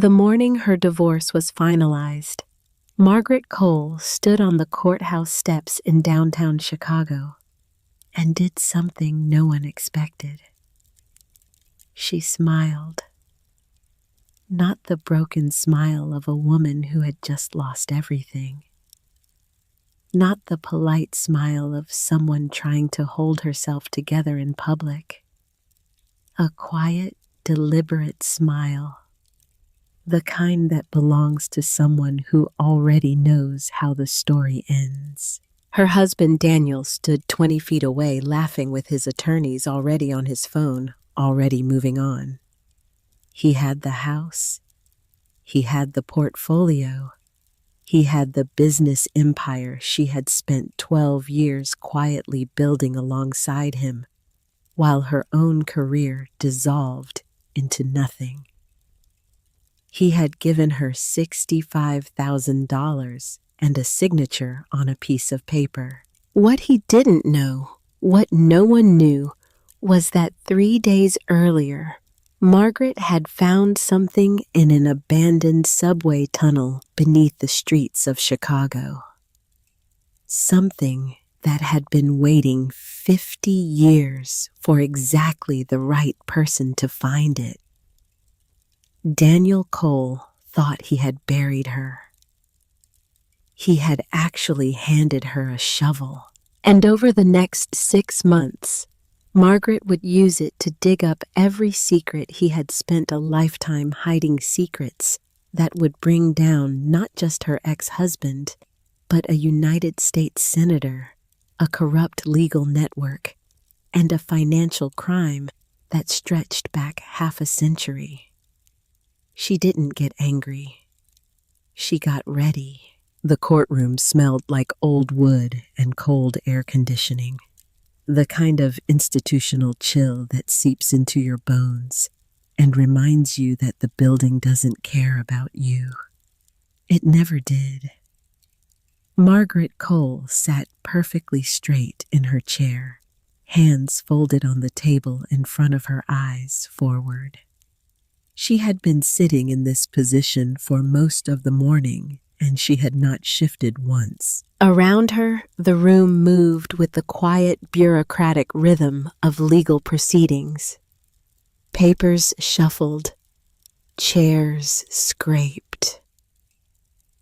The morning her divorce was finalized, Margaret Cole stood on the courthouse steps in downtown Chicago and did something no one expected. She smiled. Not the broken smile of a woman who had just lost everything. Not the polite smile of someone trying to hold herself together in public. A quiet, deliberate smile. The kind that belongs to someone who already knows how the story ends. Her husband Daniel stood 20 feet away, laughing with his attorneys already on his phone, already moving on. He had the house. He had the portfolio. He had the business empire she had spent 12 years quietly building alongside him, while her own career dissolved into nothing. He had given her $65,000 and a signature on a piece of paper. What he didn't know, what no one knew, was that 3 days earlier, Margaret had found something in an abandoned subway tunnel beneath the streets of Chicago. Something that had been waiting 50 years for exactly the right person to find it. Daniel Cole thought he had buried her. He had actually handed her a shovel, and over the next 6 months, Margaret would use it to dig up every secret he had spent a lifetime hiding, secrets that would bring down not just her ex-husband, but a United States senator, a corrupt legal network, and a financial crime that stretched back half a century. She didn't get angry. She got ready. The courtroom smelled like old wood and cold air conditioning. The kind of institutional chill that seeps into your bones and reminds you that the building doesn't care about you. It never did. Margaret Cole sat perfectly straight in her chair, hands folded on the table in front of her, eyes forward. She had been sitting in this position for most of the morning, and she had not shifted once. Around her, the room moved with the quiet, bureaucratic rhythm of legal proceedings. Papers shuffled, chairs scraped.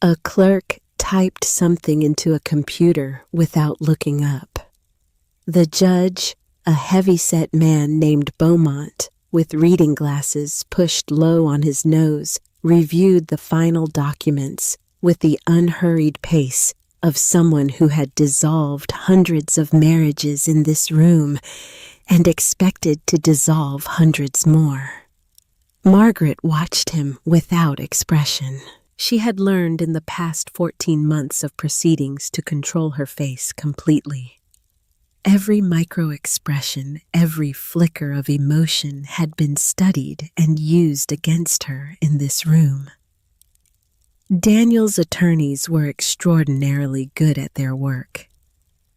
A clerk typed something into a computer without looking up. The judge, a heavy-set man named Beaumont, with reading glasses pushed low on his nose, reviewed the final documents with the unhurried pace of someone who had dissolved hundreds of marriages in this room and expected to dissolve hundreds more. Margaret watched him without expression. She had learned in the past 14 months of proceedings to control her face completely. Every micro-expression, every flicker of emotion had been studied and used against her in this room. Daniel's attorneys were extraordinarily good at their work.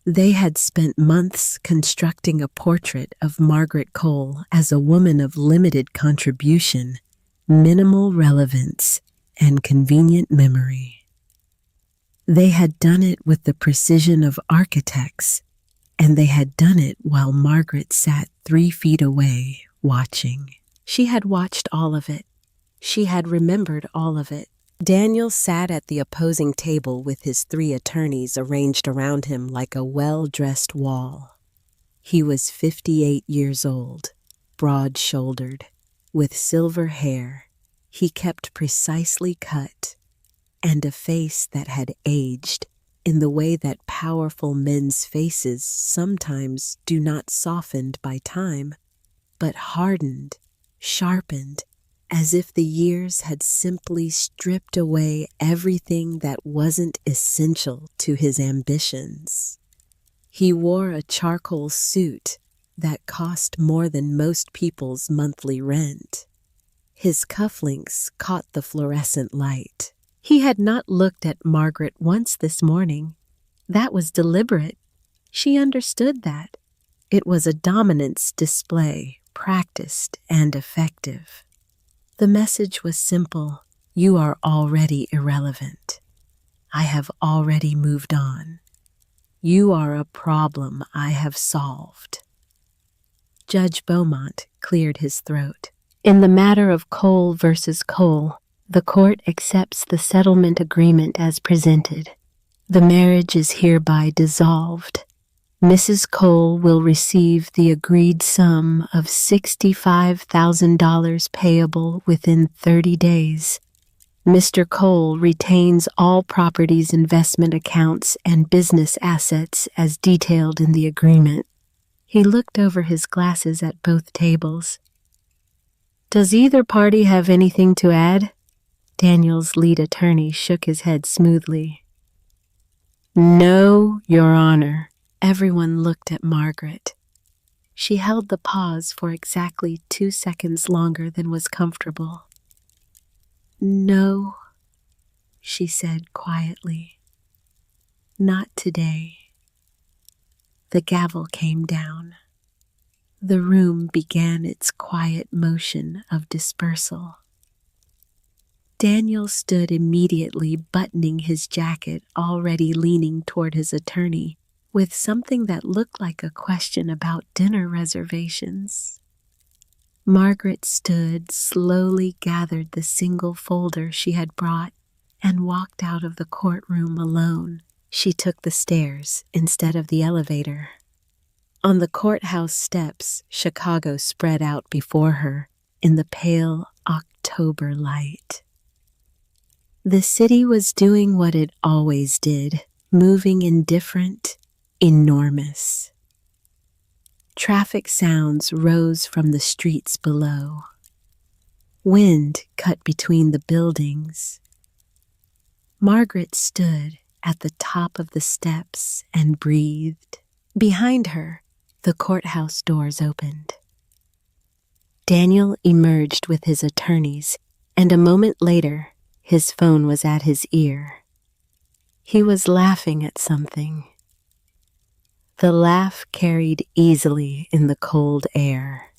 They had spent months constructing a portrait of Margaret Cole as a woman of limited contribution, minimal relevance, and convenient memory. They had done it with the precision of architects, and they had done it while Margaret sat 3 feet away, watching. She had watched all of it. She had remembered all of it. Daniel sat at the opposing table with his 3 attorneys arranged around him like a well-dressed wall. He was 58 years old, broad-shouldered, with silver hair. He kept precisely cut, and a face that had aged in the way that powerful men's faces sometimes do not softened by time, but hardened, sharpened, as if the years had simply stripped away everything that wasn't essential to his ambitions. He wore a charcoal suit that cost more than most people's monthly rent. His cufflinks caught the fluorescent light. He had not looked at Margaret once this morning. That was deliberate. She understood that. It was a dominance display, practiced and effective. The message was simple. You are already irrelevant. I have already moved on. You are a problem I have solved. Judge Beaumont cleared his throat. In the matter of Cole versus Cole, the court accepts the settlement agreement as presented. The marriage is hereby dissolved. Mrs. Cole will receive the agreed sum of $65,000 payable within 30 days. Mr. Cole retains all properties, investment accounts, and business assets as detailed in the agreement. He looked over his glasses at both tables. Does either party have anything to add? Daniel's lead attorney shook his head smoothly. No, Your Honor. Everyone looked at Margaret. She held the pause for exactly 2 seconds longer than was comfortable. No, she said quietly. Not today. The gavel came down. The room began its quiet motion of dispersal. Daniel stood immediately, buttoning his jacket, already leaning toward his attorney, with something that looked like a question about dinner reservations. Margaret stood, slowly gathered the single folder she had brought, and walked out of the courtroom alone. She took the stairs instead of the elevator. On the courthouse steps, Chicago spread out before her in the pale October light. The city was doing what it always did, moving indifferent, enormous. Traffic sounds rose from the streets below. Wind cut between the buildings. Margaret stood at the top of the steps and breathed. Behind her, the courthouse doors opened. Daniel emerged with his attorneys, and a moment later, his phone was at his ear. He was laughing at something. The laugh carried easily in the cold air.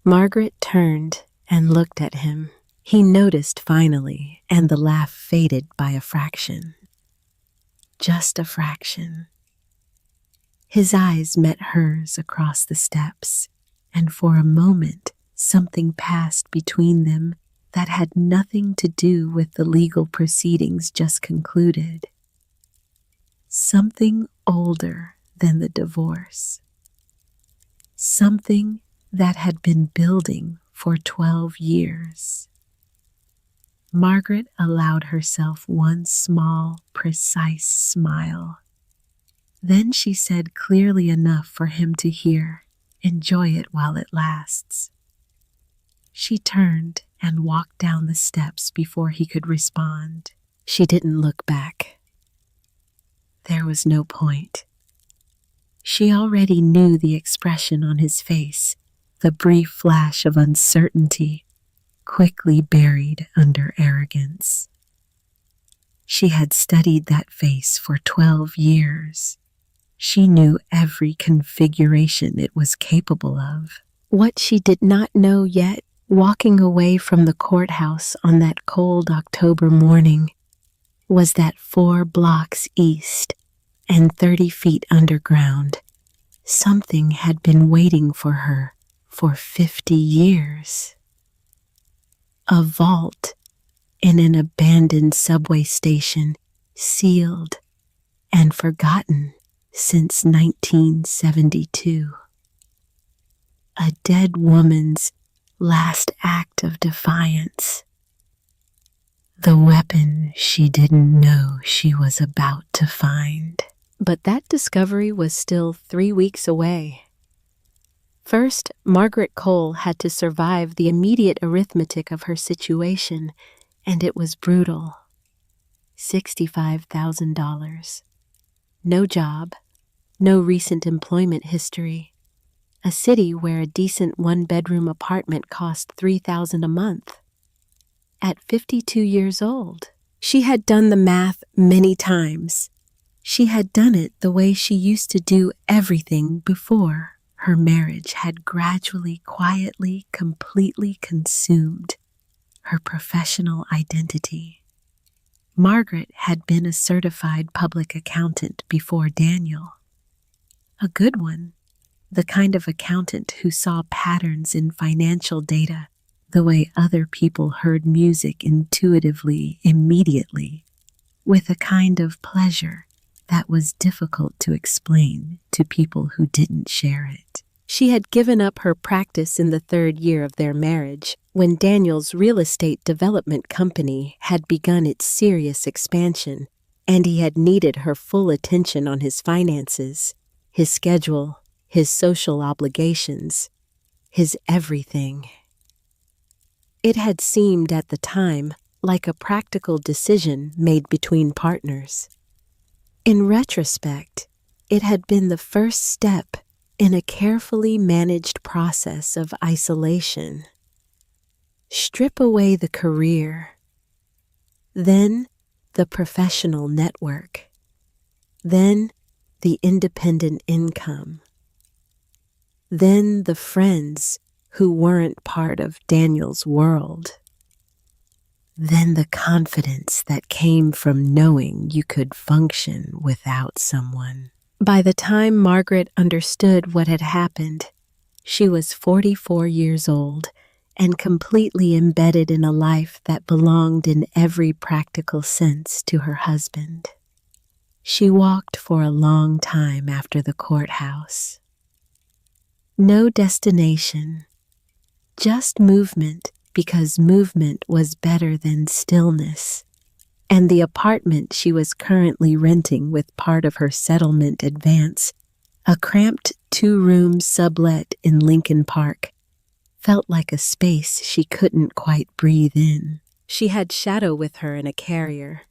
Margaret turned and looked at him. He noticed finally, and the laugh faded by a fraction. Just a fraction. His eyes met hers across the steps, and for a moment something passed between them that had nothing to do with the legal proceedings just concluded. Something older than the divorce. Something that had been building for 12 years. Margaret allowed herself one small, precise smile. Then she said clearly enough for him to hear, "Enjoy it while it lasts." She turned and walked down the steps before he could respond. She didn't look back. There was no point. She already knew the expression on his face, the brief flash of uncertainty, quickly buried under arrogance. She had studied that face for 12 years. She knew every configuration it was capable of. What she did not know yet, walking away from the courthouse on that cold October morning, was that 4 blocks east and 30 feet underground, something had been waiting for her for 50 years. A vault in an abandoned subway station, sealed and forgotten since 1972. A dead woman's last act of defiance. The weapon she didn't know she was about to find. But that discovery was still 3 weeks away. First, Margaret Cole had to survive the immediate arithmetic of her situation, and it was brutal. $65,000. No job, no recent employment history. A city where a decent 1-bedroom apartment cost $3,000 a month. At 52 years old, she had done the math many times. She had done it the way she used to do everything before her marriage had gradually, quietly, completely consumed her professional identity. Margaret had been a certified public accountant before Daniel. A good one, the kind of accountant who saw patterns in financial data the way other people heard music intuitively, immediately, with a kind of pleasure that was difficult to explain to people who didn't share it. She had given up her practice in the 3rd year of their marriage when Daniel's real estate development company had begun its serious expansion, and he had needed her full attention on his finances, his schedule, his social obligations, his everything. It had seemed at the time like a practical decision made between partners. In retrospect, it had been the first step in a carefully managed process of isolation. Strip away the career, then the professional network, then the independent income, then the friends who weren't part of Daniel's world, then the confidence that came from knowing you could function without someone. By the time Margaret understood what had happened, she was 44 years old and completely embedded in a life that belonged in every practical sense to her husband. She walked for a long time after the courthouse. No destination, just movement, because movement was better than stillness, and the apartment she was currently renting with part of her settlement advance, a cramped 2-room sublet in Lincoln Park, felt like a space she couldn't quite breathe in. She had Shadow with her in a carrier.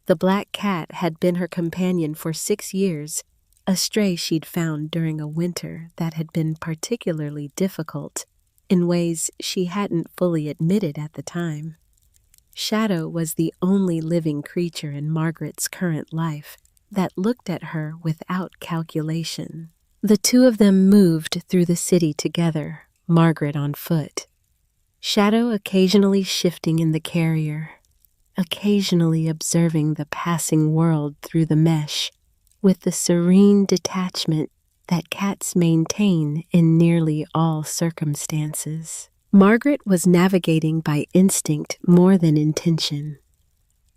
The black cat had been her companion for 6 years, a stray she'd found during a winter that had been particularly difficult in ways she hadn't fully admitted at the time. Shadow was the only living creature in Margaret's current life that looked at her without calculation. The two of them moved through the city together, Margaret on foot, Shadow occasionally shifting in the carrier, occasionally observing the passing world through the mesh with the serene detachment that cats maintain in nearly all circumstances. Margaret was navigating by instinct more than intention.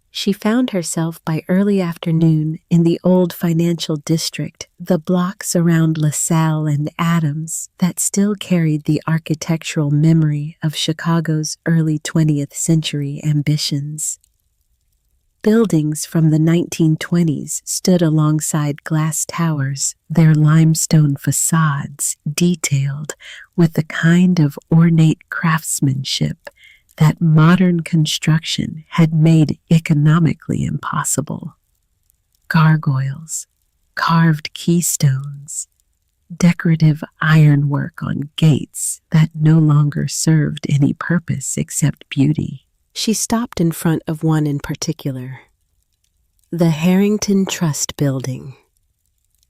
She found herself by early afternoon in the old financial district, the blocks around LaSalle and Adams that still carried the architectural memory of Chicago's early 20th century ambitions. Buildings from the 1920s stood alongside glass towers, their limestone facades detailed with the kind of ornate craftsmanship that modern construction had made economically impossible. Gargoyles, carved keystones, decorative ironwork on gates that no longer served any purpose except beauty. She stopped in front of one in particular, the Harrington Trust Building.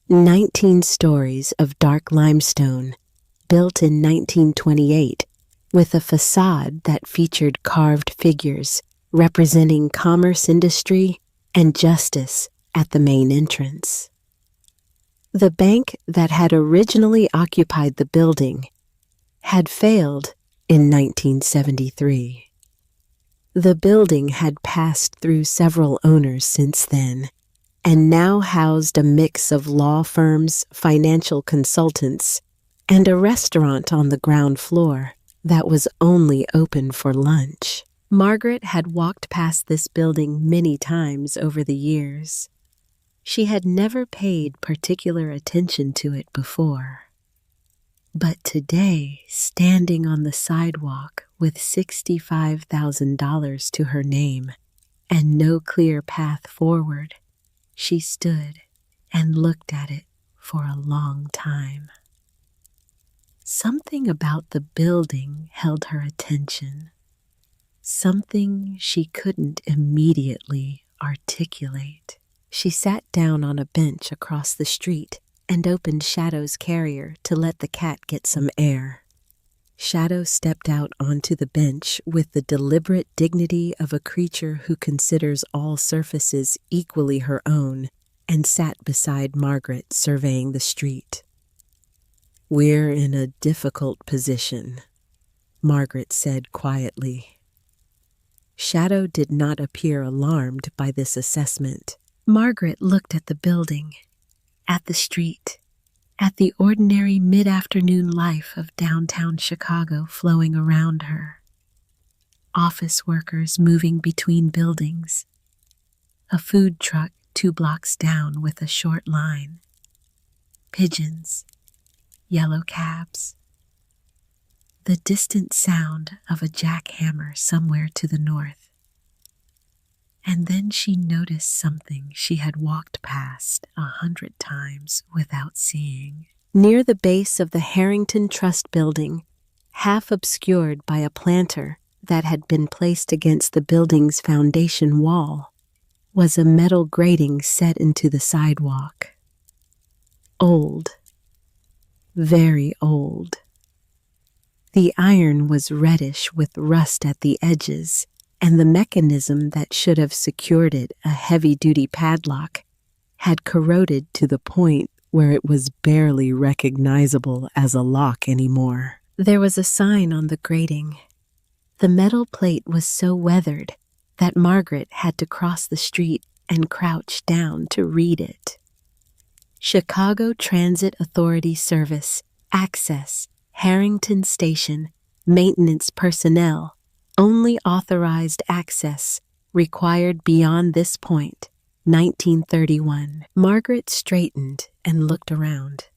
19 stories of dark limestone, built in 1928, with a facade that featured carved figures representing commerce industry and justice at the main entrance. The bank that had originally occupied the building had failed in 1973. The building had passed through several owners since then, and now housed a mix of law firms, financial consultants, and a restaurant on the ground floor that was only open for lunch. Margaret had walked past this building many times over the years. She had never paid particular attention to it before. But today, standing on the sidewalk with $65,000 to her name and no clear path forward, she stood and looked at it for a long time. Something about the building held her attention, something she couldn't immediately articulate. She sat down on a bench across the street and opened Shadow's carrier to let the cat get some air. Shadow stepped out onto the bench with the deliberate dignity of a creature who considers all surfaces equally her own and sat beside Margaret, surveying the street. "We're in a difficult position," Margaret said quietly. Shadow did not appear alarmed by this assessment. Margaret looked at the building, at the street, at the ordinary mid-afternoon life of downtown Chicago flowing around her. Office workers moving between buildings, a food truck 2 blocks down with a short line, pigeons, yellow cabs, the distant sound of a jackhammer somewhere to the north. And then she noticed something she had walked past 100 times without seeing. Near the base of the Harrington Trust building, half obscured by a planter that had been placed against the building's foundation wall, was a metal grating set into the sidewalk. Old. Very old. The iron was reddish with rust at the edges, and the mechanism that should have secured it, a heavy-duty padlock, had corroded to the point where it was barely recognizable as a lock anymore. There was a sign on the grating. The metal plate was so weathered that Margaret had to cross the street and crouch down to read it. Chicago Transit Authority Service, Access, Harrington Station, Maintenance Personnel, only authorized access, required beyond this point, 1931. Margaret straightened and looked around.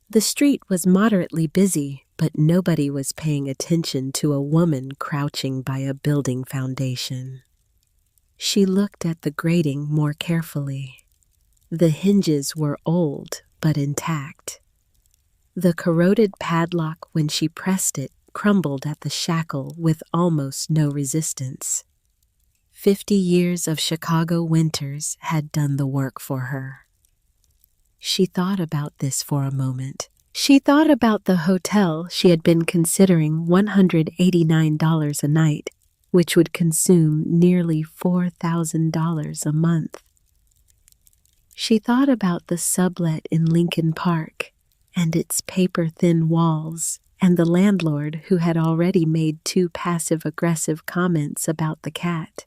The street was moderately busy, but nobody was paying attention to a woman crouching by a building foundation. She looked at the grating more carefully. The hinges were old but intact. The corroded padlock, when she pressed it, crumbled at the shackle with almost no resistance. 50 years of Chicago winters had done the work for her. She thought about this for a moment. She thought about the hotel she had been considering, $189 a night, which would consume nearly $4,000 a month. She thought about the sublet in Lincoln Park and its paper-thin walls, and the landlord who had already made 2 passive-aggressive comments about the cat.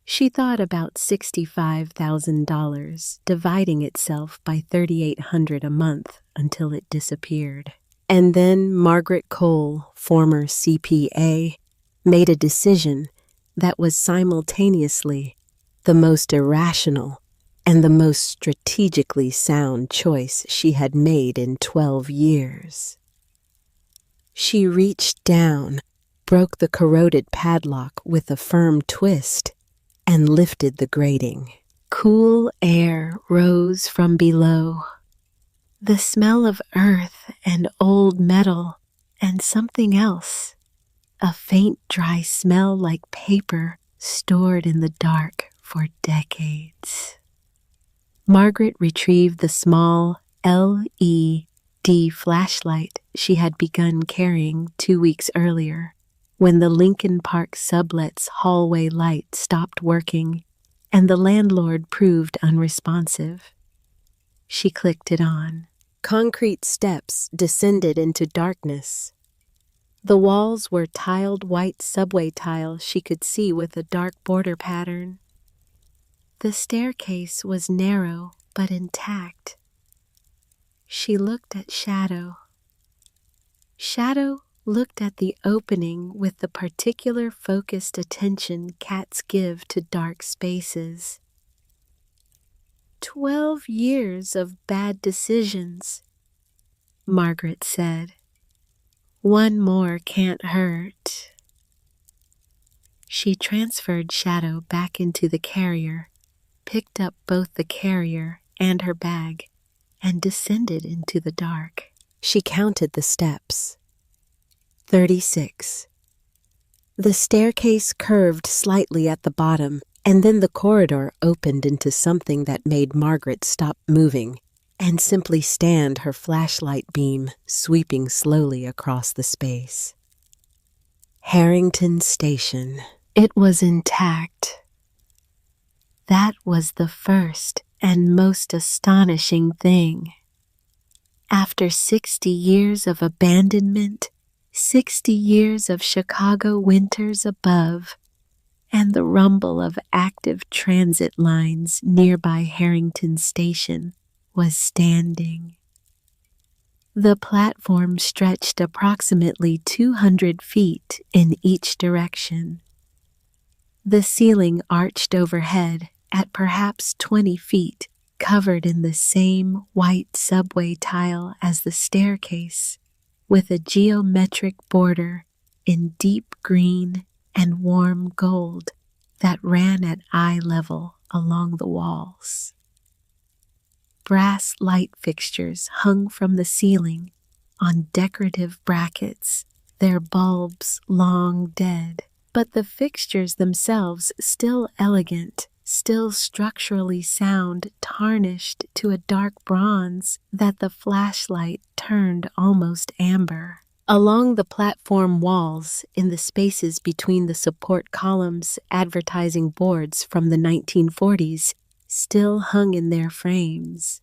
She thought about $65,000, dividing itself by $3,800 a month until it disappeared. And then Margaret Cole, former CPA, made a decision that was simultaneously the most irrational and the most strategically sound choice she had made in 12 years. She reached down, broke the corroded padlock with a firm twist, and lifted the grating. Cool air rose from below. The smell of earth and old metal and something else, a faint dry smell like paper stored in the dark for decades. Margaret retrieved the small LED flashlight she had begun carrying 2 weeks earlier, when the Lincoln Park sublet's hallway light stopped working and the landlord proved unresponsive. She clicked it on. Concrete steps descended into darkness. The walls were tiled white subway tile she could see with a dark border pattern. The staircase was narrow but intact. She looked at Shadow. Shadow looked at the opening with the particular focused attention cats give to dark spaces. 12 years of bad decisions, Margaret said. One more can't hurt. She transferred Shadow back into the carrier, picked up both the carrier and her bag, and descended into the dark. She counted the steps. 36. The staircase curved slightly at the bottom, and then the corridor opened into something that made Margaret stop moving and simply stand her flashlight beam sweeping slowly across the space. Harrington Station. It was intact. That was the first and most astonishing thing. After 60 years of abandonment, 60 years of Chicago winters above, and the rumble of active transit lines nearby Harrington Station was standing. The platform stretched approximately 200 feet in each direction. The ceiling arched overhead at perhaps 20 feet, covered in the same white subway tile as the staircase, with a geometric border in deep green and warm gold that ran at eye level along the walls. Brass light fixtures hung from the ceiling on decorative brackets, their bulbs long dead, but the fixtures themselves still elegant, still structurally sound, tarnished to a dark bronze that the flashlight turned almost amber. Along the platform walls, in the spaces between the support columns, advertising boards from the 1940s still hung in their frames.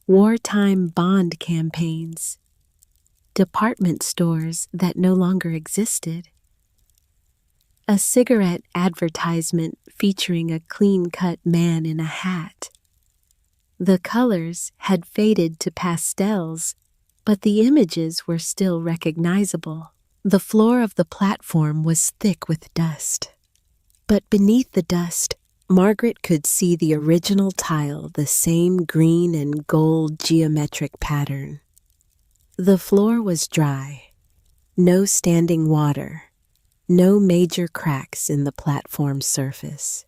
Wartime bond campaigns, department stores that no longer existed, a cigarette advertisement featuring a clean-cut man in a hat. The colors had faded to pastels, but the images were still recognizable. The floor of the platform was thick with dust. But beneath the dust, Margaret could see the original tile, the same green and gold geometric pattern. The floor was dry, no standing water, no major cracks in the platform's surface.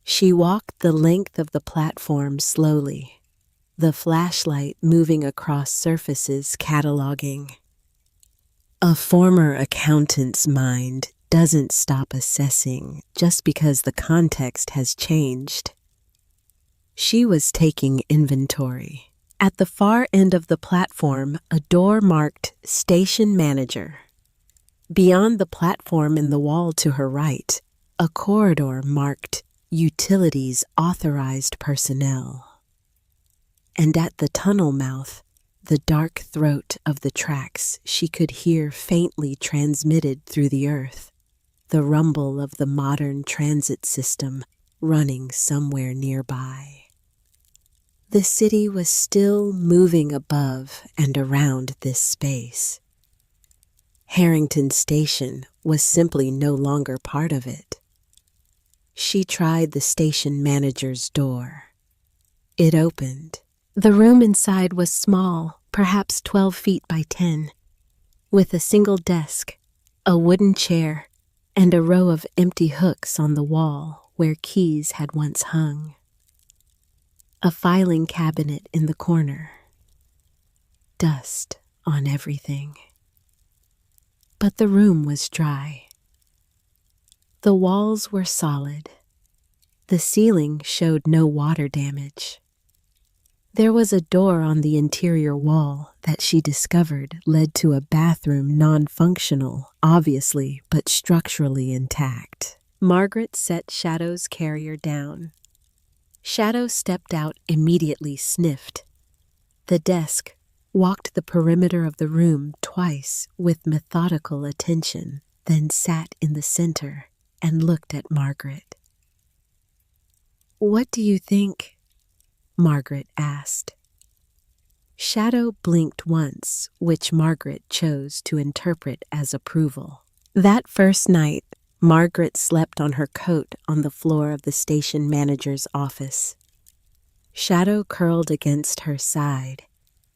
She walked the length of the platform slowly, the flashlight moving across surfaces cataloging. A former accountant's mind doesn't stop assessing just because the context has changed. She was taking inventory. At the far end of the platform, a door marked Station Manager. Beyond the platform in the wall to her right, a corridor marked Utilities Authorized Personnel. And at the tunnel mouth, the dark throat of the tracks she could hear faintly transmitted through the earth, the rumble of the modern transit system running somewhere nearby. The city was still moving above and around this space. Harrington Station was simply no longer part of it. She tried the station manager's door. It opened. The room inside was small, perhaps 12 feet by 10, with a single desk, a wooden chair, and a row of empty hooks on the wall where keys had once hung. A filing cabinet in the corner. Dust on everything. But the room was dry. The walls were solid. The ceiling showed no water damage. There was a door on the interior wall that she discovered led to a bathroom non-functional, obviously, but structurally intact. Margaret set Shadow's carrier down. Shadow stepped out, immediately sniffed. The desk walked the perimeter of the room twice with methodical attention, then sat in the center and looked at Margaret. "What do you think?" Margaret asked. Shadow blinked once, which Margaret chose to interpret as approval. That first night, Margaret slept on her coat on the floor of the station manager's office. Shadow curled against her side,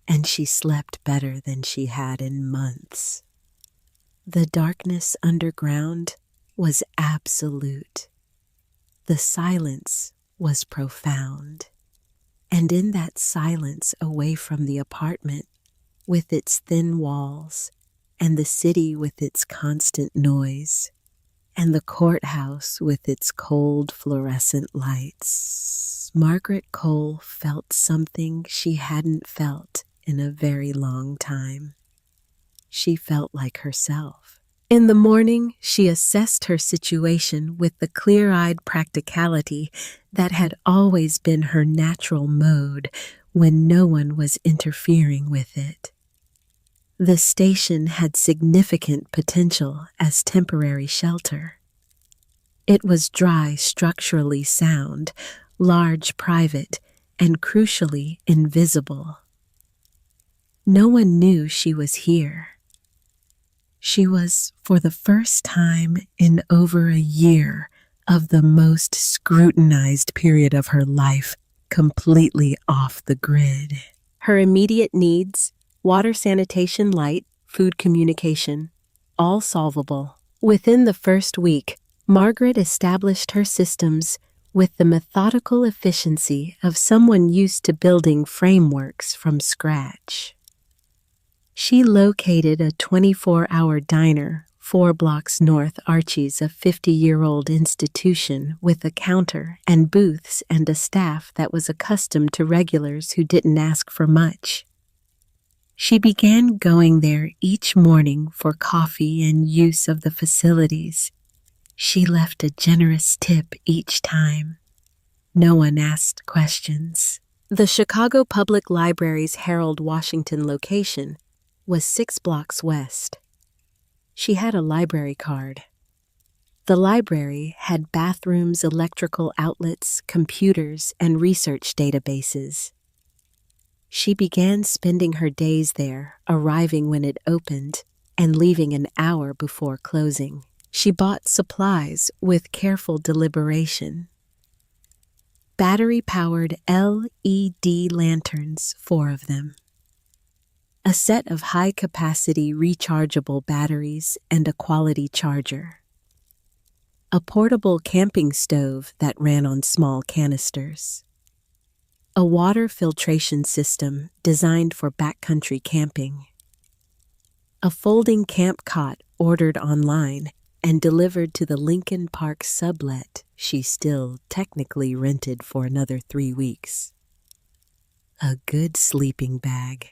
and she slept better than she had in months. The darkness underground was absolute. The silence was profound. And in that silence away from the apartment, with its thin walls, and the city with its constant noise, and the courthouse with its cold fluorescent lights, Margaret Cole felt something she hadn't felt in a very long time. She felt like herself. In the morning, she assessed her situation with the clear-eyed practicality that had always been her natural mode when no one was interfering with it. The station had significant potential as temporary shelter. It was dry, structurally sound, large, private, and crucially invisible. No one knew she was here. She was, for the first time in over a year of the most scrutinized period of her life, completely off the grid. Her immediate needs, water, sanitation, light, food, communication, all solvable. Within the first week, Margaret established her systems with the methodical efficiency of someone used to building frameworks from scratch. She located a 24-hour diner 4 blocks north Archie's, a 50-year-old institution with a counter and booths and a staff that was accustomed to regulars who didn't ask for much. She began going there each morning for coffee and use of the facilities. She left a generous tip each time. No one asked questions. The Chicago Public Library's Harold Washington location was 6 blocks west. She had a library card. The library had bathrooms, electrical outlets, computers, and research databases. She began spending her days there, arriving when it opened and leaving an hour before closing. She bought supplies with careful deliberation. Battery-powered LED lanterns, 4 of them. A set of high-capacity rechargeable batteries and a quality charger. A portable camping stove that ran on small canisters. A water filtration system designed for backcountry camping. A folding camp cot ordered online and delivered to the Lincoln Park sublet she still technically rented for another 3 weeks. A good sleeping bag.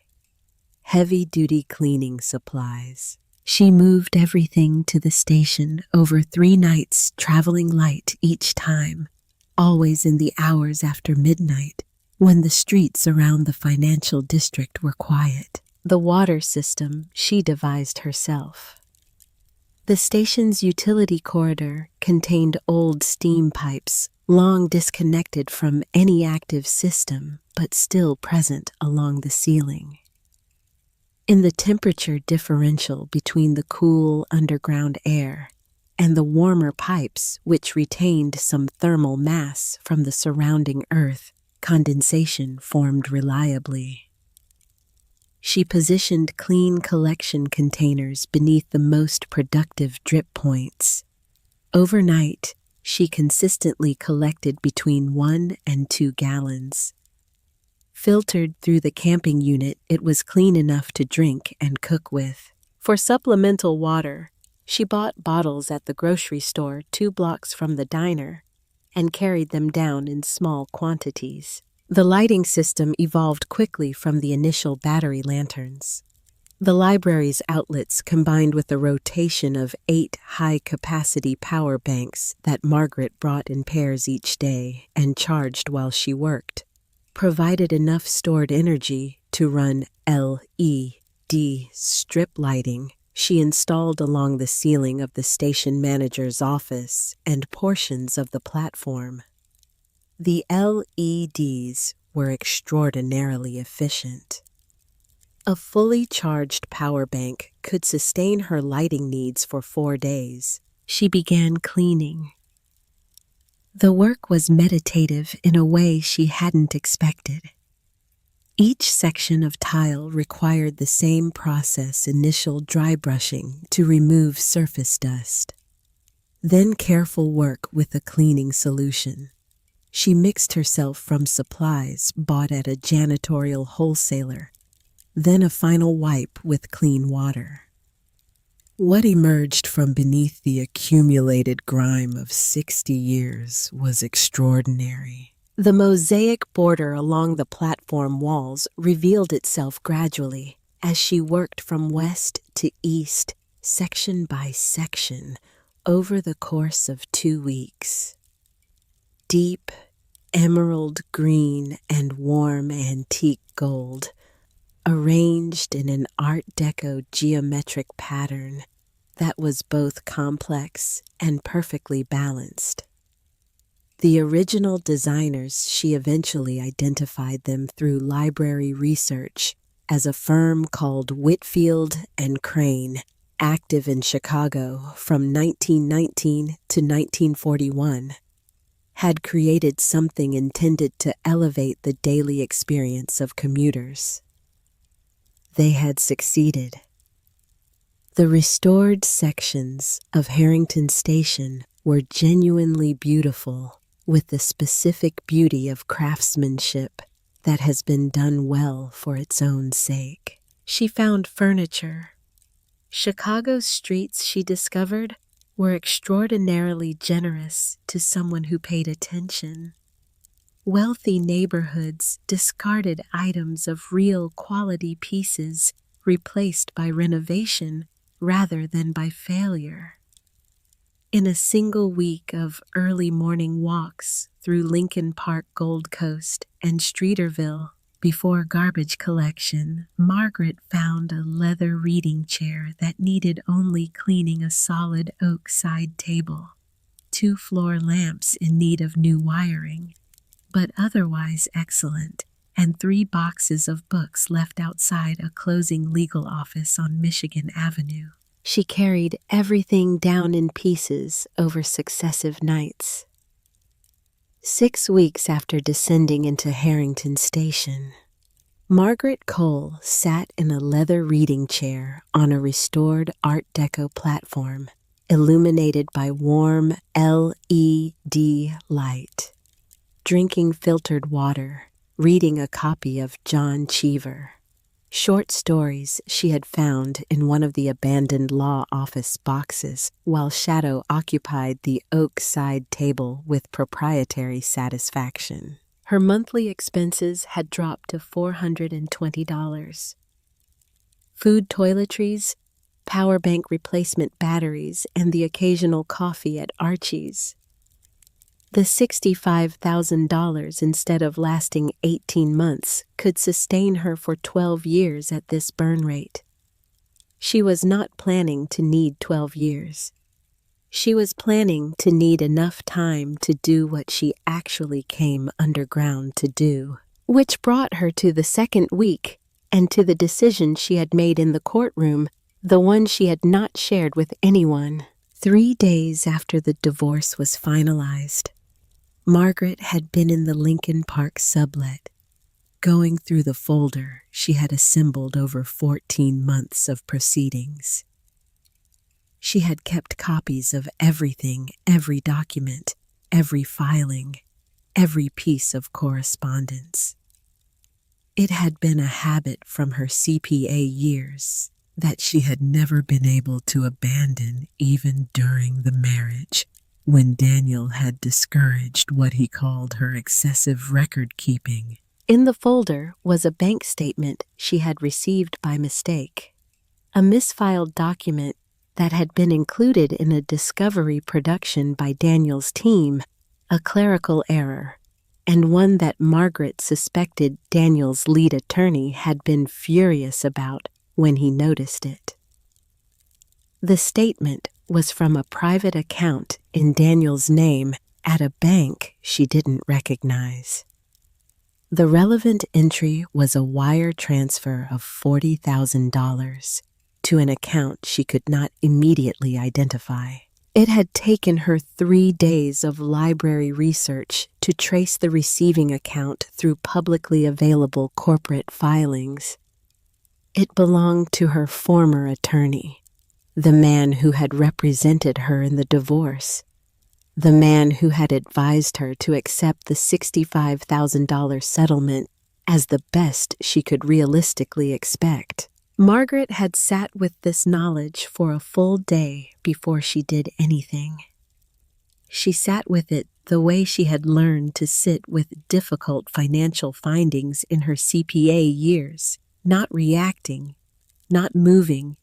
Heavy-duty cleaning supplies. She moved everything to the station over 3 nights, traveling light each time, always in the hours after midnight, when the streets around the financial district were quiet. The water system she devised herself. The station's utility corridor contained old steam pipes, long disconnected from any active system, but still present along the ceiling. In the temperature differential between the cool underground air and the warmer pipes, which retained some thermal mass from the surrounding earth, condensation formed reliably. She positioned clean collection containers beneath the most productive drip points. Overnight, she consistently collected between 1 and 2 gallons. Filtered through the camping unit, it was clean enough to drink and cook with. For supplemental water, she bought bottles at the grocery store 2 blocks from the diner and carried them down in small quantities. The lighting system evolved quickly from the initial battery lanterns. The library's outlets combined with a rotation of 8 high-capacity power banks that Margaret brought in pairs each day and charged while she worked, provided enough stored energy to run LED strip lighting she installed along the ceiling of the station manager's office and portions of the platform. The LEDs were extraordinarily efficient. A fully charged power bank could sustain her lighting needs for 4 days. She began cleaning. The work was meditative in a way she hadn't expected. Each section of tile required the same process: initial dry brushing to remove surface dust, then careful work with a cleaning solution. She mixed herself from supplies bought at a janitorial wholesaler, then a final wipe with clean water. What emerged from beneath the accumulated grime of 60 years was extraordinary. The mosaic border along the platform walls revealed itself gradually as she worked from west to east, section by section, over the course of 2 weeks. Deep emerald green and warm antique gold, arranged in an Art Deco geometric pattern that was both complex and perfectly balanced. The original designers, she eventually identified them through library research as a firm called Whitfield and Crane, active in Chicago from 1919 to 1941, had created something intended to elevate the daily experience of commuters. They had succeeded. The restored sections of Harrington Station were genuinely beautiful, with the specific beauty of craftsmanship that has been done well for its own sake. She found furniture. Chicago's streets, she discovered, were extraordinarily generous to someone who paid attention. Wealthy neighborhoods discarded items of real quality pieces replaced by renovation rather than by failure. In a single week of early morning walks through Lincoln Park, Gold Coast, and Streeterville before garbage collection, Margaret found a leather reading chair that needed only cleaning, a solid oak side table, 2 floor lamps in need of new wiring, but otherwise excellent, and 3 boxes of books left outside a closing legal office on Michigan Avenue. She carried everything down in pieces over successive nights. 6 weeks after descending into Harrington Station, Margaret Cole sat in a leather reading chair on a restored Art Deco platform, illuminated by warm LED light, drinking filtered water, reading a copy of John Cheever. Short stories she had found in one of the abandoned law office boxes while Shadow occupied the oak side table with proprietary satisfaction. Her monthly expenses had dropped to $420. Food, toiletries, power bank replacement batteries, and the occasional coffee at Archie's. The $65,000, instead of lasting 18 months, could sustain her for 12 years at this burn rate. She was not planning to need 12 years. She was planning to need enough time to do what she actually came underground to do, which brought her to the second week and to the decision she had made in the courtroom, the one she had not shared with anyone. 3 days after the divorce was finalized, Margaret had been in the Lincoln Park sublet, going through the folder she had assembled over 14 months of proceedings. She had kept copies of everything, every document, every filing, every piece of correspondence. It had been a habit from her CPA years that she had never been able to abandon even during the marriage, when Daniel had discouraged what he called her excessive record-keeping. In the folder was a bank statement she had received by mistake, a misfiled document that had been included in a discovery production by Daniel's team, a clerical error, and one that Margaret suspected Daniel's lead attorney had been furious about when he noticed it. The statement was from a private account in Daniel's name at a bank she didn't recognize. The relevant entry was a wire transfer of $40,000 to an account she could not immediately identify. It had taken her 3 days of library research to trace the receiving account through publicly available corporate filings. It belonged to her former attorney, the man who had represented her in the divorce, the man who had advised her to accept the $65,000 settlement as the best she could realistically expect. Margaret had sat with this knowledge for a full day before she did anything. She sat with it the way she had learned to sit with difficult financial findings in her CPA years, not reacting, not moving,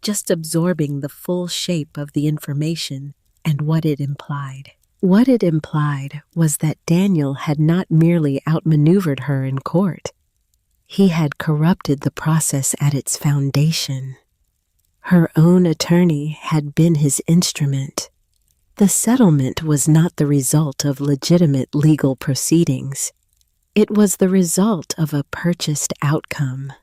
just absorbing the full shape of the information and what it implied. What it implied was that Daniel had not merely outmaneuvered her in court. He had corrupted the process at its foundation. Her own attorney had been his instrument. The settlement was not the result of legitimate legal proceedings. It was the result of a purchased outcome.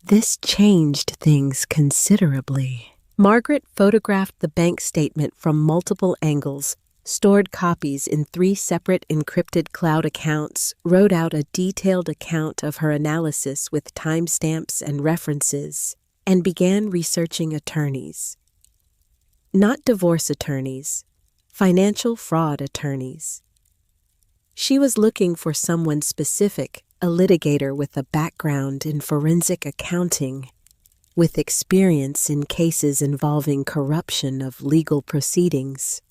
This changed things considerably. Margaret photographed the bank statement from multiple angles, stored copies in 3 separate encrypted cloud accounts, wrote out a detailed account of her analysis with timestamps and references, and began researching attorneys. Not divorce attorneys, financial fraud attorneys. She was looking for someone specific, a litigator with a background in forensic accounting, with experience in cases involving corruption of legal proceedings,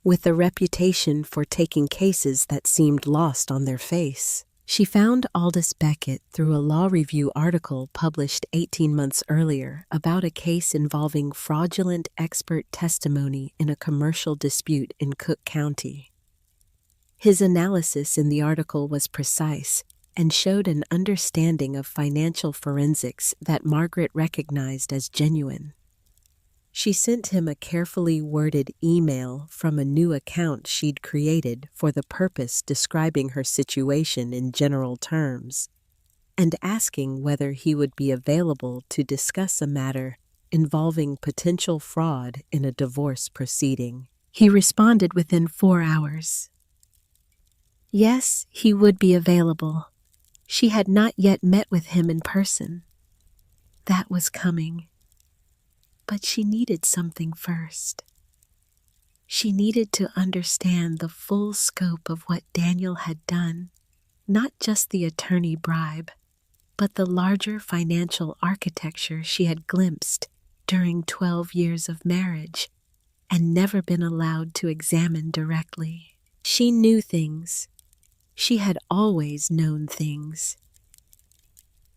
with a reputation for taking cases that seemed lost on their face. She found Aldous Beckett through a law review article published 18 months earlier about a case involving fraudulent expert testimony in a commercial dispute in Cook County. His analysis in the article was precise and showed an understanding of financial forensics that Margaret recognized as genuine. She sent him a carefully worded email from a new account she'd created for the purpose describing her situation in general terms, and asking whether he would be available to discuss a matter involving potential fraud in a divorce proceeding. He responded within 4 hours. Yes, he would be available. She had not yet met with him in person. That was coming. But she needed something first. She needed to understand the full scope of what Daniel had done, not just the attorney bribe, but the larger financial architecture she had glimpsed during 12 years of marriage and never been allowed to examine directly. She knew things. She had always known things.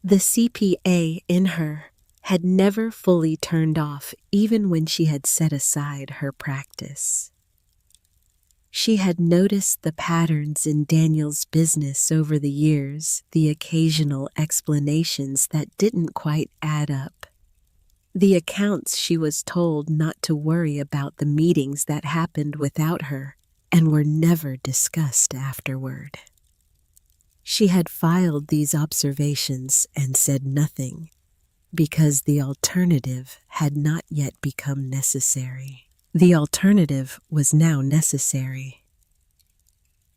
The CPA in her had never fully turned off even when she had set aside her practice. She had noticed the patterns in Daniel's business over the years, the occasional explanations that didn't quite add up, the accounts she was told not to worry about, the meetings that happened without her and were never discussed afterward. She had filed these observations and said nothing, because the alternative had not yet become necessary. The alternative was now necessary.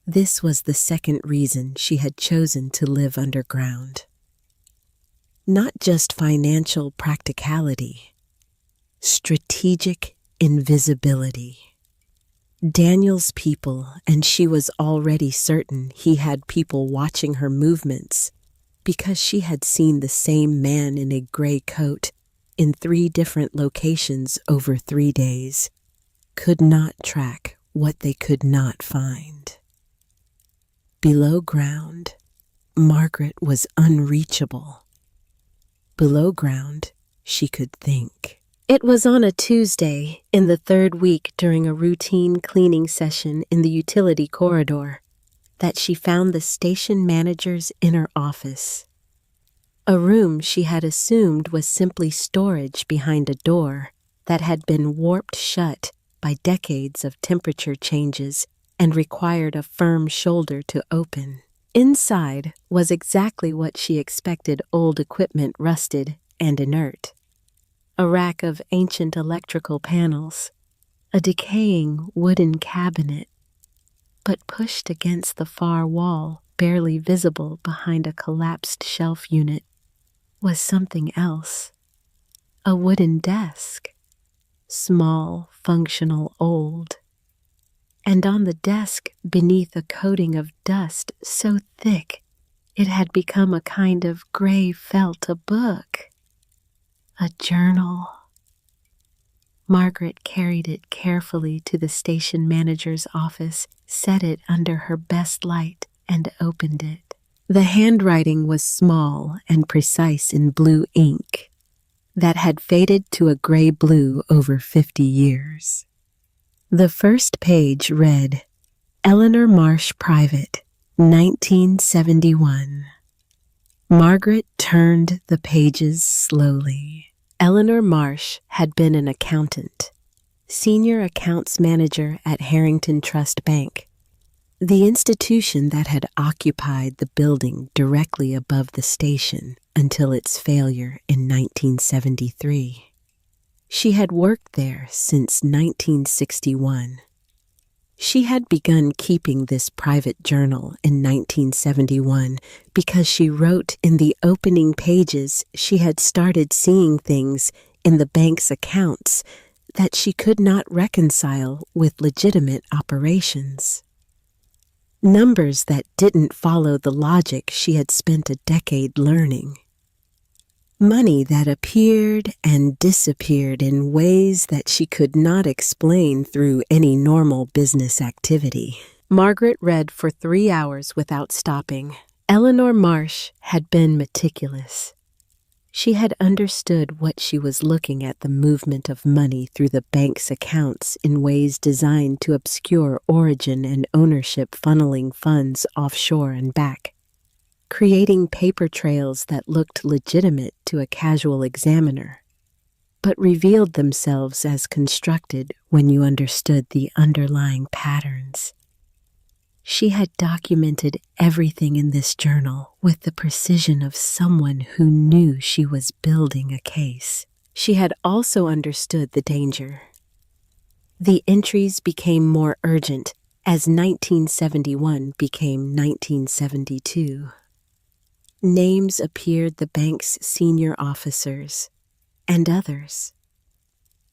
This was the second reason she had chosen to live underground. Not just financial practicality, strategic invisibility. Daniel's people, and she was already certain he had people watching her movements, because she had seen the same man in a gray coat in 3 different locations over 3 days, could not track what they could not find. Below ground, Margaret was unreachable. Below ground, she could think. It was on a Tuesday in the 3rd week during a routine cleaning session in the utility corridor that she found the station manager's inner office, a room she had assumed was simply storage behind a door that had been warped shut by decades of temperature changes and required a firm shoulder to open. Inside was exactly what she expected: old equipment, rusted and inert, a rack of ancient electrical panels, a decaying wooden cabinet, but pushed against the far wall, barely visible behind a collapsed shelf unit, was something else. A wooden desk, small, functional, old. And on the desk, beneath a coating of dust so thick it had become a kind of gray felt, a book, a journal. Margaret carried it carefully to the station manager's office, set it under her best light, and opened it. The handwriting was small and precise in blue ink that had faded to a gray blue over 50 years. The first page read, Eleanor Marsh Private, 1971. Margaret turned the pages slowly. Eleanor Marsh had been an accountant, senior accounts manager at Harrington Trust Bank, the institution that had occupied the building directly above the station until its failure in 1973. She had worked there since 1961. She had begun keeping this private journal in 1971 because she wrote in the opening pages she had started seeing things in the bank's accounts that she could not reconcile with legitimate operations. Numbers that didn't follow the logic she had spent a decade learning. Money that appeared and disappeared in ways that she could not explain through any normal business activity. Margaret read for 3 hours without stopping. Eleanor Marsh had been meticulous. She had understood what she was looking at, the movement of money through the bank's accounts in ways designed to obscure origin and ownership, funneling funds offshore and back, creating paper trails that looked legitimate to a casual examiner, but revealed themselves as constructed when you understood the underlying patterns. She had documented everything in this journal with the precision of someone who knew she was building a case. She had also understood the danger. The entries became more urgent as 1971 became 1972. Names appeared, the bank's senior officers and others.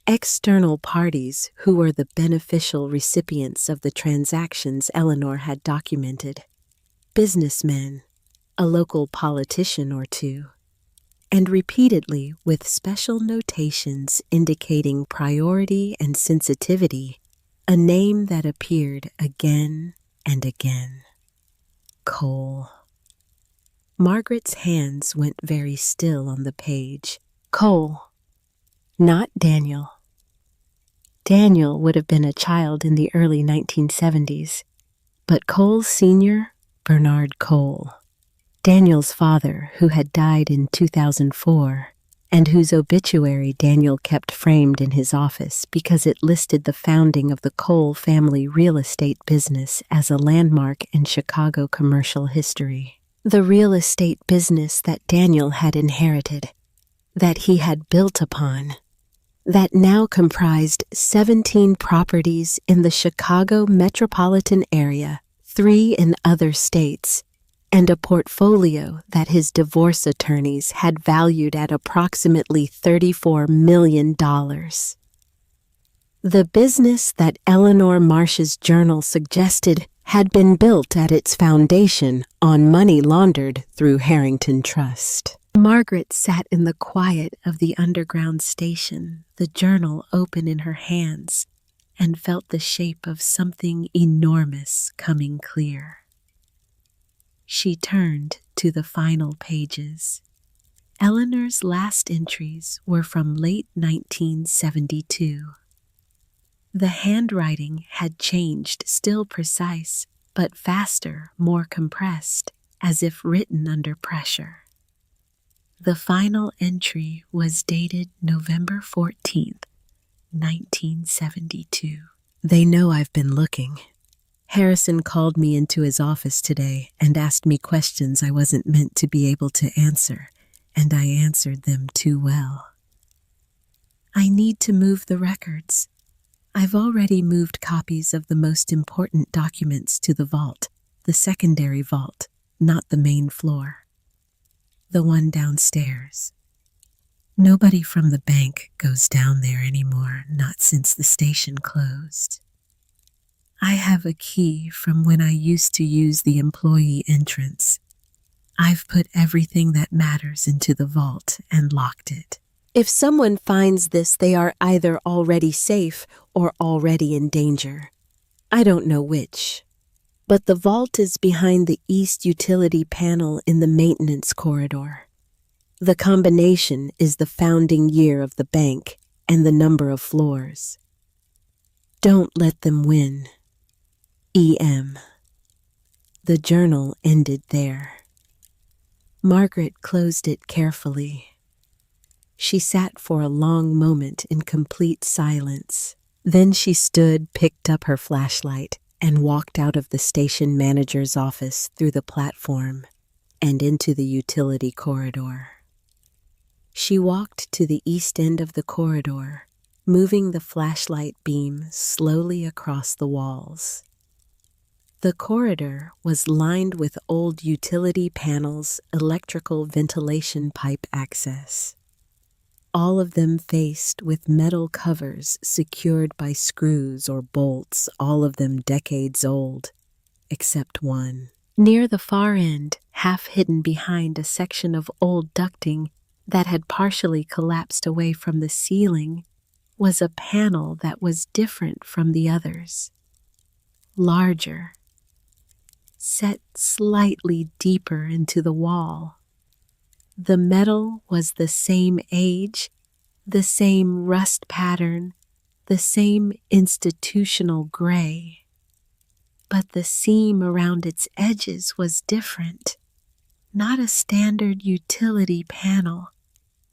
External parties who were the beneficial recipients of the transactions Eleanor had documented. Businessmen, a local politician or two, and repeatedly with special notations indicating priority and sensitivity, a name that appeared again and again. Cole. Margaret's hands went very still on the page. Cole, not Daniel. Daniel would have been a child in the early 1970s, but Cole Sr., Bernard Cole, Daniel's father, who had died in 2004, and whose obituary Daniel kept framed in his office because it listed the founding of the Cole family real estate business as a landmark in Chicago commercial history. The real estate business that Daniel had inherited, that he had built upon, that now comprised 17 properties in the Chicago metropolitan area, 3 in other states, and a portfolio that his divorce attorneys had valued at approximately $34 million. The business that Eleanor Marsh's journal suggested had been built at its foundation on money laundered through Harrington Trust. Margaret sat in the quiet of the underground station, the journal open in her hands, and felt the shape of something enormous coming clear. She turned to the final pages. Eleanor's last entries were from late 1972. The handwriting had changed, still precise, but faster, more compressed, as if written under pressure. The final entry was dated November 14th, 1972. They know I've been looking. Harrison called me into his office today and asked me questions I wasn't meant to be able to answer, and I answered them too well. I need to move the records. I've already moved copies of the most important documents to the vault, the secondary vault, not the main floor. The one downstairs. Nobody from the bank goes down there anymore, not since the station closed. I have a key from when I used to use the employee entrance. I've put everything that matters into the vault and locked it. If someone finds this, they are either already safe or already in danger. I don't know which. But the vault is behind the east utility panel in the maintenance corridor. The combination is the founding year of the bank and the number of floors. Don't let them win. E.M. The journal ended there. Margaret closed it carefully. She sat for a long moment in complete silence. Then she stood, picked up her flashlight, and walked out of the station manager's office through the platform and into the utility corridor. She walked to the east end of the corridor, moving the flashlight beam slowly across the walls. The corridor was lined with old utility panels, electrical ventilation pipe access. All of them faced with metal covers secured by screws or bolts, all of them decades old, except one. Near the far end, half hidden behind a section of old ducting that had partially collapsed away from the ceiling, was a panel that was different from the others. Larger, set slightly deeper into the wall. The metal was the same age, the same rust pattern, the same institutional gray. But the seam around its edges was different. Not a standard utility panel,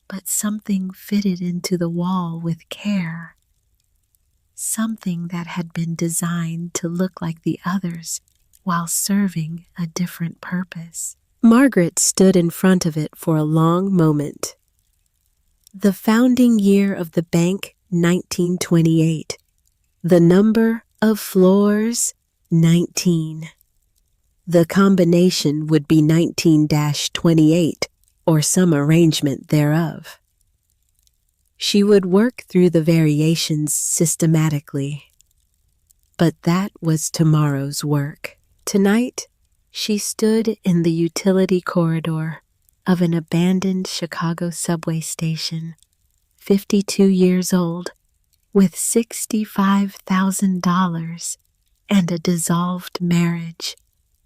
but something fitted into the wall with care. Something that had been designed to look like the others while serving a different purpose. Margaret stood in front of it for a long moment. The founding year of the bank, 1928. The number of floors, 19. The combination would be 19-28 or some arrangement thereof. She would work through the variations systematically. But that was tomorrow's work. Tonight, she stood in the utility corridor of an abandoned Chicago subway station, 52 years old, with $65,000 and a dissolved marriage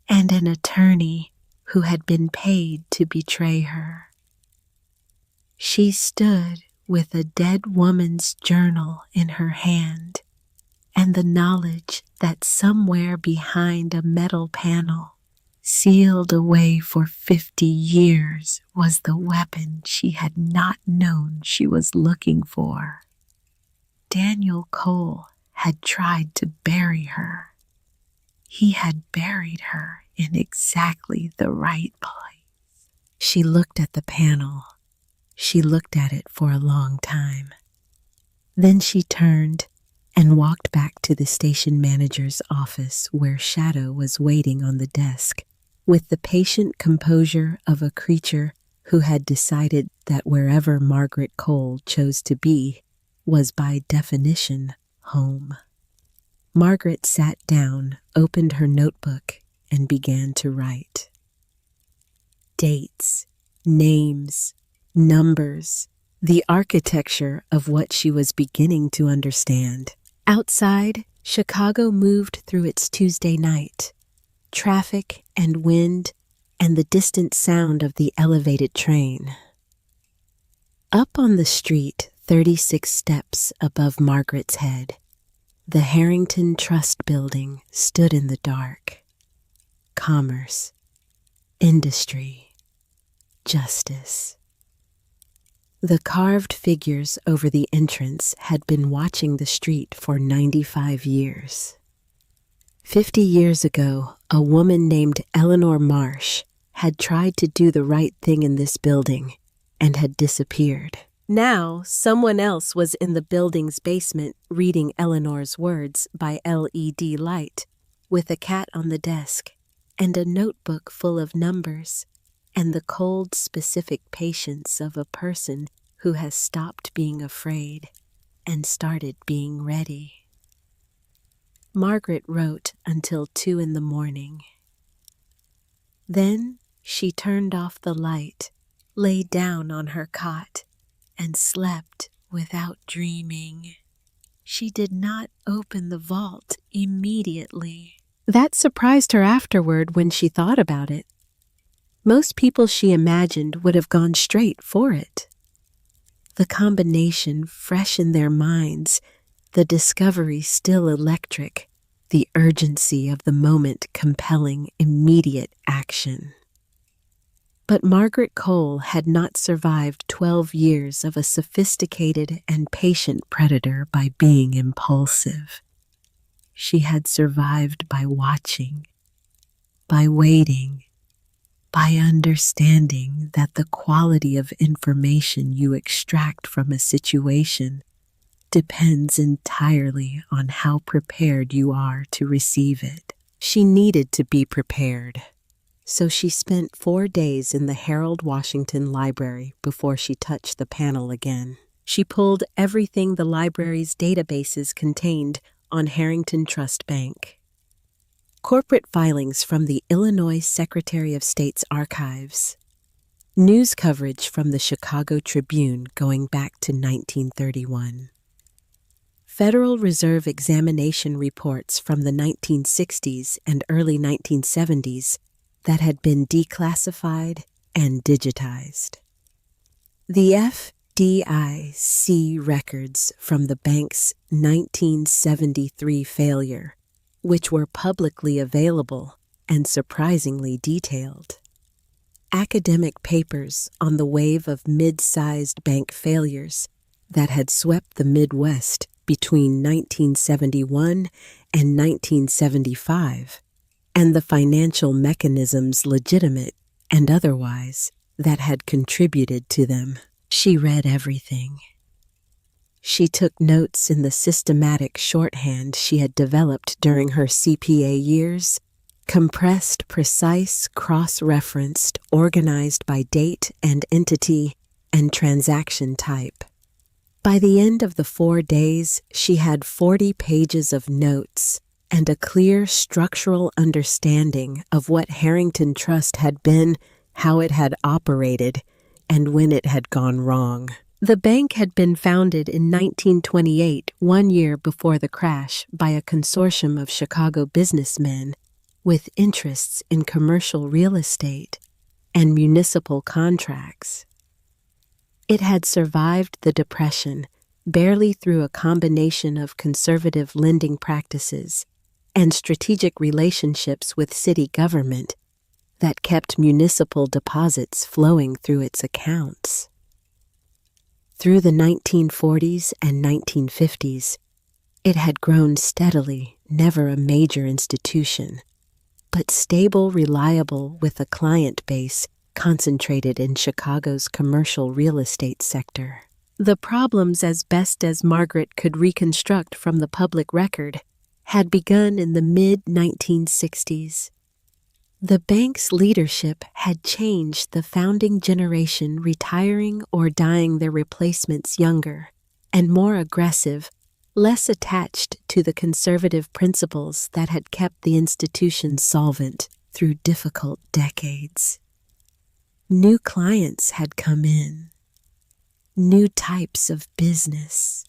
and an attorney who had been paid to betray her. She stood with a dead woman's journal in her hand and the knowledge that somewhere behind a metal panel, sealed away for 50 years, was the weapon she had not known she was looking for. Daniel Cole had tried to bury her. He had buried her in exactly the right place. She looked at the panel. She looked at it for a long time. Then she turned and walked back to the station manager's office where Shadow was waiting on the desk with the patient composure of a creature who had decided that wherever Margaret Cole chose to be was by definition home. Margaret sat down, opened her notebook, and began to write. Dates, names, numbers, the architecture of what she was beginning to understand. Outside, Chicago moved through its Tuesday night. Traffic and wind and the distant sound of the elevated train. Up on the street, 36 steps above Margaret's head, the Harrington Trust Building stood in the dark. Commerce, industry, justice. The carved figures over the entrance had been watching the street for 95 years. 50 years ago, a woman named Eleanor Marsh had tried to do the right thing in this building and had disappeared. Now, someone else was in the building's basement reading Eleanor's words by LED light, with a cat on the desk and a notebook full of numbers and the cold, specific patience of a person who has stopped being afraid and started being ready. Margaret wrote until 2 a.m. Then she turned off the light, lay down on her cot, and slept without dreaming. She did not open the vault immediately. That surprised her afterward when she thought about it. Most people she imagined would have gone straight for it. The combination fresh in their minds, the discovery still electric, the urgency of the moment compelling immediate action. But Margaret Cole had not survived 12 years of a sophisticated and patient predator by being impulsive. She had survived by watching, by waiting, by understanding that the quality of information you extract from a situation depends entirely on how prepared you are to receive it. She needed to be prepared, so she spent 4 days in the Harold Washington Library before she touched the panel again. She pulled everything the library's databases contained on Harrington Trust Bank. Corporate filings from the Illinois Secretary of State's archives. News coverage from the Chicago Tribune going back to 1931. Federal Reserve examination reports from the 1960s and early 1970s that had been declassified and digitized. The FDIC records from the bank's 1973 failure, which were publicly available and surprisingly detailed. Academic papers on the wave of mid-sized bank failures that had swept the Midwest between 1971 and 1975, and the financial mechanisms, legitimate and otherwise, that had contributed to them. She read everything. She took notes in the systematic shorthand she had developed during her CPA years, compressed, precise, cross-referenced, organized by date and entity and transaction type. By the end of the 4 days, she had 40 pages of notes and a clear structural understanding of what Harrington Trust had been, how it had operated, and when it had gone wrong. The bank had been founded in 1928, 1 year before the crash, by a consortium of Chicago businessmen with interests in commercial real estate and municipal contracts. It had survived the Depression barely through a combination of conservative lending practices and strategic relationships with city government that kept municipal deposits flowing through its accounts. Through the 1940s and 1950s, it had grown steadily, never a major institution, but stable, reliable, with a client base concentrated in Chicago's commercial real estate sector. The problems, as best as Margaret could reconstruct from the public record, had begun in the mid-1960s. The bank's leadership had changed, the founding generation retiring or dying, their replacements younger and more aggressive, less attached to the conservative principles that had kept the institution solvent through difficult decades. New clients had come in, new types of business.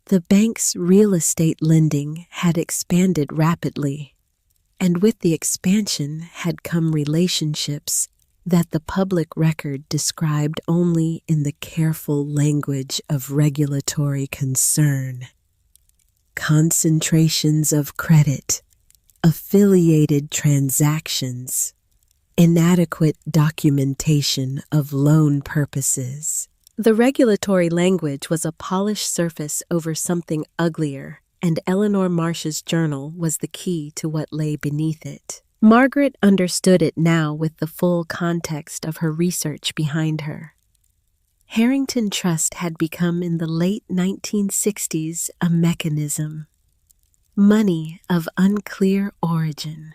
The bank's real estate lending had expanded rapidly, and with the expansion had come relationships that the public record described only in the careful language of regulatory concern. Concentrations of credit, affiliated transactions, inadequate documentation of loan purposes. The regulatory language was a polished surface over something uglier, and Eleanor Marsh's journal was the key to what lay beneath it. Margaret understood it now with the full context of her research behind her. Harrington Trust had become in the late 1960s a mechanism. Money of unclear origin.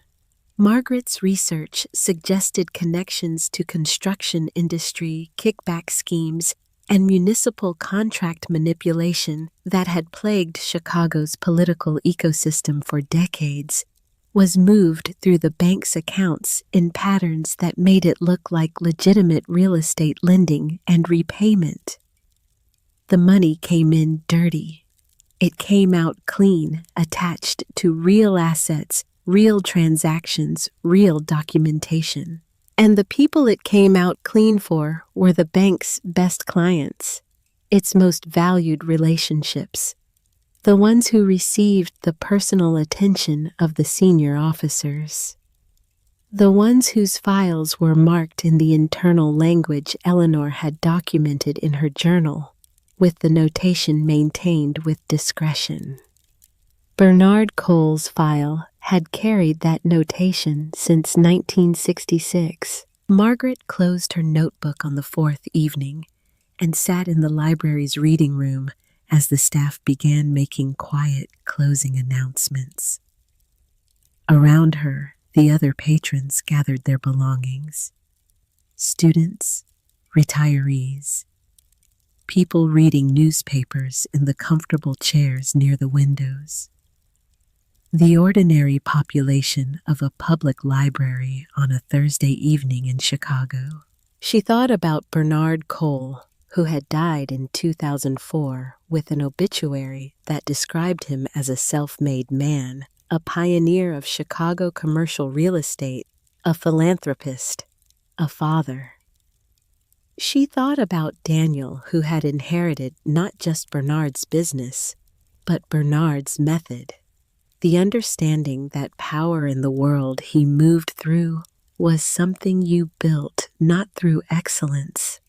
Margaret's research suggested connections to construction industry, kickback schemes, and municipal contract manipulation that had plagued Chicago's political ecosystem for decades, was moved through the bank's accounts in patterns that made it look like legitimate real estate lending and repayment. The money came in dirty. It came out clean, attached to real assets, real transactions, real documentation. And the people it came out clean for were the bank's best clients, its most valued relationships, the ones who received the personal attention of the senior officers, the ones whose files were marked in the internal language Eleanor had documented in her journal, with the notation maintained with discretion. Bernard Cole's file had carried that notation since 1966. Margaret closed her notebook on the fourth evening and sat in the library's reading room as the staff began making quiet closing announcements. Around her, the other patrons gathered their belongings. Students, retirees, people reading newspapers in the comfortable chairs near the windows. The ordinary population of a public library on a Thursday evening in Chicago. She thought about Bernard Cole, who had died in 2004 with an obituary that described him as a self-made man, a pioneer of Chicago commercial real estate, a philanthropist, a father. She thought about Daniel, who had inherited not just Bernard's business, but Bernard's method. The understanding that power in the world he moved through was something you built not through excellence,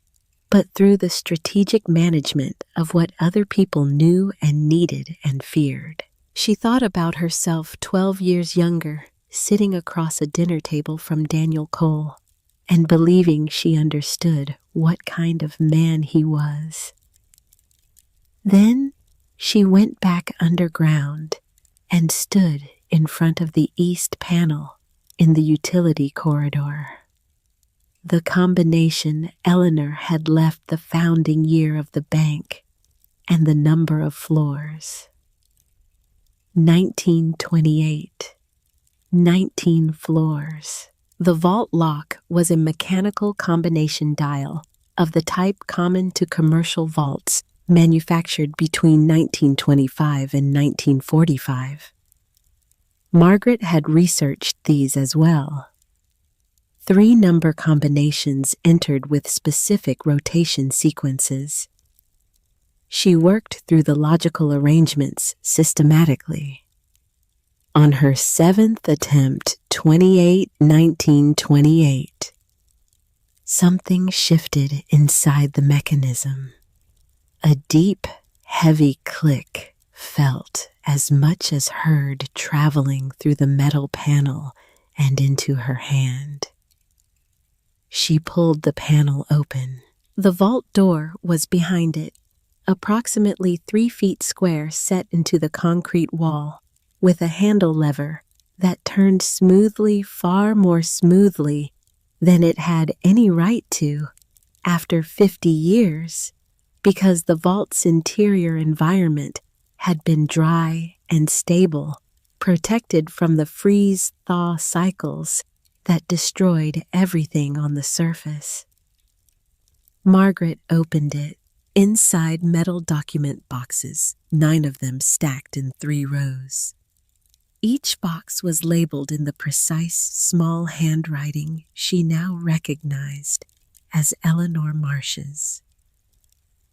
but through the strategic management of what other people knew and needed and feared. She thought about herself 12 years younger, sitting across a dinner table from Daniel Cole, and believing she understood what kind of man he was. Then she went back underground and stood in front of the east panel in the utility corridor. The combination Eleanor had left the founding year of the bank and the number of floors. 1928. 19 floors. The vault lock was a mechanical combination dial of the type common to commercial vaults manufactured between 1925 and 1945. Margaret had researched these as well. 3 number combinations entered with specific rotation sequences. She worked through the logical arrangements systematically. On her 7th attempt, 28-19-28, something shifted inside the mechanism. A deep, heavy click felt as much as heard traveling through the metal panel and into her hand. She pulled the panel open. The vault door was behind it, approximately 3 feet square set into the concrete wall, with a handle lever that turned smoothly, far more smoothly than it had any right to after 50 years, because the vault's interior environment had been dry and stable, protected from the freeze-thaw cycles that destroyed everything on the surface. Margaret opened it. Inside metal document boxes, 9 of them stacked in 3 rows. Each box was labeled in the precise, small handwriting she now recognized as Eleanor Marsh's.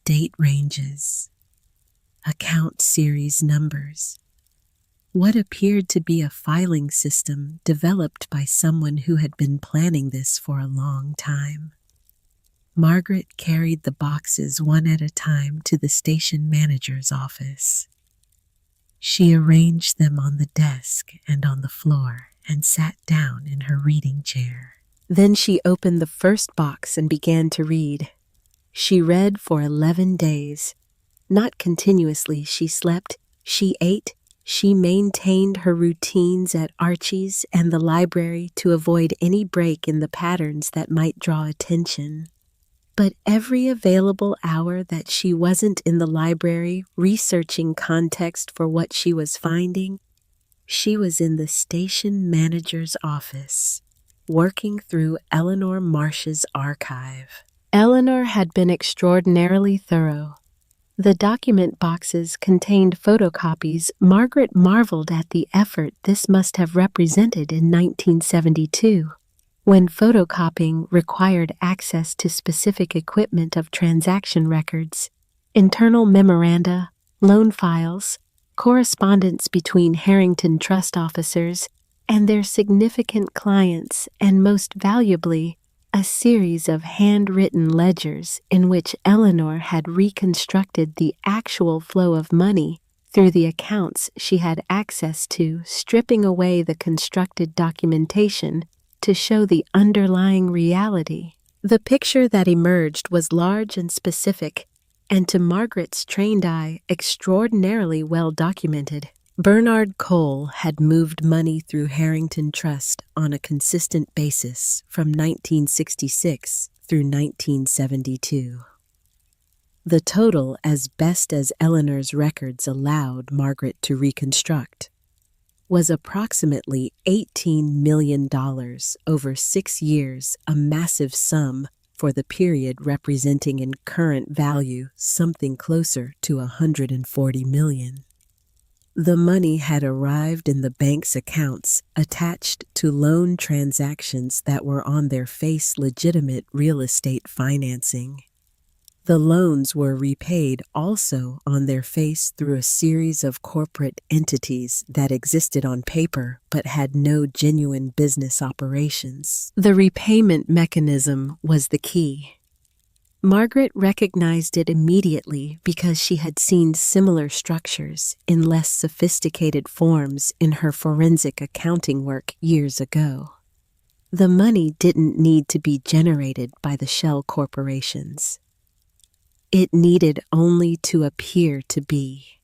Date ranges, account series numbers, what appeared to be a filing system developed by someone who had been planning this for a long time. Margaret carried the boxes one at a time to the station manager's office. She arranged them on the desk and on the floor and sat down in her reading chair. Then she opened the first box and began to read. She read for 11 days. Not continuously, she slept, she ate, she maintained her routines at Archie's and the library to avoid any break in the patterns that might draw attention. But every available hour that she wasn't in the library researching context for what she was finding, she was in the station manager's office, working through Eleanor Marsh's archive. Eleanor had been extraordinarily thorough. The document boxes contained photocopies. Margaret marveled at the effort this must have represented in 1972, when photocopying required access to specific equipment of transaction records, internal memoranda, loan files, correspondence between Harrington Trust officers and their significant clients, and most valuably, a series of handwritten ledgers in which Eleanor had reconstructed the actual flow of money through the accounts she had access to, stripping away the constructed documentation to show the underlying reality. The picture that emerged was large and specific, and to Margaret's trained eye, extraordinarily well documented. Bernard Cole had moved money through Harrington Trust on a consistent basis from 1966 through 1972. The total, as best as Eleanor's records allowed Margaret to reconstruct, was approximately $18 million over 6 years, a massive sum for the period, representing in current value something closer to $140 million. The money had arrived in the bank's accounts attached to loan transactions that were on their face legitimate real estate financing. The loans were repaid also on their face through a series of corporate entities that existed on paper but had no genuine business operations. The repayment mechanism was the key. Margaret recognized it immediately because she had seen similar structures in less sophisticated forms in her forensic accounting work years ago. The money didn't need to be generated by the shell corporations. It needed only to appear to be.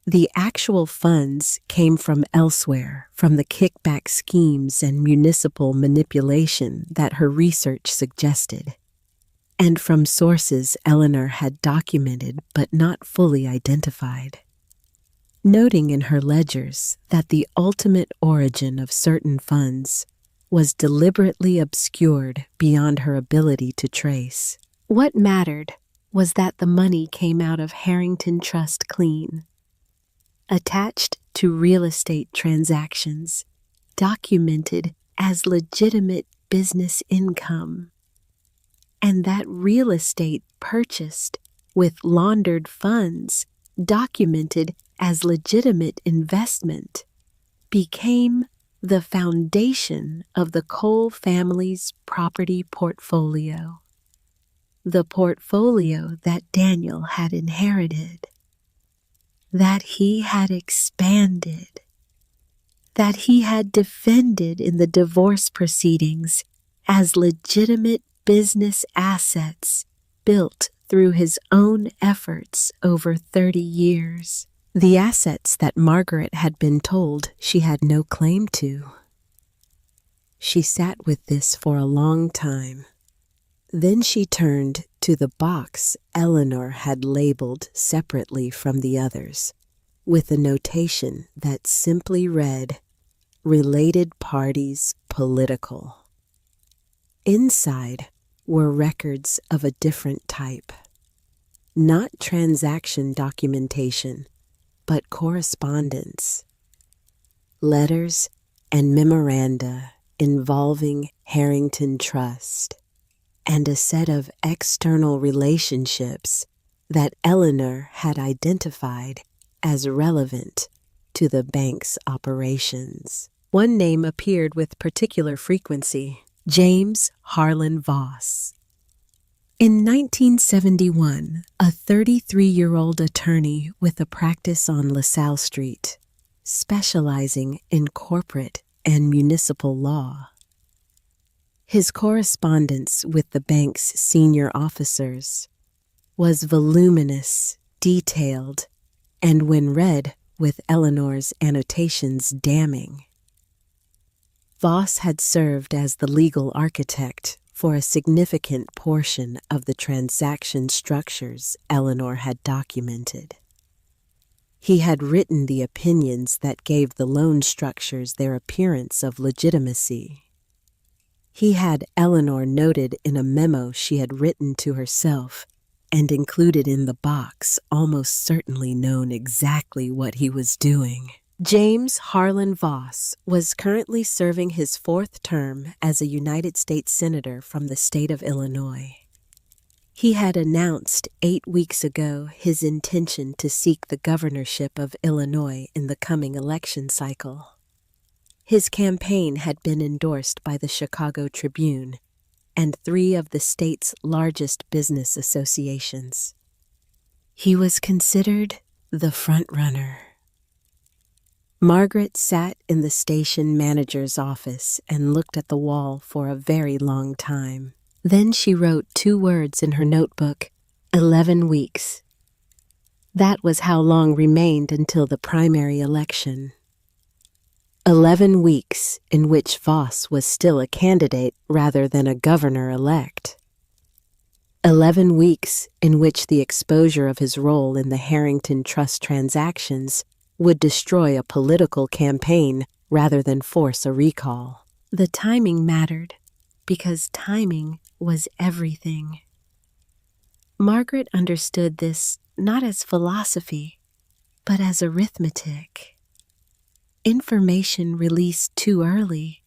The actual funds came from elsewhere, from the kickback schemes and municipal manipulation that her research suggested, and from sources Eleanor had documented but not fully identified. Noting in her ledgers that the ultimate origin of certain funds was deliberately obscured beyond her ability to trace. What mattered was that the money came out of Harrington Trust clean, attached to real estate transactions, documented as legitimate business income, and that real estate purchased with laundered funds, documented as legitimate investment, became the foundation of the Cole family's property portfolio. The portfolio that Daniel had inherited, that he had expanded, that he had defended in the divorce proceedings as legitimate business assets built through his own efforts over 30 years. The assets that Margaret had been told she had no claim to. She sat with this for a long time. Then she turned to the box Eleanor had labeled separately from the others, with a notation that simply read, "Related parties political." Inside were records of a different type. Not transaction documentation, but correspondence. Letters and memoranda involving Harrington Trust, and a set of external relationships that Eleanor had identified as relevant to the bank's operations. One name appeared with particular frequency: James Harlan Voss. In 1971, a 33-year-old attorney with a practice on LaSalle Street, specializing in corporate and municipal law. His correspondence with the bank's senior officers was voluminous, detailed, and when read with Eleanor's annotations, damning. Voss had served as the legal architect for a significant portion of the transaction structures Eleanor had documented. He had written the opinions that gave the loan structures their appearance of legitimacy. He had Eleanor noted in a memo she had written to herself and included in the box almost certainly known exactly what he was doing. James Harlan Voss was currently serving his fourth term as a United States Senator from the state of Illinois. He had announced 8 weeks ago his intention to seek the governorship of Illinois in the coming election cycle. His campaign had been endorsed by the Chicago Tribune and 3 of the state's largest business associations. He was considered the front-runner. Margaret sat in the station manager's office and looked at the wall for a very long time. Then she wrote 2 words in her notebook, 11 weeks. That was how long remained until the primary election. 11 weeks in which Voss was still a candidate rather than a governor-elect. 11 weeks in which the exposure of his role in the Harrington Trust transactions would destroy a political campaign rather than force a recall. The timing mattered because timing was everything. Margaret understood this not as philosophy, but as arithmetic. Information released too early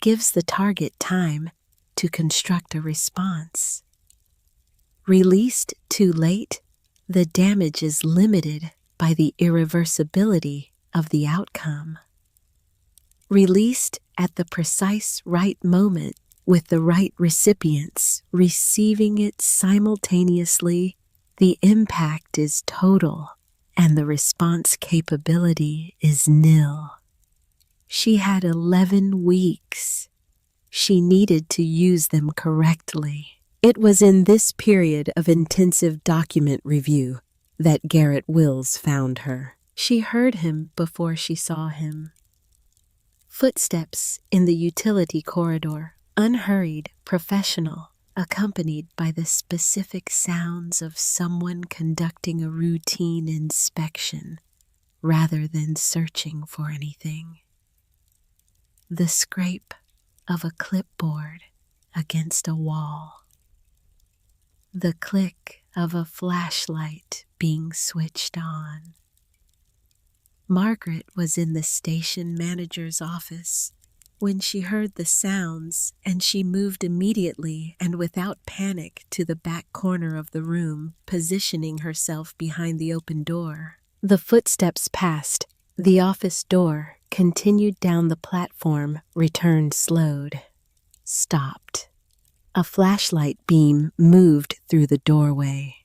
gives the target time to construct a response. Released too late, the damage is limited by the irreversibility of the outcome. Released at the precise right moment with the right recipients receiving it simultaneously, the impact is total and the response capability is nil. She had 11 weeks. She needed to use them correctly. It was in this period of intensive document review that Garrett Wills found her. She heard him before she saw him. Footsteps in the utility corridor, unhurried, professional, accompanied by the specific sounds of someone conducting a routine inspection rather than searching for anything. The scrape of a clipboard against a wall. The click of a flashlight being switched on. Margaret was in the station manager's office when she heard the sounds, and she moved immediately and without panic to the back corner of the room, positioning herself behind the open door. The footsteps passed. The office door continued down the platform, returned, slowed, stopped. A flashlight beam moved through the doorway.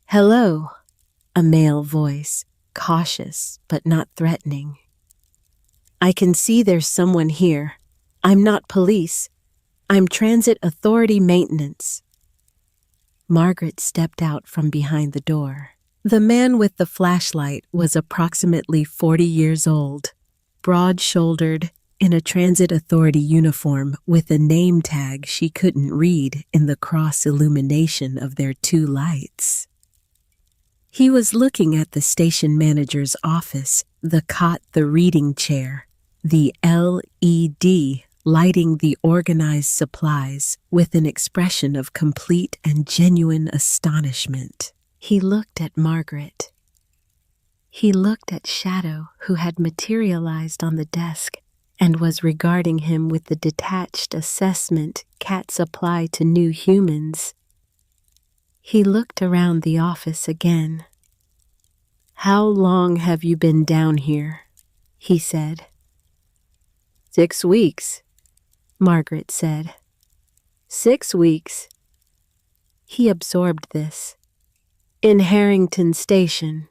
"Hello," a male voice, cautious but not threatening. "I can see there's someone here. I'm not police. I'm Transit Authority Maintenance." Margaret stepped out from behind the door. The man with the flashlight was approximately 40 years old, broad-shouldered, in a Transit Authority uniform with a name tag she couldn't read in the cross-illumination of their 2 lights. He was looking at the station manager's office, the cot, the reading chair, the LED lighting the organized supplies with an expression of complete and genuine astonishment. He looked at Margaret. He looked at Shadow, who had materialized on the desk and was regarding him with the detached assessment cats apply to new humans. He looked around the office again. "How long have you been down here?" he said. 6 weeks, Margaret said. 6 weeks. He absorbed this. "In Harrington Station?"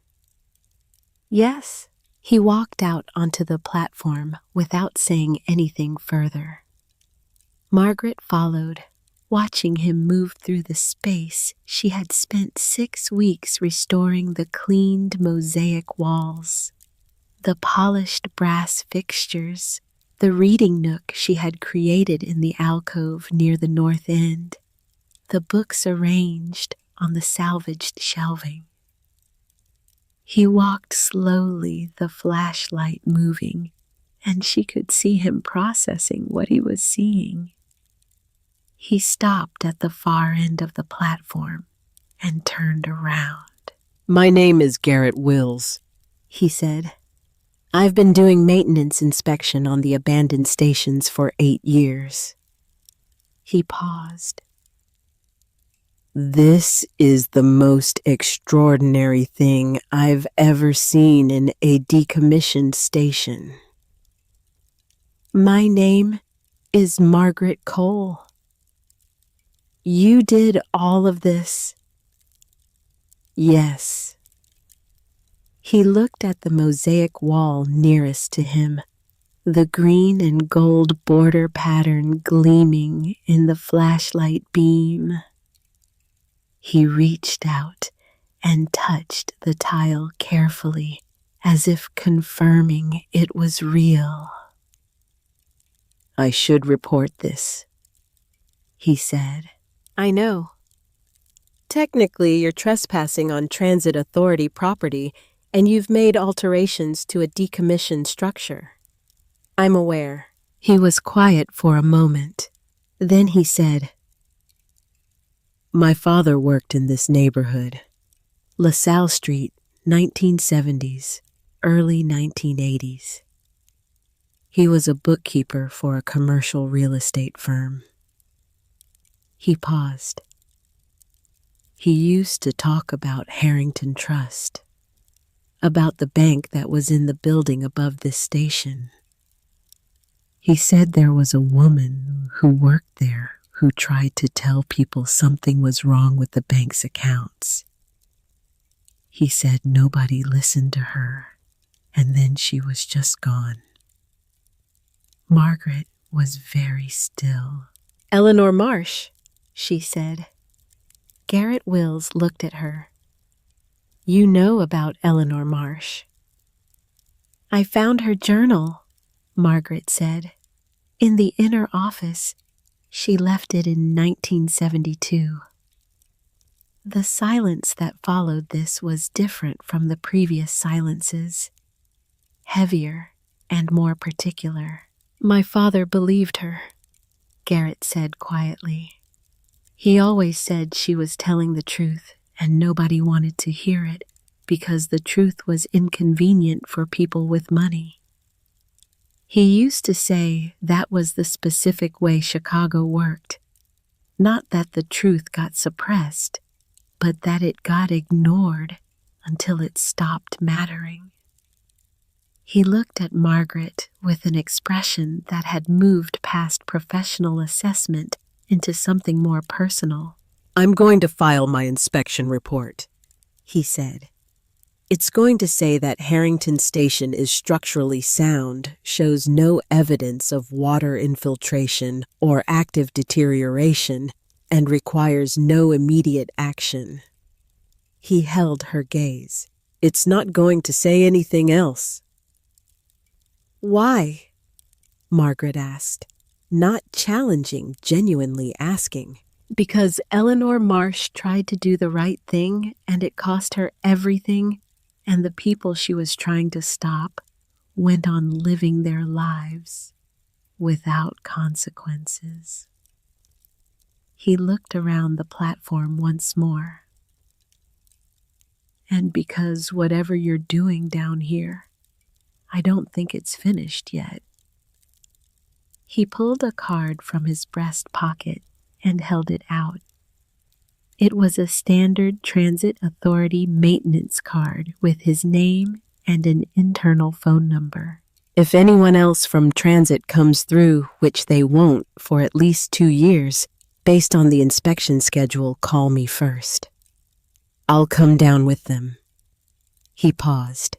"Yes." He walked out onto the platform without saying anything further. Margaret followed, watching him move through the space she had spent 6 weeks restoring: the cleaned mosaic walls, the polished brass fixtures, the reading nook she had created in the alcove near the north end, the books arranged on the salvaged shelving. He walked slowly, the flashlight moving, and she could see him processing what he was seeing. He stopped at the far end of the platform and turned around. "My name is Garrett Wills," he said. "I've been doing maintenance inspection on the abandoned stations for 8 years. He paused. "This is the most extraordinary thing I've ever seen in a decommissioned station. My name is Margaret Cole. You did all of this?" "Yes." He looked at the mosaic wall nearest to him, the green and gold border pattern gleaming in the flashlight beam. He reached out and touched the tile carefully, as if confirming it was real. "I should report this," he said. "I know. Technically, you're trespassing on transit authority property, and you've made alterations to a decommissioned structure. I'm aware." He was quiet for a moment. Then he said, "My father worked in this neighborhood. LaSalle Street, 1970s, early 1980s. He was a bookkeeper for a commercial real estate firm." He paused. "He used to talk about Harrington Trust, about the bank that was in the building above this station. He said there was a woman who worked there who tried to tell people something was wrong with the bank's accounts. He said nobody listened to her, and then she was just gone." Margaret was very still. "Eleanor Marsh," she said. Garrett Wills looked at her. "You know about Eleanor Marsh." "I found her journal," Margaret said. "In the inner office. She left it in 1972. The silence that followed this was different from the previous silences, heavier and more particular. "My father believed her," Garrett said quietly. "He always said she was telling the truth, and nobody wanted to hear it because the truth was inconvenient for people with money. He used to say that was the specific way Chicago worked. Not that the truth got suppressed, but that it got ignored until it stopped mattering." He looked at Margaret with an expression that had moved past professional assessment into something more personal. "I'm going to file my inspection report," he said. "It's going to say that Harrington Station is structurally sound, shows no evidence of water infiltration or active deterioration, and requires no immediate action." He held her gaze. "It's not going to say anything else." "Why?" Margaret asked, not challenging, genuinely asking. "Because Eleanor Marsh tried to do the right thing, and it cost her everything, and the people she was trying to stop went on living their lives without consequences." He looked around the platform once more. "And because whatever you're doing down here, I don't think it's finished yet." He pulled a card from his breast pocket and held it out. It was a standard transit authority maintenance card with his name and an internal phone number. "If anyone else from transit comes through, which they won't for at least 2 years, based on the inspection schedule, call me first. I'll come down with them." He paused.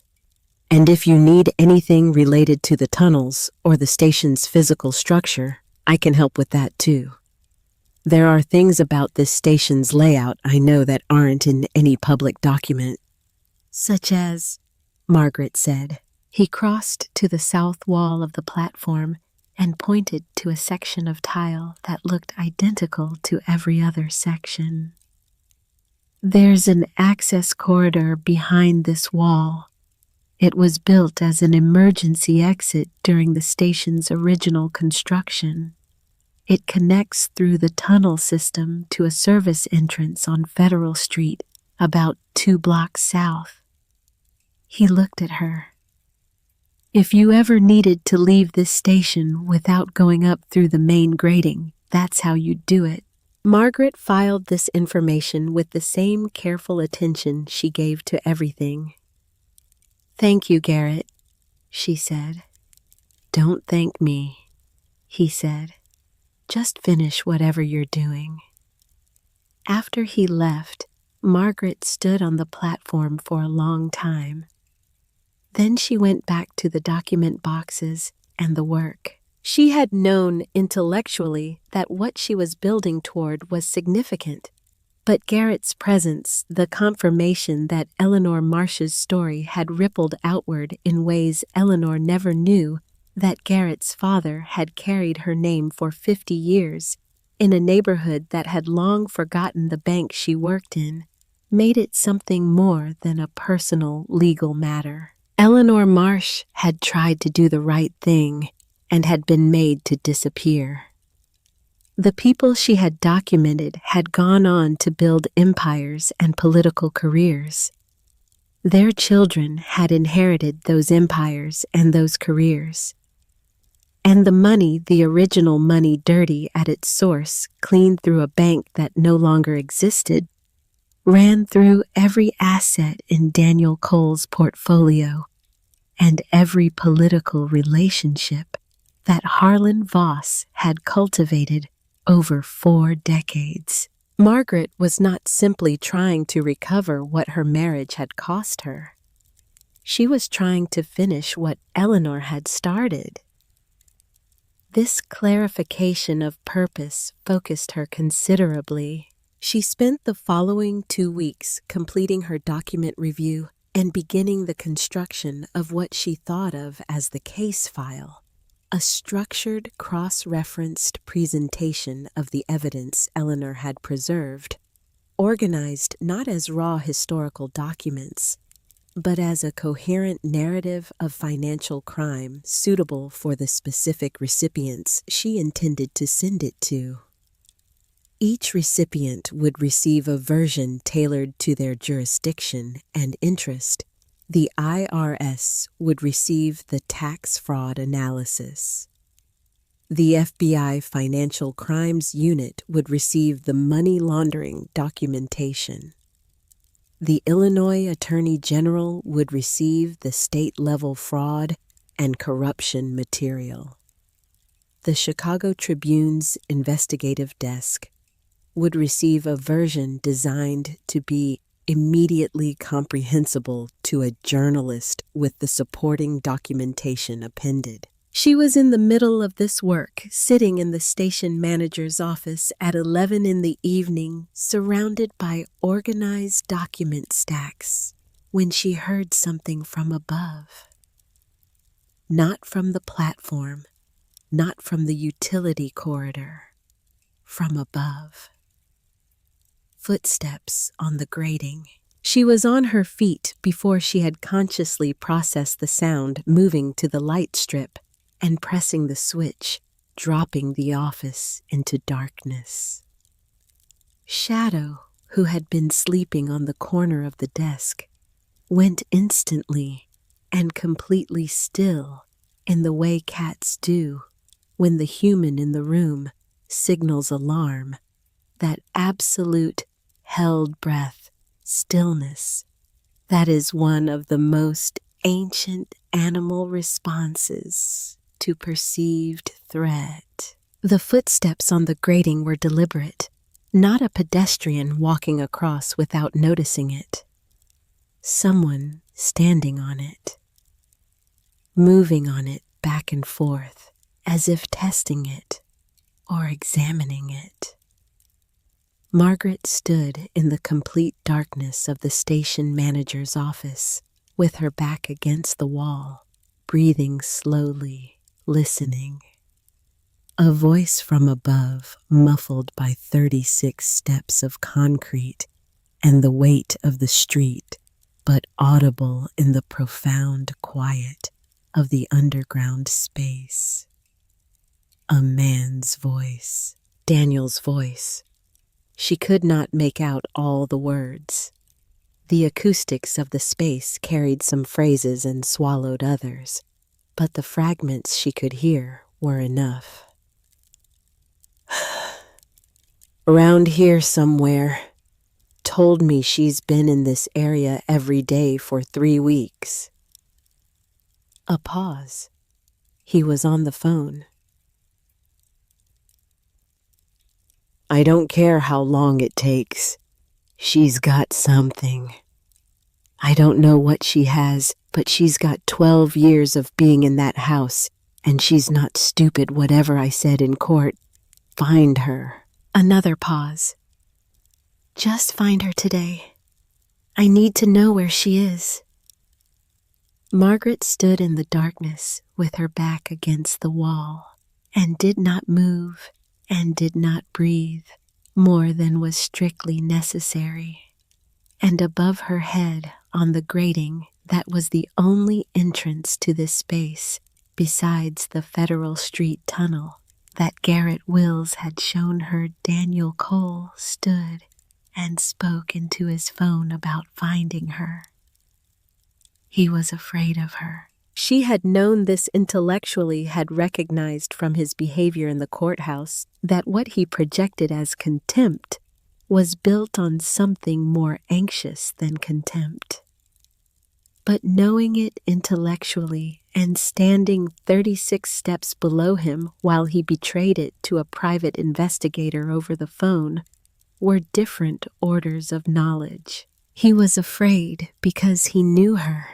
"And if you need anything related to the tunnels or the station's physical structure, I can help with that too. There are things about this station's layout I know that aren't in any public document." "Such as?" Margaret said. He crossed to the south wall of the platform and pointed to a section of tile that looked identical to every other section. "There's an access corridor behind this wall. It was built as an emergency exit during the station's original construction. It connects through the tunnel system to a service entrance on Federal Street, about 2 blocks south. He looked at her. If you ever needed to leave this station without going up through the main grating, that's how you'd do it. Margaret filed this information with the same careful attention she gave to everything. Thank you, Garrett, she said. Don't thank me, he said. Just finish whatever you're doing. After he left, Margaret stood on the platform for a long time. Then she went back to the document boxes and the work. She had known intellectually that what she was building toward was significant, but Garrett's presence, the confirmation that Eleanor Marsh's story had rippled outward in ways Eleanor never knew, that Garrett's father had carried her name for 50 years in a neighborhood that had long forgotten the bank she worked in, made it something more than a personal legal matter. Eleanor Marsh had tried to do the right thing and had been made to disappear. The people she had documented had gone on to build empires and political careers. Their children had inherited those empires and those careers. And the money, the original money dirty at its source, cleaned through a bank that no longer existed, ran through every asset in Daniel Cole's portfolio and every political relationship that Harlan Voss had cultivated over 4 decades. Margaret was not simply trying to recover what her marriage had cost her. She was trying to finish what Eleanor had started. This clarification of purpose focused her considerably. She spent the following 2 weeks completing her document review and beginning the construction of what she thought of as the case file, a structured, cross-referenced presentation of the evidence Eleanor had preserved, organized not as raw historical documents, but as a coherent narrative of financial crime suitable for the specific recipients she intended to send it to. Each recipient would receive a version tailored to their jurisdiction and interest. The IRS would receive the tax fraud analysis. The FBI Financial Crimes Unit would receive the money laundering documentation. The Illinois Attorney General would receive the state-level fraud and corruption material. The Chicago Tribune's investigative desk would receive a version designed to be immediately comprehensible to a journalist with the supporting documentation appended. She was in the middle of this work, sitting in the station manager's office at 11 in the evening, surrounded by organized document stacks, when she heard something from above. Not from the platform, not from the utility corridor, from above. Footsteps on the grating. She was on her feet before she had consciously processed the sound, moving to the light strip and pressing the switch, dropping the office into darkness. Shadow, who had been sleeping on the corner of the desk, went instantly and completely still in the way cats do when the human in the room signals alarm, that absolute held breath, stillness, that is one of the most ancient animal responses to perceived threat. The footsteps on the grating were deliberate, not a pedestrian walking across without noticing it. Someone standing on it, moving on it back and forth, as if testing it or examining it. Margaret stood in the complete darkness of the station manager's office, with her back against the wall, breathing slowly, listening. A voice from above, muffled by 36 steps of concrete and the weight of the street, but audible in the profound quiet of the underground space. A man's voice. Daniel's voice. She could not make out all the words. The acoustics of the space carried some phrases and swallowed others, but the fragments she could hear were enough. Around here somewhere. Told me she's been in this area every day for 3 weeks. A pause. He was on the phone. I don't care how long it takes. She's got something. I don't know what she has, but she's got 12 years of being in that house, and she's not stupid, whatever I said in court. Find her. Another pause. Just find her today. I need to know where she is. Margaret stood in the darkness with her back against the wall and did not move and did not breathe more than was strictly necessary. And above her head, on the grating that was the only entrance to this space, besides the Federal Street tunnel that Garrett Wills had shown her, Daniel Cole stood and spoke into his phone about finding her. He was afraid of her. She had known this intellectually, had recognized from his behavior in the courthouse that what he projected as contempt was built on something more anxious than contempt. But knowing it intellectually and standing 36 steps below him while he betrayed it to a private investigator over the phone were different orders of knowledge. He was afraid because he knew her.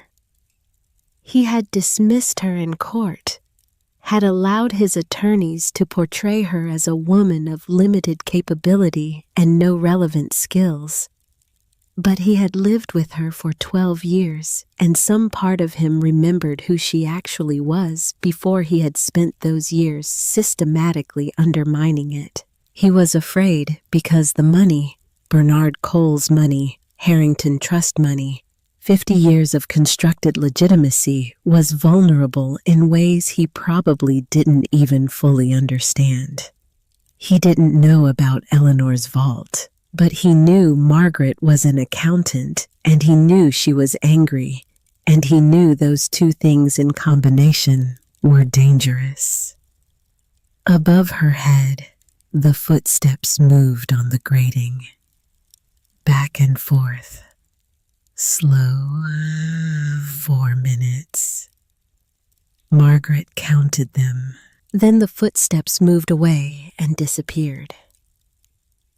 He had dismissed her in court, had allowed his attorneys to portray her as a woman of limited capability and no relevant skills. But he had lived with her for 12 years, and some part of him remembered who she actually was before he had spent those years systematically undermining it. He was afraid because the money, Bernard Cole's money, Harrington Trust money, 50 years of constructed legitimacy, was vulnerable in ways he probably didn't even fully understand. He didn't know about Eleanor's vault, but he knew Margaret was an accountant, and he knew she was angry, and he knew those two things in combination were dangerous. Above her head, the footsteps moved on the grating, back and forth. Slow, 4 minutes. Margaret counted them. Then the footsteps moved away and disappeared.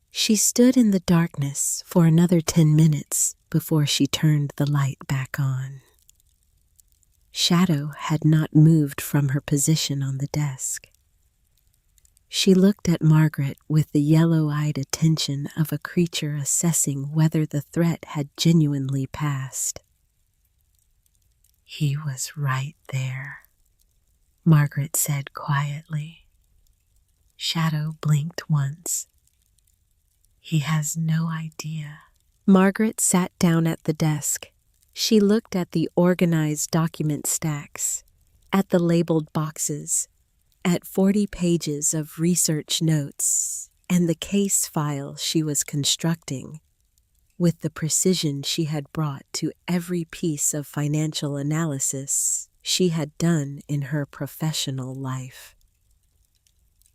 She stood in the darkness for another 10 minutes before she turned the light back on. Shadow had not moved from her position on the desk. She looked at Margaret with the yellow-eyed attention of a creature assessing whether the threat had genuinely passed. He was right there, Margaret said quietly. Shadow blinked once. He has no idea. Margaret sat down at the desk. She looked at the organized document stacks, at the labeled boxes, at 40 pages of research notes and the case file she was constructing, with the precision she had brought to every piece of financial analysis she had done in her professional life.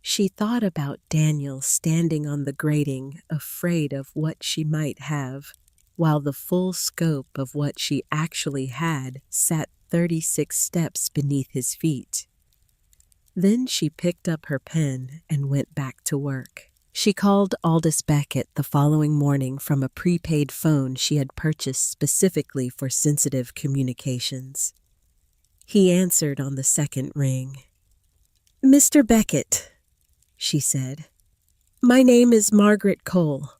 She thought about Daniel standing on the grating, afraid of what she might have, while the full scope of what she actually had sat 36 steps beneath his feet. Then she picked up her pen and went back to work. She called Aldous Beckett the following morning from a prepaid phone she had purchased specifically for sensitive communications. He answered on the second ring. "Mr. Beckett," she said, "my name is Margaret Cole.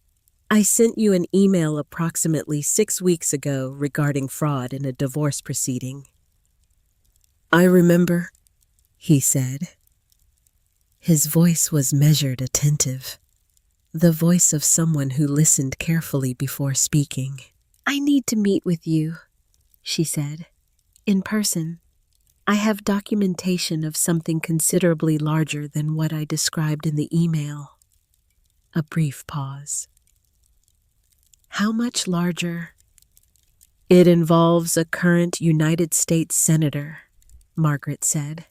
I sent you an email approximately 6 weeks ago regarding fraud in a divorce proceeding." "I remember," he said. His voice was measured, attentive, the voice of someone who listened carefully before speaking. "I need to meet with you," she said, "in person. I have documentation of something considerably larger than what I described in the email. A brief pause. How much larger? It involves a current United States Senator, Margaret said,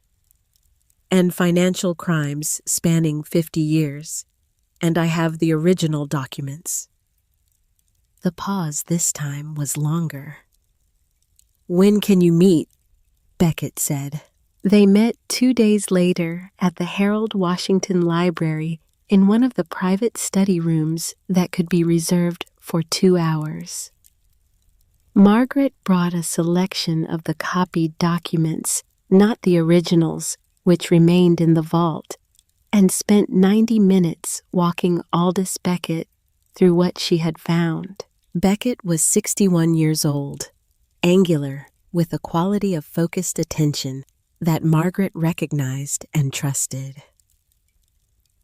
and financial crimes spanning 50 years, and I have the original documents. The pause this time was longer. When can you meet? Beckett said. They met 2 days later at the Harold Washington Library in one of the private study rooms that could be reserved for 2 hours. Margaret brought a selection of the copied documents, not the originals, which remained in the vault, and spent 90 minutes walking Aldous Beckett through what she had found. Beckett was 61 years old, angular, with a quality of focused attention that Margaret recognized and trusted.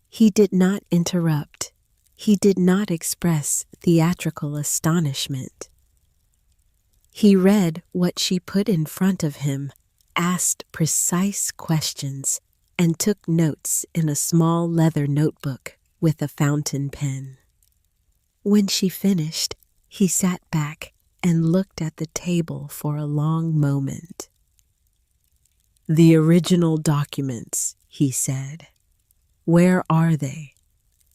He did not interrupt. He did not express theatrical astonishment. He read what she put in front of him, asked precise questions, and took notes in a small leather notebook with a fountain pen. When she finished, he sat back and looked at the table for a long moment. The original documents, he said. Where are they?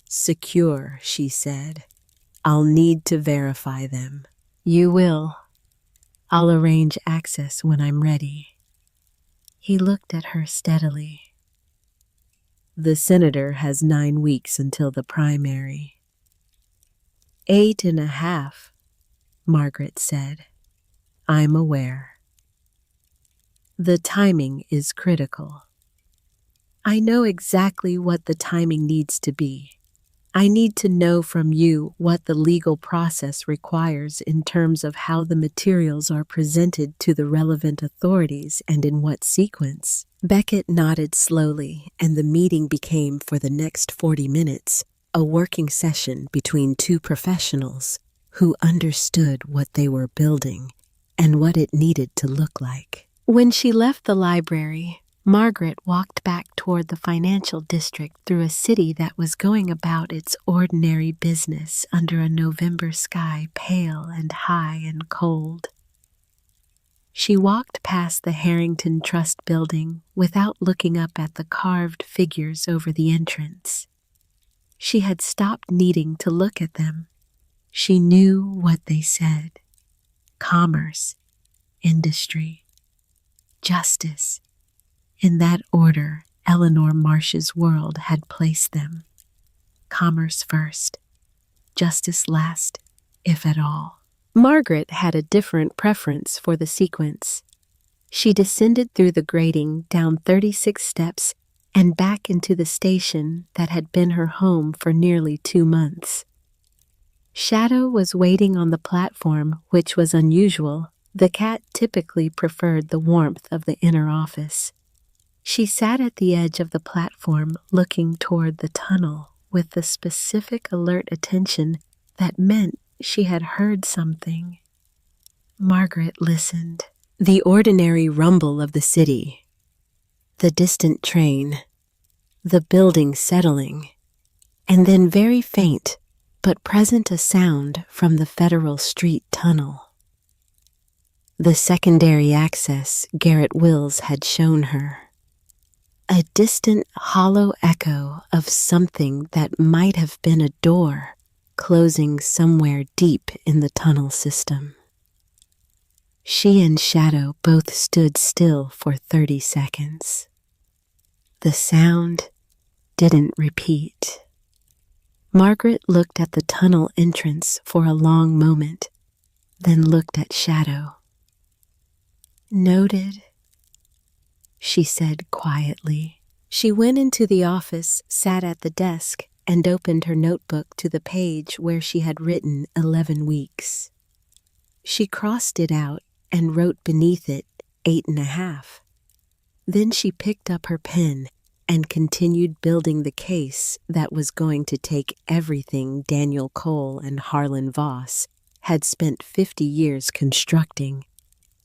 Secure, she said. I'll need to verify them. You will. I'll arrange access when I'm ready. He looked at her steadily. The senator has 9 weeks until the primary. 8.5, Margaret said. I'm aware. The timing is critical. I know exactly what the timing needs to be. I need to know from you what the legal process requires in terms of how the materials are presented to the relevant authorities and in what sequence. Beckett nodded slowly, and the meeting became, for the next 40 minutes, a working session between two professionals who understood what they were building and what it needed to look like. When she left the library, Margaret walked back toward the financial district through a city that was going about its ordinary business under a November sky pale and high and cold. She walked past the Harrington Trust building without looking up at the carved figures over the entrance. She had stopped needing to look at them. She knew what they said. Commerce, industry, justice. In that order, Eleanor Marsh's world had placed them. Commerce first, justice last, if at all. Margaret had a different preference for the sequence. She descended through the grating down 36 steps and back into the station that had been her home for nearly 2 months. Shadow was waiting on the platform, which was unusual. The cat typically preferred the warmth of the inner office. She sat at the edge of the platform looking toward the tunnel with the specific alert attention that meant she had heard something. Margaret listened. The ordinary rumble of the city, the distant train, the building settling, and then very faint but present a sound from the Federal Street tunnel. The secondary access Garrett Wills had shown her. A distant, hollow echo of something that might have been a door closing somewhere deep in the tunnel system. She and Shadow both stood still for 30 seconds. The sound didn't repeat. Margaret looked at the tunnel entrance for a long moment, then looked at Shadow. Noted, she said quietly. She went into the office, sat at the desk, and opened her notebook to the page where she had written 11 weeks. She crossed it out and wrote beneath it 8.5. Then she picked up her pen and continued building the case that was going to take everything Daniel Cole and Harlan Voss had spent 50 years constructing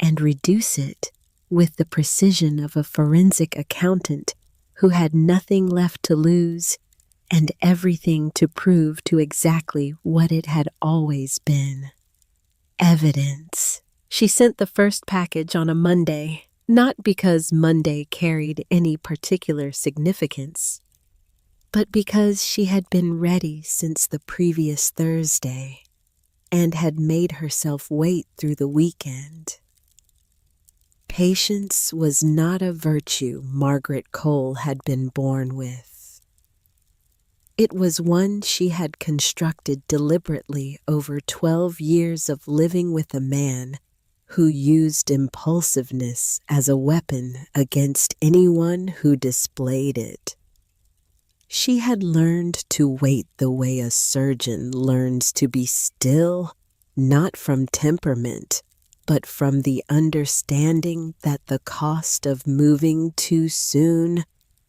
and reduce it with the precision of a forensic accountant who had nothing left to lose and everything to prove to exactly what it had always been. Evidence. She sent the first package on a Monday, not because Monday carried any particular significance, but because she had been ready since the previous Thursday and had made herself wait through the weekend. Patience was not a virtue Margaret Cole had been born with. It was one she had constructed deliberately over 12 years of living with a man who used impulsiveness as a weapon against anyone who displayed it. She had learned to wait the way a surgeon learns to be still, not from temperament, but from the understanding that the cost of moving too soon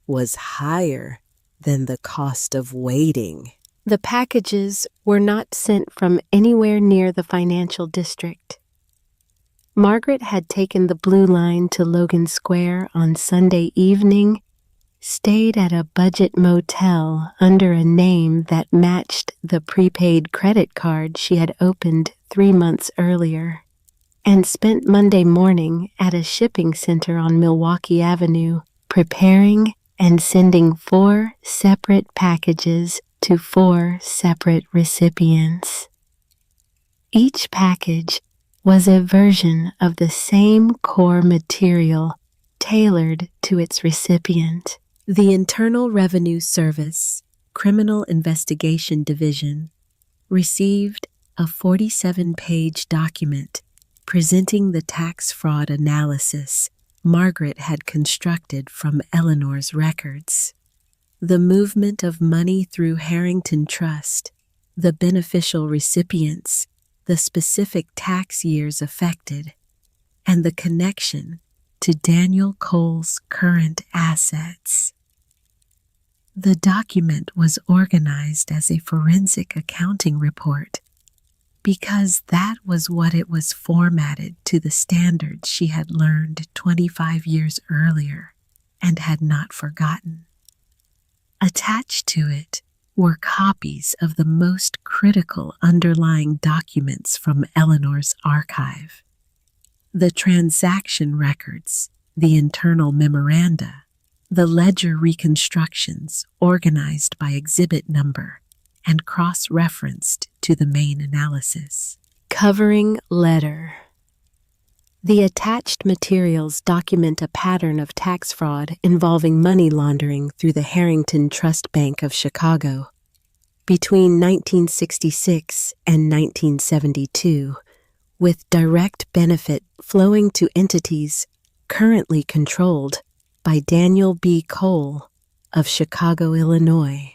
was higher than the cost of waiting. The packages were not sent from anywhere near the financial district. Margaret had taken the Blue Line to Logan Square on Sunday evening, stayed at a budget motel under a name that matched the prepaid credit card she had opened 3 months earlier, and spent Monday morning at a shipping center on Milwaukee Avenue, preparing and sending 4 separate packages to 4 separate recipients. Each package was a version of the same core material tailored to its recipient. The Internal Revenue Service, Criminal Investigation Division, received a 47-page document presenting the tax fraud analysis Margaret had constructed from Eleanor's records. The movement of money through Harrington Trust, the beneficial recipients, the specific tax years affected, and the connection to Daniel Cole's current assets. The document was organized as a forensic accounting report because that was what it was formatted to the standards she had learned 25 years earlier and had not forgotten. Attached to it were copies of the most critical underlying documents from Eleanor's archive: the transaction records, the internal memoranda, the ledger reconstructions organized by exhibit number and cross-referenced to the main analysis. Covering letter. The attached materials document a pattern of tax fraud involving money laundering through the Harrington Trust Bank of Chicago between 1966 and 1972, with direct benefit flowing to entities currently controlled by Daniel B. Cole of Chicago, Illinois.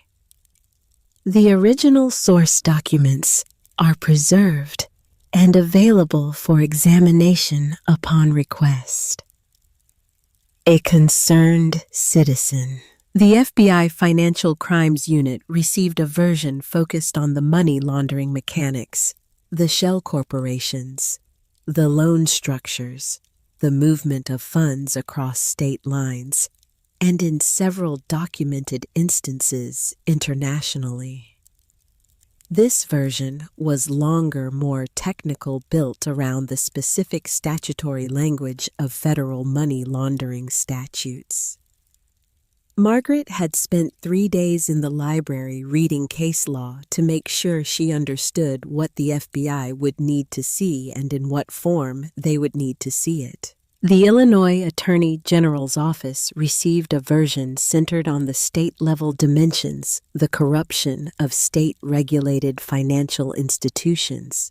The original source documents are preserved and available for examination upon request. A concerned citizen. The FBI Financial Crimes Unit received a version focused on the money laundering mechanics, the shell corporations, the loan structures, the movement of funds across state lines, and in several documented instances internationally. This version was longer, more technical, built around the specific statutory language of federal money laundering statutes. Margaret had spent 3 days in the library reading case law to make sure she understood what the FBI would need to see and in what form they would need to see it. The Illinois Attorney General's office received a version centered on the state-level dimensions, the corruption of state-regulated financial institutions,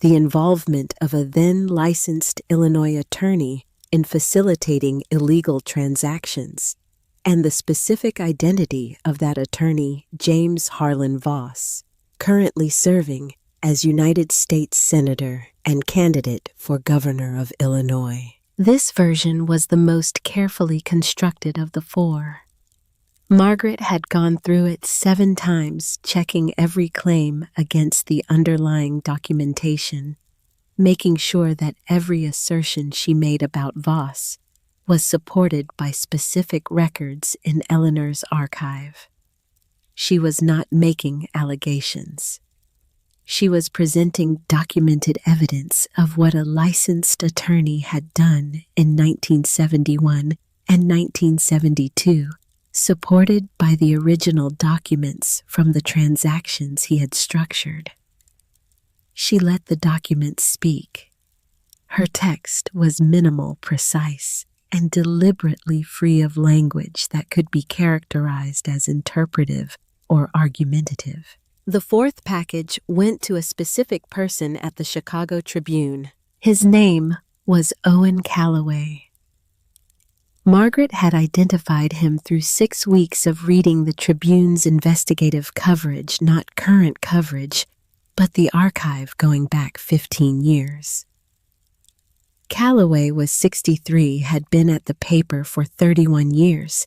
the involvement of a then-licensed Illinois attorney in facilitating illegal transactions, and the specific identity of that attorney, James Harlan Voss, currently serving as United States Senator and candidate for Governor of Illinois. This version was the most carefully constructed of the 4. Margaret had gone through it 7 times, checking every claim against the underlying documentation, making sure that every assertion she made about Voss was supported by specific records in Eleanor's archive. She was not making allegations. She was presenting documented evidence of what a licensed attorney had done in 1971 and 1972, supported by the original documents from the transactions he had structured. She let the documents speak. Her text was minimal, precise, and deliberately free of language that could be characterized as interpretive or argumentative. The fourth package went to a specific person at the Chicago Tribune. His name was Owen Calloway. Margaret had identified him through 6 weeks of reading the Tribune's investigative coverage, not current coverage, but the archive going back 15 years. Calloway was 63, had been at the paper for 31 years,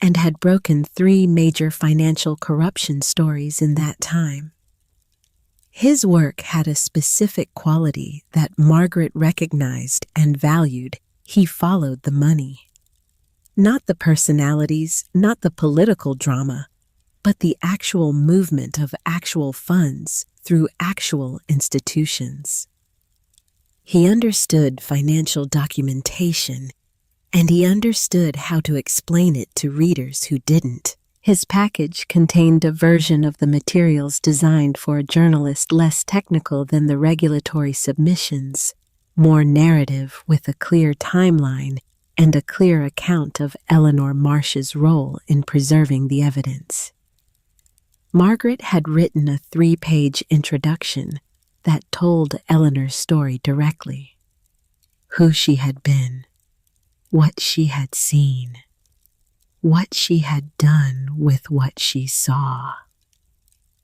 and had broken 3 major financial corruption stories in that time. His work had a specific quality that Margaret recognized and valued. He followed the money. Not the personalities, not the political drama, but the actual movement of actual funds through actual institutions. He understood financial documentation, and he understood how to explain it to readers who didn't. His package contained a version of the materials designed for a journalist less technical than the regulatory submissions, more narrative with a clear timeline and a clear account of Eleanor Marsh's role in preserving the evidence. Margaret had written a 3-page introduction that told Eleanor's story directly. Who she had been, what she had seen, what she had done with what she saw,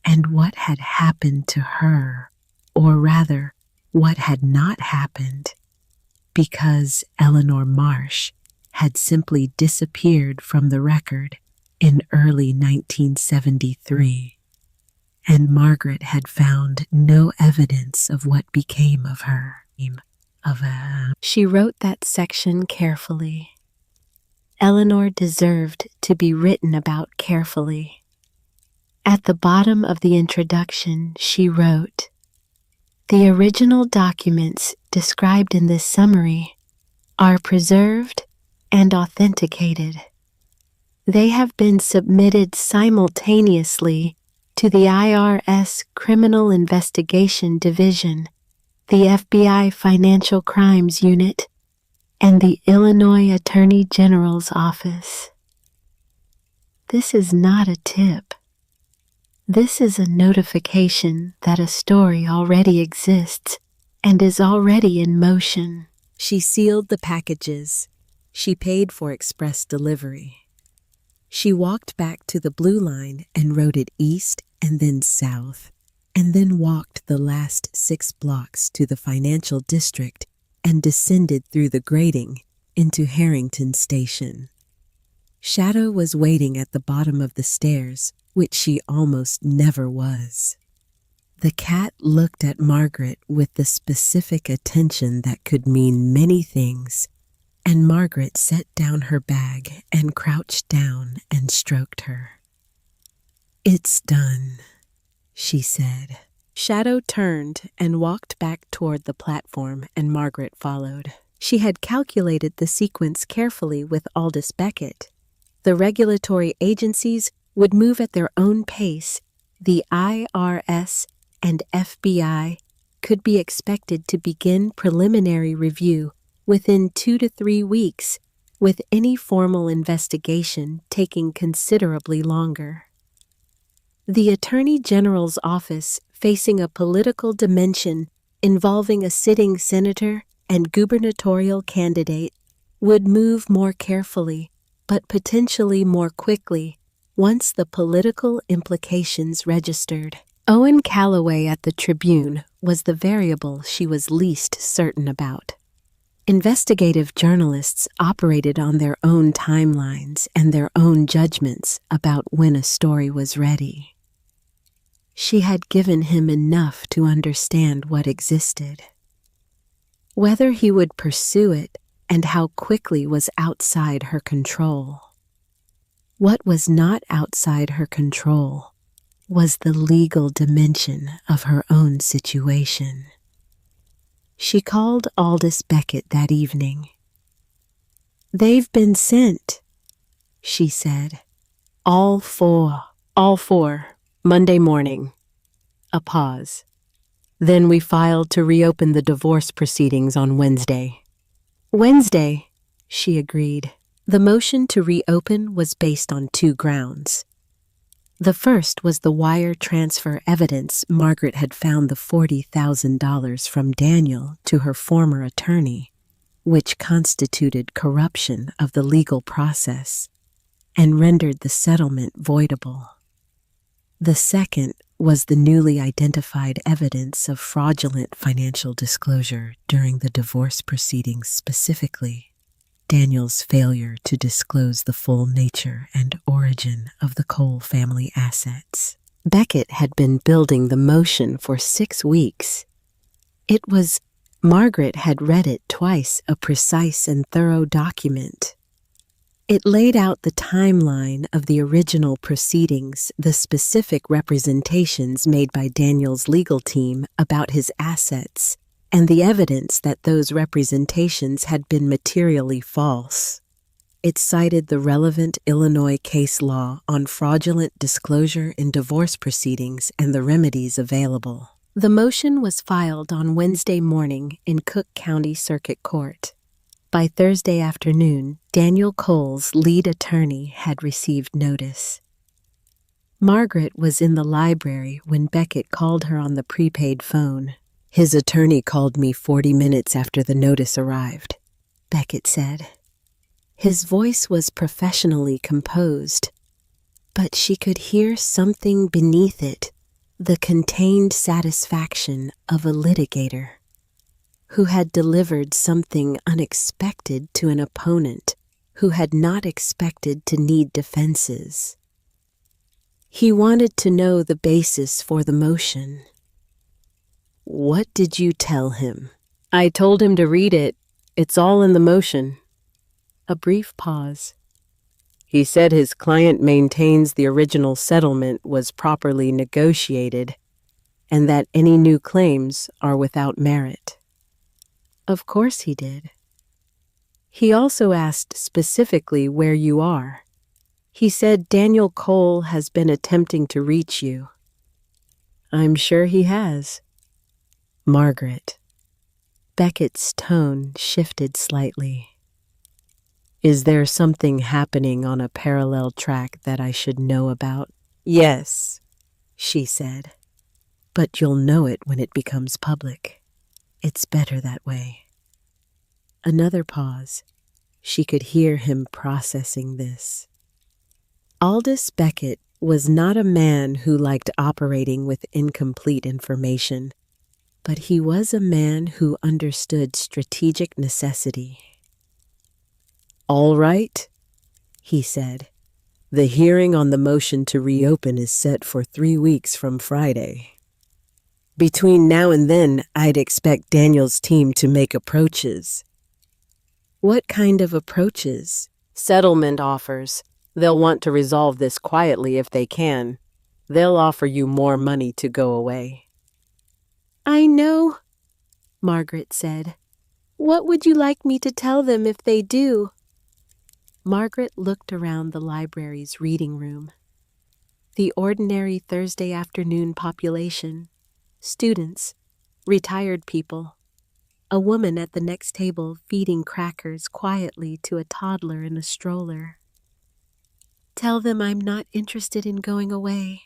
and what had happened to her, or rather, what had not happened, because Eleanor Marsh had simply disappeared from the record in early 1973, and Margaret had found no evidence of what became of her. She wrote that section carefully. Eleanor deserved to be written about carefully. At the bottom of the introduction, she wrote, "The original documents described in this summary are preserved and authenticated. They have been submitted simultaneously to the IRS Criminal Investigation Division, the FBI Financial Crimes Unit, and the Illinois Attorney General's Office." This is not a tip. This is a notification that a story already exists and is already in motion. She sealed the packages. She paid for express delivery. She walked back to the blue line and rode it east and then south, and then walked the last 6 blocks to the financial district and descended through the grating into Harrington Station. Shadow was waiting at the bottom of the stairs, which she almost never was. The cat looked at Margaret with the specific attention that could mean many things, and Margaret set down her bag and crouched down and stroked her. "It's done," she said. Shadow turned and walked back toward the platform, and Margaret followed. She had calculated the sequence carefully with Aldous Beckett. The regulatory agencies would move at their own pace. The IRS and FBI could be expected to begin preliminary review within 2 to 3 weeks, with any formal investigation taking considerably longer. The Attorney General's office, facing a political dimension involving a sitting senator and gubernatorial candidate, would move more carefully, but potentially more quickly, once the political implications registered. Owen Calloway at the Tribune was the variable she was least certain about. Investigative journalists operated on their own timelines and their own judgments about when a story was ready. She had given him enough to understand what existed. Whether he would pursue it and how quickly was outside her control. What was not outside her control was the legal dimension of her own situation. She called Aldous Beckett that evening. "They've been sent," she said. All four, Monday morning." A pause. "Then we filed to reopen the divorce proceedings on Wednesday." "Wednesday," she agreed. The motion to reopen was based on two grounds. The first was the wire transfer evidence Margaret had found the $40,000 from Daniel to her former attorney, which constituted corruption of the legal process and rendered the settlement voidable. The second was the newly identified evidence of fraudulent financial disclosure during the divorce proceedings, specifically Daniel's failure to disclose the full nature and origin of the Cole family assets. Beckett had been building the motion for 6 weeks. Margaret had read it twice, a precise and thorough document. It laid out the timeline of the original proceedings, the specific representations made by Daniel's legal team about his assets, and the evidence that those representations had been materially false. It cited the relevant Illinois case law on fraudulent disclosure in divorce proceedings and the remedies available. The motion was filed on Wednesday morning in Cook County Circuit Court. By Thursday afternoon, Daniel Cole's lead attorney had received notice. Margaret was in the library when Beckett called her on the prepaid phone. "His attorney called me 40 minutes after the notice arrived," Beckett said. His voice was professionally composed, but she could hear something beneath it, the contained satisfaction of a litigator who had delivered something unexpected to an opponent who had not expected to need defenses. He wanted to know the basis for the motion. "What did you tell him?" "I told him to read it. It's all in the motion." A brief pause. "He said his client maintains the original settlement was properly negotiated and that any new claims are without merit." "Of course he did." "He also asked specifically where you are. He said Daniel Cole has been attempting to reach you." "I'm sure he has." "Margaret." Beckett's tone shifted slightly. "Is there something happening on a parallel track that I should know about?" "Yes," she said. "But you'll know it when it becomes public. It's better that way." Another pause. She could hear him processing this. Aldous Beckett was not a man who liked operating with incomplete information, but he was a man who understood strategic necessity. "All right," he said. "The hearing on the motion to reopen is set for 3 weeks from Friday. Between now and then, I'd expect Daniel's team to make approaches." "What kind of approaches?" "Settlement offers. They'll want to resolve this quietly if they can. They'll offer you more money to go away." "I know," Margaret said. "What would you like me to tell them if they do?" Margaret looked around the library's reading room. The ordinary Thursday afternoon population, students, retired people, a woman at the next table feeding crackers quietly to a toddler in a stroller. "Tell them I'm not interested in going away,"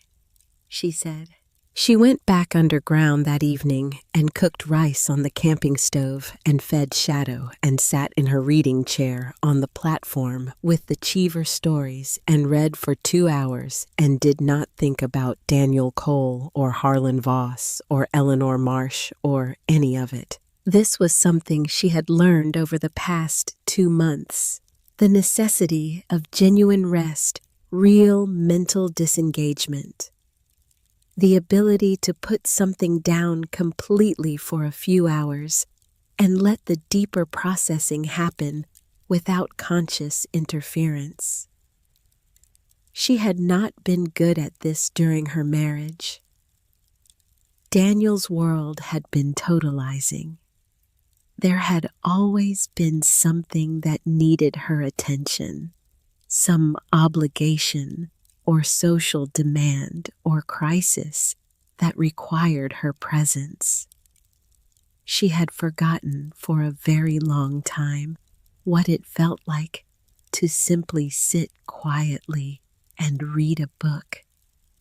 she said. She went back underground that evening and cooked rice on the camping stove and fed Shadow and sat in her reading chair on the platform with the Cheever stories and read for 2 hours and did not think about Daniel Cole or Harlan Voss or Eleanor Marsh or any of it. This was something she had learned over the past 2 months. The necessity of genuine rest, real mental disengagement. The ability to put something down completely for a few hours and let the deeper processing happen without conscious interference. She had not been good at this during her marriage. Daniel's world had been totalizing. There had always been something that needed her attention, some obligation or social demand or crisis that required her presence. She had forgotten for a very long time what it felt like to simply sit quietly and read a book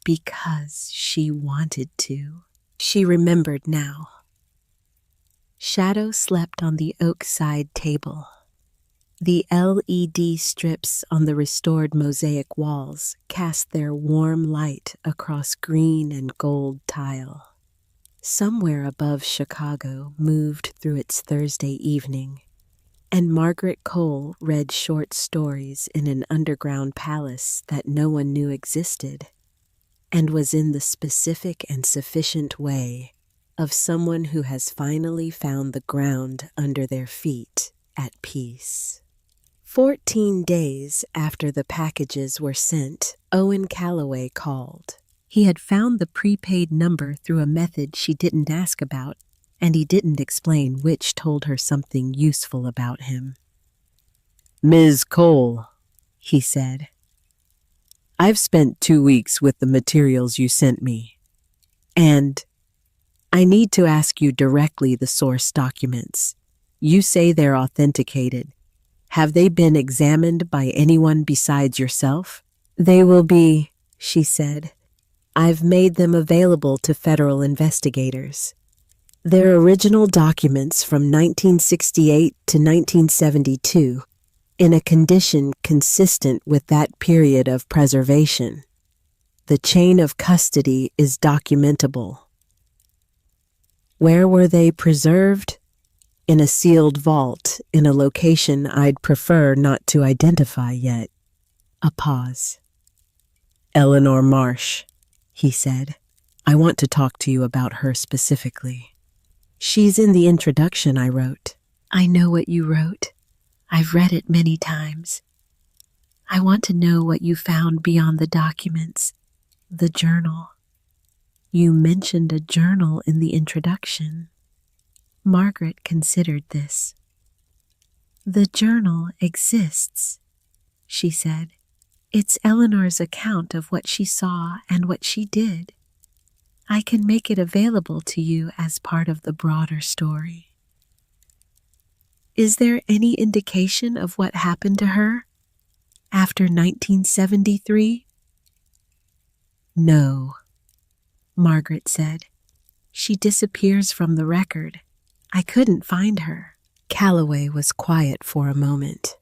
because she wanted to. She remembered now. Shadow slept on the oak side table. The LED strips on the restored mosaic walls cast their warm light across green and gold tile. Somewhere above Chicago moved through its Thursday evening, and Margaret Cole read short stories in an underground palace that no one knew existed, and was in the specific and sufficient way of someone who has finally found the ground under their feet at peace. 14 days after the packages were sent, Owen Calloway called. He had found the prepaid number through a method she didn't ask about, and he didn't explain which told her something useful about him. "Ms. Cole," he said, "I've spent 2 weeks with the materials you sent me, and I need to ask you directly the source documents. You say they're authenticated. Have they been examined by anyone besides yourself?" "They will be," she said. "I've made them available to federal investigators. They're original documents from 1968 to 1972, in a condition consistent with that period of preservation. The chain of custody is documentable." "Where were they preserved?" "In a sealed vault, in a location I'd prefer not to identify yet." A pause. "Eleanor Marsh," he said. "I want to talk to you about her specifically." "She's in the introduction I wrote." "I know what you wrote. I've read it many times. I want to know what you found beyond the documents, the journal." "You mentioned a journal in the introduction." Margaret considered this. "The journal exists," she said. "It's Eleanor's account of what she saw and what she did. I can make it available to you as part of the broader story." "Is there any indication of what happened to her after 1973? "No," Margaret said. "She disappears from the record. I couldn't find her." Calloway was quiet for a moment.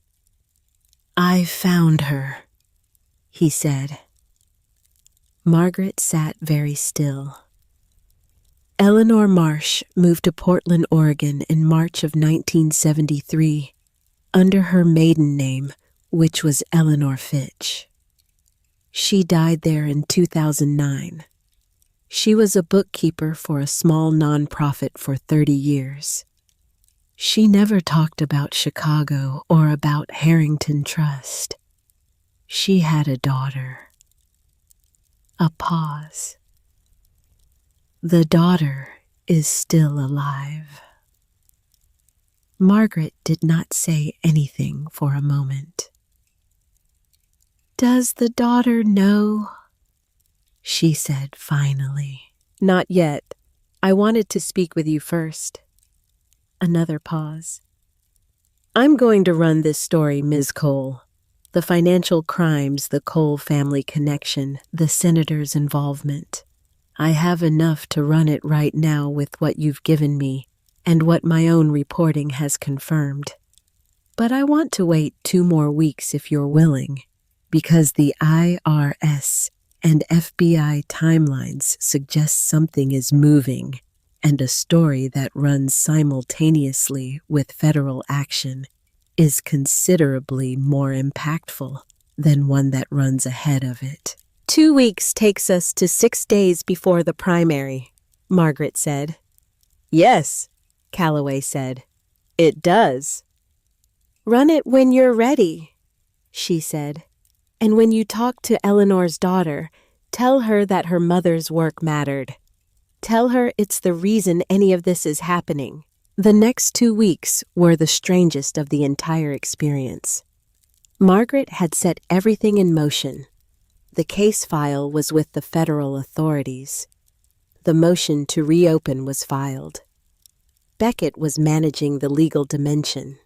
"I found her," he said. Margaret sat very still. Eleanor Marsh moved to Portland, Oregon in March of 1973, under her maiden name, which was Eleanor Fitch. She died there in 2009. She was a bookkeeper for a small nonprofit for 30 years. She never talked about Chicago or about Harrington Trust. She had a daughter. A pause. "The daughter is still alive." Margaret did not say anything for a moment. "Does the daughter know?" she said finally. "Not yet. I wanted to speak with you first." Another pause. "I'm going to run this story, Ms. Cole. The financial crimes, the Cole family connection, the senator's involvement. I have enough to run it right now with what you've given me and what my own reporting has confirmed. But I want to wait 2 more weeks if you're willing, because the IRS and FBI timelines suggest something is moving, and a story that runs simultaneously with federal action is considerably more impactful than one that runs ahead of it." 2 weeks takes us to 6 days before the primary, Margaret said. "Yes," Calloway said. It does. Run it when you're ready, she said. And when you talk to Eleanor's daughter, tell her that her mother's work mattered. Tell her it's the reason any of this is happening. The next 2 weeks were the strangest of the entire experience. Margaret had set everything in motion. The case file was with the federal authorities. The motion to reopen was filed. Beckett was managing the legal dimension.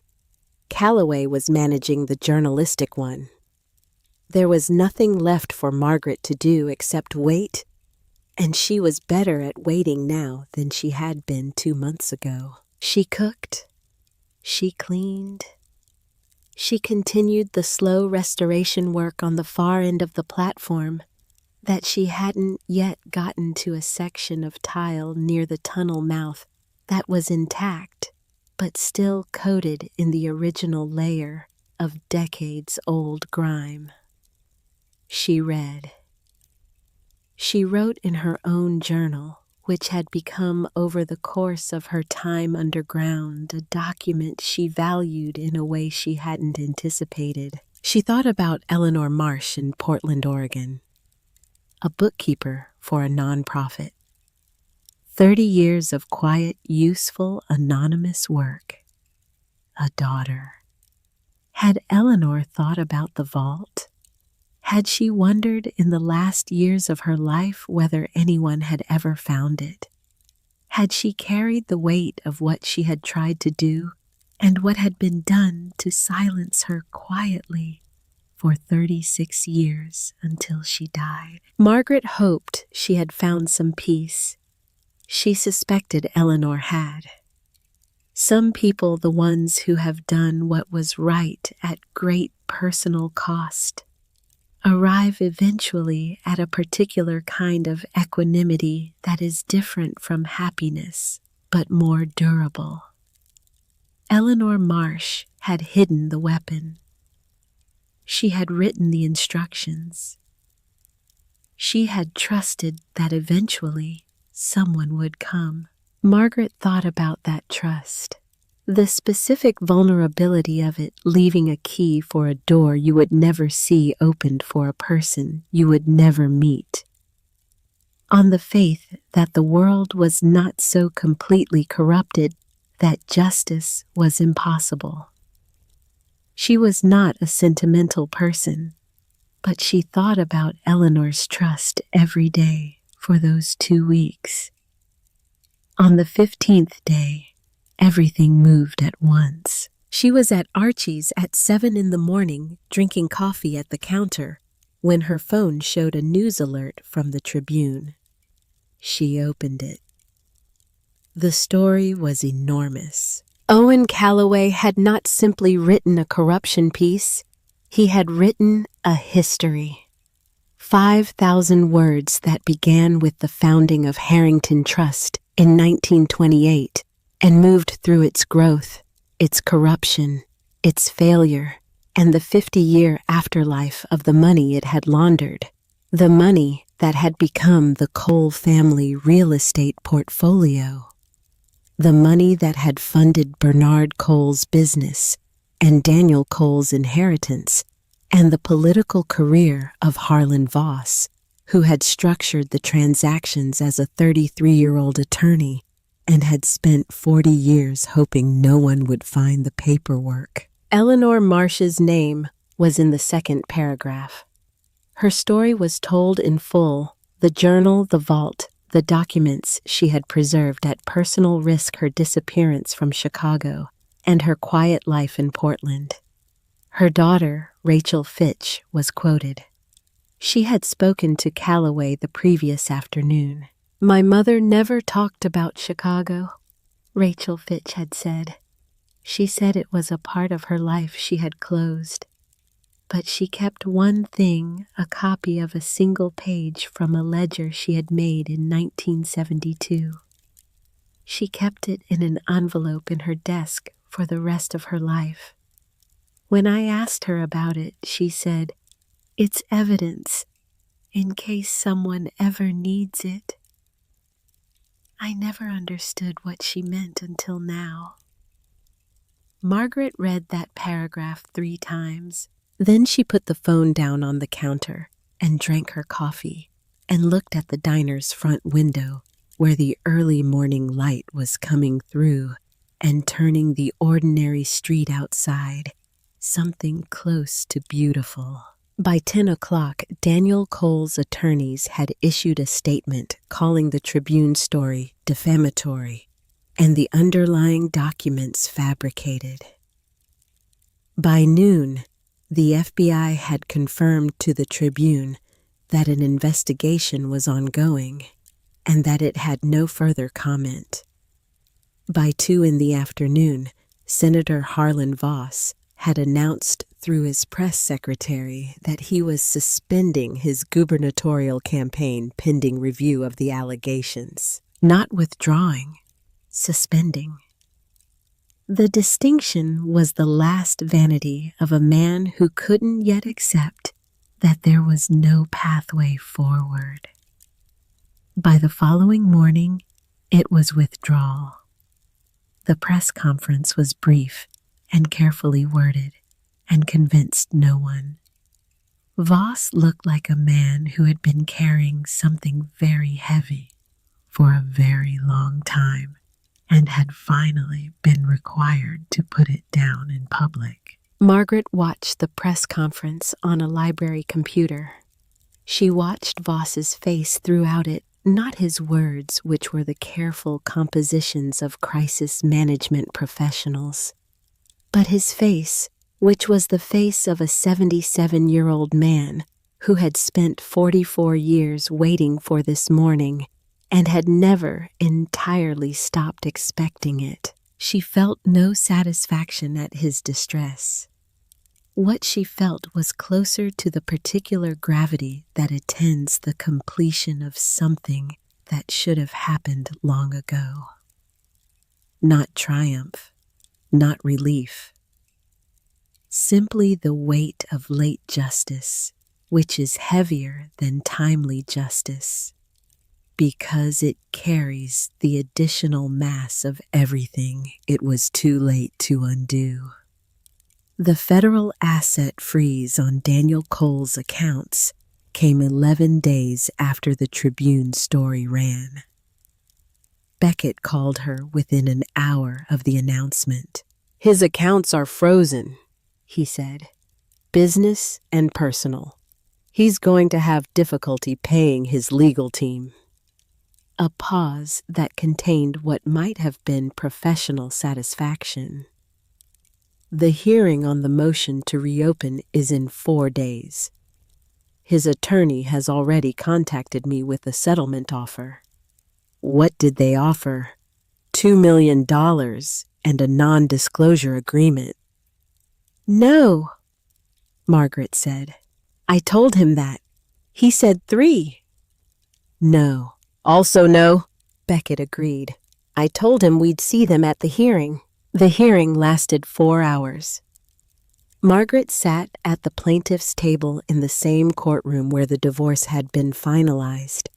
Calloway was managing the journalistic one. There was nothing left for Margaret to do except wait, and she was better at waiting now than she had been 2 months ago. She cooked. She cleaned. She continued the slow restoration work on the far end of the platform that she hadn't yet gotten to a section of tile near the tunnel mouth that was intact, but still coated in the original layer of decades-old grime. She read. She wrote in her own journal, which had become over the course of her time underground a document she valued in a way she hadn't anticipated. She thought about Eleanor Marsh in Portland, Oregon, a bookkeeper for a nonprofit. 30 years of quiet, useful, anonymous work. A daughter. Had Eleanor thought about the vault? Had she wondered in the last years of her life whether anyone had ever found it? Had she carried the weight of what she had tried to do and what had been done to silence her quietly for 36 years until she died? Margaret hoped she had found some peace. She suspected Eleanor had. Some people, the ones who have done what was right at great personal cost, arrive eventually at a particular kind of equanimity that is different from happiness, but more durable. Eleanor Marsh had hidden the weapon. She had written the instructions. She had trusted that eventually someone would come. Margaret thought about that trust. The specific vulnerability of it, leaving a key for a door you would never see opened for a person you would never meet. On the faith that the world was not so completely corrupted that justice was impossible. She was not a sentimental person, but she thought about Eleanor's trust every day for those 2 weeks. On the 15th day, everything moved at once. She was at Archie's at 7 in the morning, drinking coffee at the counter, when her phone showed a news alert from the Tribune. She opened it. The story was enormous. Owen Calloway had not simply written a corruption piece, he had written a history. 5,000 words that began with the founding of Harrington Trust in 1928 and moved through its growth, its corruption, its failure, and the 50-year afterlife of the money it had laundered, the money that had become the Cole family real estate portfolio, the money that had funded Bernard Cole's business and Daniel Cole's inheritance, and the political career of Harlan Voss, who had structured the transactions as a 33-year-old attorney and had spent 40 years hoping no one would find the paperwork. Eleanor Marsh's name was in the second paragraph. Her story was told in full, the journal, the vault, the documents she had preserved at personal risk, her disappearance from Chicago, and her quiet life in Portland. Her daughter, Rachel Fitch, was quoted. She had spoken to Calloway the previous afternoon. "My mother never talked about Chicago," Rachel Fitch had said. She said it was a part of her life she had closed. But she kept one thing, a copy of a single page from a ledger she had made in 1972. She kept it in an envelope in her desk for the rest of her life. When I asked her about it, she said, "It's evidence, in case someone ever needs it." I never understood what she meant until now. Margaret read that paragraph 3 times. Then she put the phone down on the counter and drank her coffee and looked at the diner's front window where the early morning light was coming through and turning the ordinary street outside something close to beautiful. By 10 o'clock, Daniel Cole's attorneys had issued a statement calling the Tribune story defamatory and the underlying documents fabricated. By noon, the FBI had confirmed to the Tribune that an investigation was ongoing and that it had no further comment. By 2 in the afternoon, Senator Harlan Voss had announced through his press secretary that he was suspending his gubernatorial campaign pending review of the allegations. Not withdrawing, suspending. The distinction was the last vanity of a man who couldn't yet accept that there was no pathway forward. By the following morning, it was withdrawal. The press conference was brief and carefully worded and convinced no one. Voss looked like a man who had been carrying something very heavy for a very long time and had finally been required to put it down in public. Margaret watched the press conference on a library computer. She watched Voss's face throughout it, not his words, which were the careful compositions of crisis management professionals, but his face, which was the face of a 77-year-old man who had spent 44 years waiting for this morning and had never entirely stopped expecting it. She felt no satisfaction at his distress. What she felt was closer to the particular gravity that attends the completion of something that should have happened long ago. Not triumph, not relief. Simply the weight of late justice, which is heavier than timely justice, because it carries the additional mass of everything it was too late to undo. The federal asset freeze on Daniel Cole's accounts came 11 days after the Tribune story ran. Beckett called her within an hour of the announcement. "His accounts are frozen," he said. "Business and personal. He's going to have difficulty paying his legal team." A pause that contained what might have been professional satisfaction. "The hearing on the motion to reopen is in 4 days. His attorney has already contacted me with a settlement offer." "What did they offer?" $2 million and a non-disclosure agreement." "No," Margaret said. "I told him that. He said 3. "No." "Also no," Beckett agreed. "I told him we'd see them at the hearing." The hearing lasted 4 hours. Margaret sat at the plaintiff's table in the same courtroom where the divorce had been finalized.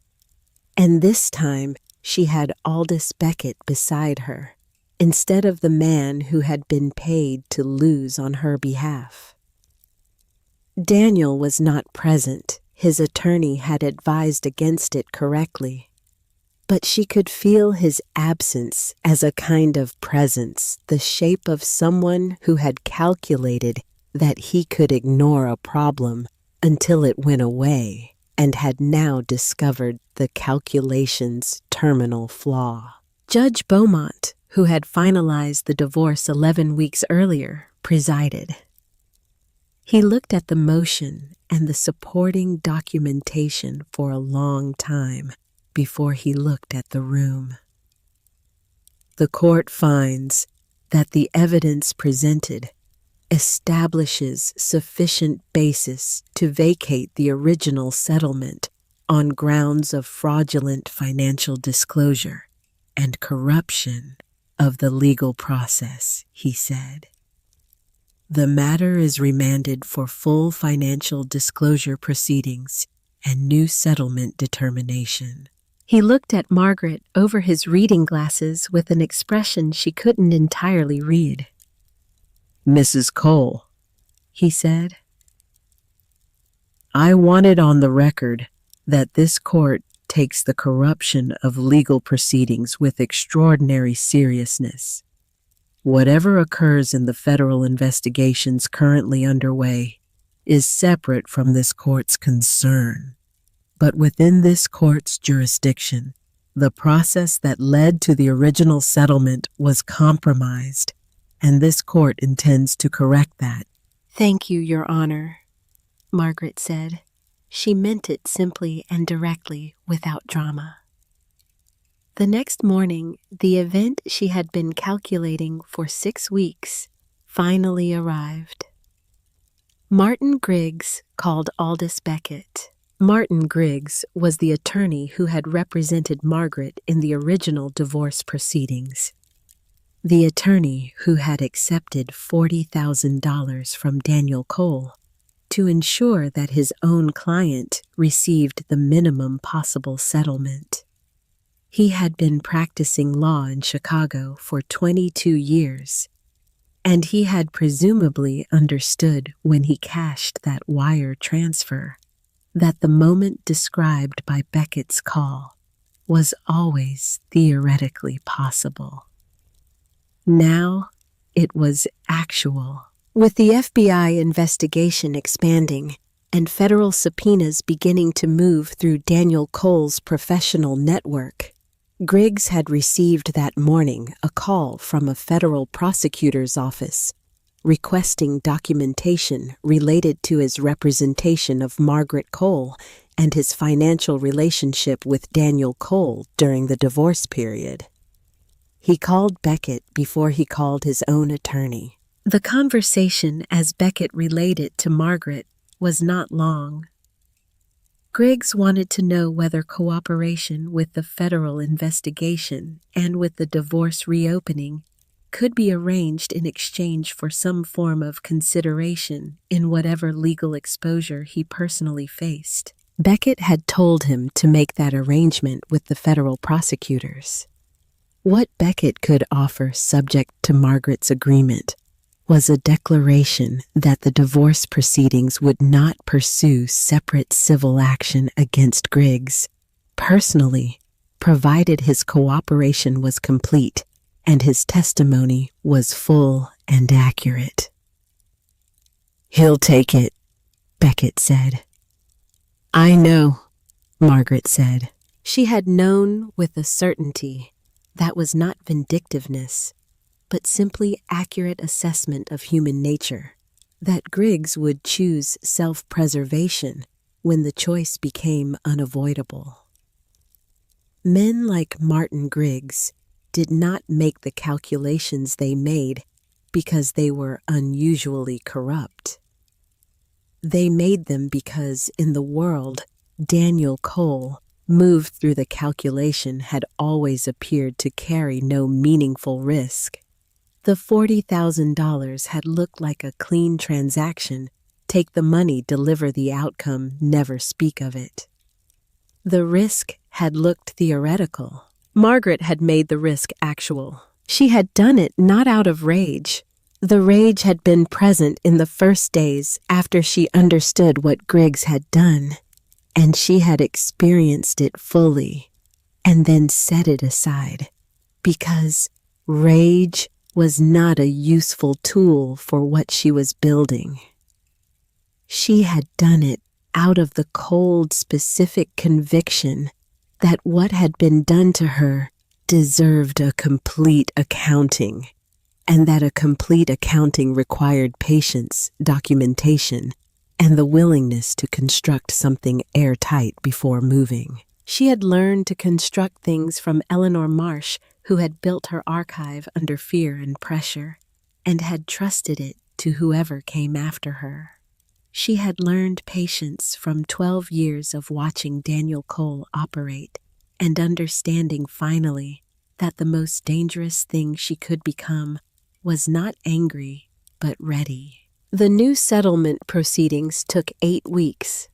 And this time she had Aldous Beckett beside her, instead of the man who had been paid to lose on her behalf. Daniel was not present. His attorney had advised against it correctly. But she could feel his absence as a kind of presence, the shape of someone who had calculated that he could ignore a problem until it went away and had now discovered the calculation's terminal flaw. Judge Beaumont, who had finalized the divorce 11 weeks earlier, presided. He looked at the motion and the supporting documentation for a long time before he looked at the room. "The court finds that the evidence presented establishes sufficient basis to vacate the original settlement on grounds of fraudulent financial disclosure and corruption of the legal process," he said. "The matter is remanded for full financial disclosure proceedings and new settlement determination." He looked at Margaret over his reading glasses with an expression she couldn't entirely read. "Mrs. Cole," he said, "I want it on the record that this court takes the corruption of legal proceedings with extraordinary seriousness. Whatever occurs in the federal investigations currently underway is separate from this court's concern. But within this court's jurisdiction, the process that led to the original settlement was compromised, and this court intends to correct that." "Thank you, Your Honor," Margaret said. She meant it simply and directly, without drama. The next morning, the event she had been calculating for 6 weeks finally arrived. Martin Griggs called Aldous Beckett. Martin Griggs was the attorney who had represented Margaret in the original divorce proceedings. The attorney who had accepted $40,000 from Daniel Cole to ensure that his own client received the minimum possible settlement. He had been practicing law in Chicago for 22 years, and he had presumably understood when he cashed that wire transfer that the moment described by Beckett's call was always theoretically possible. Now it was actual. With the FBI investigation expanding and federal subpoenas beginning to move through Daniel Cole's professional network, Griggs had received that morning a call from a federal prosecutor's office requesting documentation related to his representation of Margaret Cole and his financial relationship with Daniel Cole during the divorce period. He called Beckett before he called his own attorney. The conversation, as Beckett relayed it to Margaret, was not long. Griggs wanted to know whether cooperation with the federal investigation and with the divorce reopening could be arranged in exchange for some form of consideration in whatever legal exposure he personally faced. Beckett had told him to make that arrangement with the federal prosecutors. What Beckett could offer subject to Margaret's agreement was a declaration that the divorce proceedings would not pursue separate civil action against Griggs personally, provided his cooperation was complete and his testimony was full and accurate. "He'll take it," Beckett said. "I know," Margaret said. She had known with a certainty that was not vindictiveness, but simply accurate assessment of human nature, that Griggs would choose self-preservation when the choice became unavoidable. Men like Martin Griggs did not make the calculations they made because they were unusually corrupt. They made them because, in the world, Daniel Cole, moved through the calculation, had always appeared to carry no meaningful risk. The $40,000 had looked like a clean transaction. Take the money, deliver the outcome, never speak of it. The risk had looked theoretical. Margaret had made the risk actual. She had done it not out of rage. The rage had been present in the first days after she understood what Griggs had done, and she had experienced it fully and then set it aside, because rage was not a useful tool for what she was building. She had done it out of the cold, specific conviction that what had been done to her deserved a complete accounting, and that a complete accounting required patience, documentation, and the willingness to construct something airtight before moving. She had learned to construct things from Eleanor Marsh, who had built her archive under fear and pressure, and had trusted it to whoever came after her. She had learned patience from 12 years of watching Daniel Cole operate, and understanding finally that the most dangerous thing she could become was not angry, but ready. The new settlement proceedings took 8 weeks.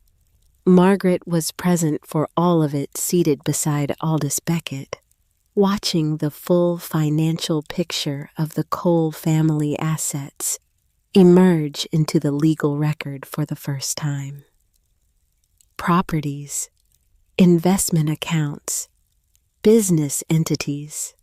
Margaret was present for all of it, seated beside Aldous Beckett, watching the full financial picture of the Cole family assets emerge into the legal record for the first time. Properties, investment accounts, business entities.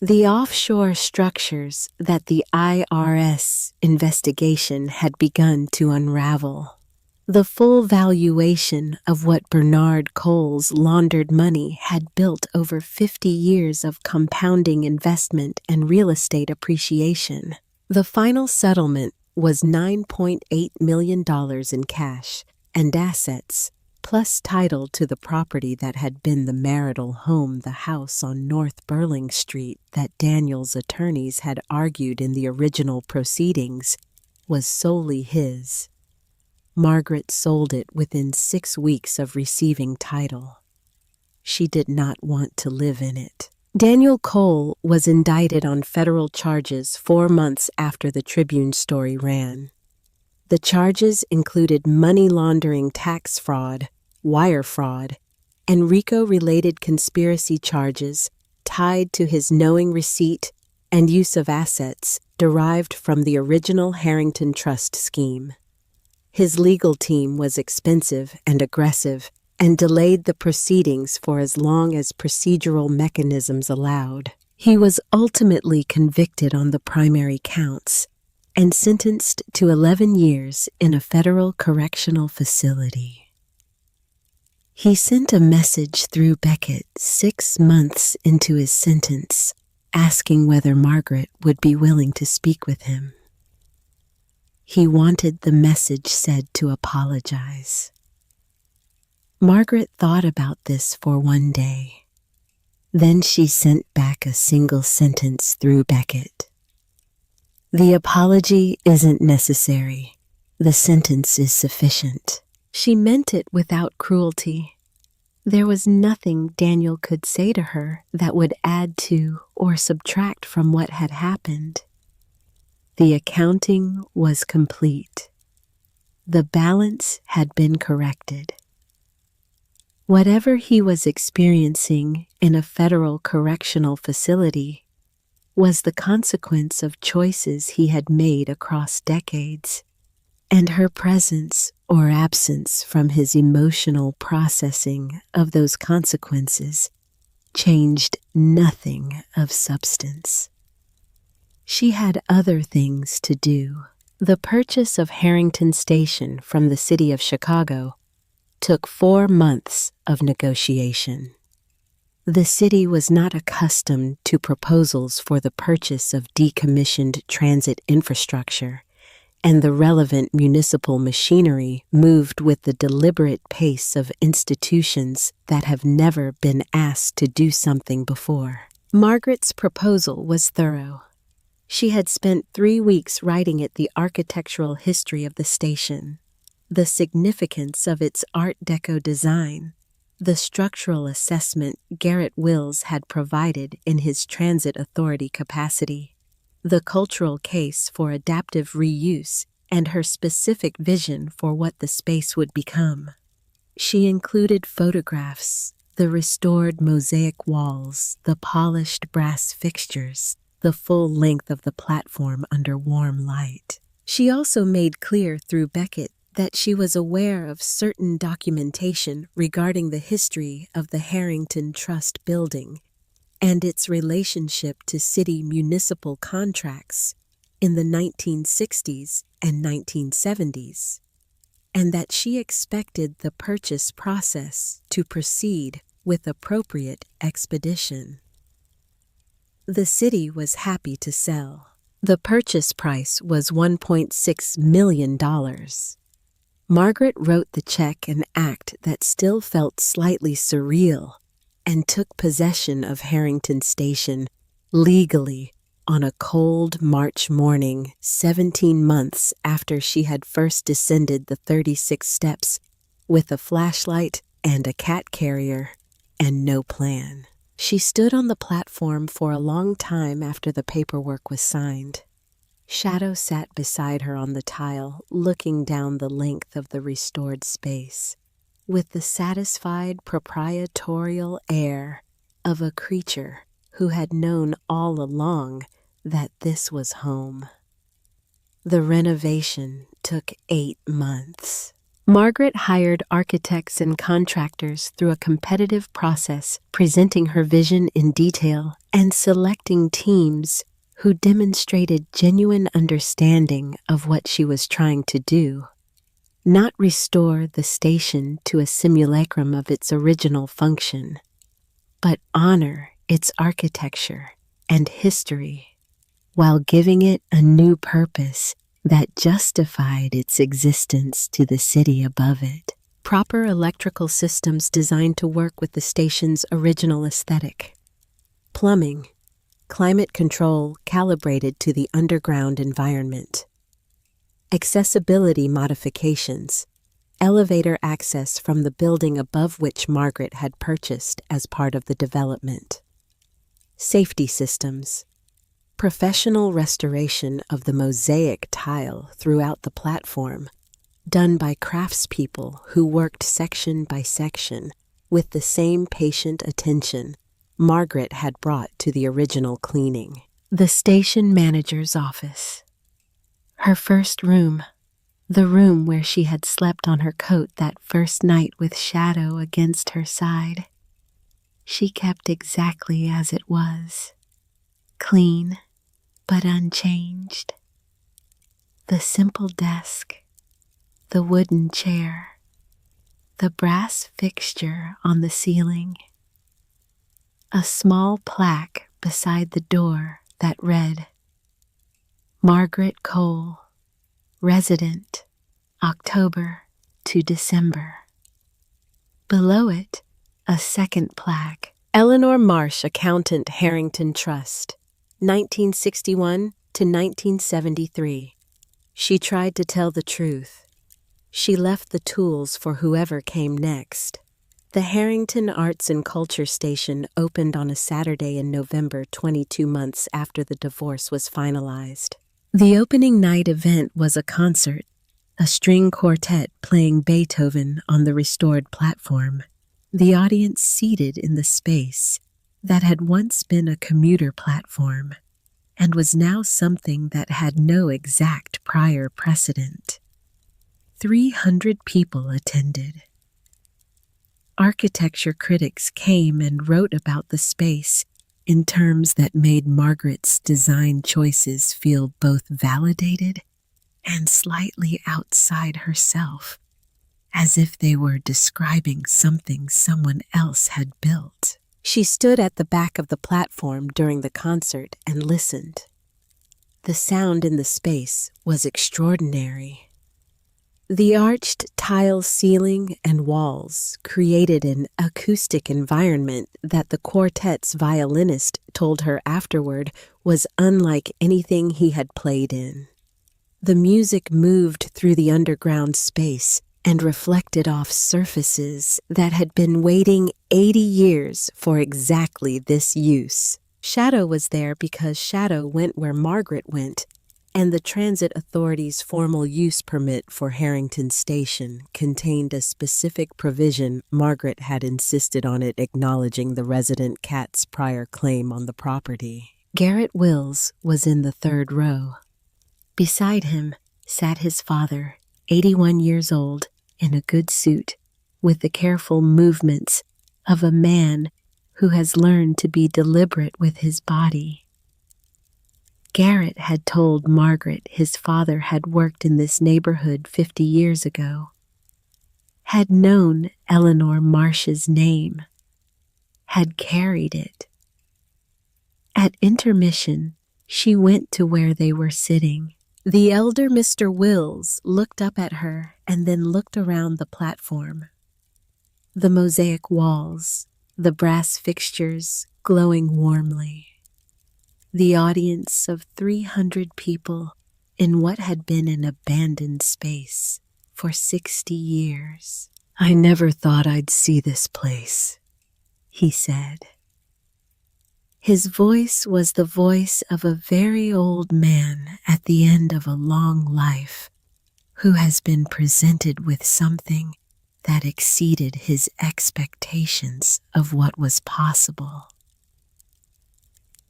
The offshore structures that the IRS investigation had begun to unravel. The full valuation of what Bernard Cole's laundered money had built over 50 years of compounding investment and real estate appreciation. The final settlement was $9.8 million in cash and assets, plus title to the property that had been the marital home, the house on North Burling Street that Daniel's attorneys had argued in the original proceedings was solely his. Margaret sold it within 6 weeks of receiving title. She did not want to live in it. Daniel Cole was indicted on federal charges 4 months after the Tribune story ran. The charges included money laundering, tax fraud, wire fraud, and RICO-related conspiracy charges tied to his knowing receipt and use of assets derived from the original Harrington Trust scheme. His legal team was expensive and aggressive and delayed the proceedings for as long as procedural mechanisms allowed. He was ultimately convicted on the primary counts and sentenced to 11 years in a federal correctional facility. He sent a message through Beckett 6 months into his sentence, asking whether Margaret would be willing to speak with him. He wanted the message said to apologize. Margaret thought about this for 1 day. Then she sent back a single sentence through Beckett. "The apology isn't necessary. The sentence is sufficient." She meant it without cruelty. There was nothing Daniel could say to her that would add to or subtract from what had happened. The accounting was complete. The balance had been corrected. Whatever he was experiencing in a federal correctional facility was the consequence of choices he had made across decades, and her presence or absence from his emotional processing of those consequences changed nothing of substance. She had other things to do. The purchase of Harrington Station from the city of Chicago took 4 months of negotiation. The city was not accustomed to proposals for the purchase of decommissioned transit infrastructure, and the relevant municipal machinery moved with the deliberate pace of institutions that have never been asked to do something before. Margaret's proposal was thorough. She had spent 3 weeks writing it the architectural history of the station, the significance of its Art Deco design, the structural assessment Garrett Wills had provided in his transit authority capacity, the cultural case for adaptive reuse, and her specific vision for what the space would become. She included photographs, the restored mosaic walls, the polished brass fixtures, the full length of the platform under warm light. She also made clear through Beckett that she was aware of certain documentation regarding the history of the Harrington Trust building and its relationship to city municipal contracts in the 1960s and 1970s, and that she expected the purchase process to proceed with appropriate expedition. The city was happy to sell. The purchase price was $1.6 million. Margaret wrote the check an act that still felt slightly surreal and took possession of Harrington Station legally on a cold March morning 17 months after she had first descended the 36 steps with a flashlight and a cat carrier and no plan. She stood on the platform for a long time after the paperwork was signed. Shadow sat beside her on the tile, looking down the length of the restored space, with the satisfied proprietorial air of a creature who had known all along that this was home. The renovation took 8 months. Margaret hired architects and contractors through a competitive process, presenting her vision in detail and selecting teams who demonstrated genuine understanding of what she was trying to do. Not restore the station to a simulacrum of its original function, but honor its architecture and history while giving it a new purpose that justified its existence to the city above it. Proper electrical systems designed to work with the station's original aesthetic. Plumbing, climate control calibrated to the underground environment. Accessibility modifications, elevator access from the building above which Margaret had purchased as part of the development. Safety systems, professional restoration of the mosaic tile throughout the platform, done by craftspeople who worked section by section with the same patient attention Margaret had brought to the original cleaning. The station manager's office. Her first room, the room where she had slept on her coat that first night with Shadow against her side. She kept exactly as it was, clean but unchanged. The simple desk, the wooden chair, the brass fixture on the ceiling, a small plaque beside the door that read, Margaret Cole, resident, October to December. Below it, a second plaque, Eleanor Marsh, Accountant, Harrington Trust, 1961 to 1973. She tried to tell the truth. She left the tools for whoever came next. The Harrington Arts and Culture Station opened on a Saturday in November, 22 months after the divorce was finalized. The opening night event was a concert, a string quartet playing Beethoven on the restored platform. The audience seated in the space that had once been a commuter platform and was now something that had no exact prior precedent. 300 people attended. Architecture critics came and wrote about the space in terms that made Margaret's design choices feel both validated and slightly outside herself, as if they were describing something someone else had built. She stood at the back of the platform during the concert and listened. The sound in the space was extraordinary. The arched tile ceiling and walls created an acoustic environment that the quartet's violinist told her afterward was unlike anything he had played in. The music moved through the underground space and reflected off surfaces that had been waiting 80 years for exactly this use. Shadow was there because Shadow went where Margaret went, and the Transit Authority's formal use permit for Harrington Station contained a specific provision Margaret had insisted on it acknowledging the resident cat's prior claim on the property. Garrett Wills was in the third row. Beside him sat his father, 81 years old, in a good suit, with the careful movements of a man who has learned to be deliberate with his body. Garrett had told Margaret his father had worked in this neighborhood 50 years ago, had known Eleanor Marsh's name, had carried it. At intermission, she went to where they were sitting. The elder Mr. Wills looked up at her and then looked around the platform. The mosaic walls, the brass fixtures glowing warmly. The audience of 300 people in what had been an abandoned space for 60 years. "I never thought I'd see this place," he said. His voice was the voice of a very old man at the end of a long life who has been presented with something that exceeded his expectations of what was possible.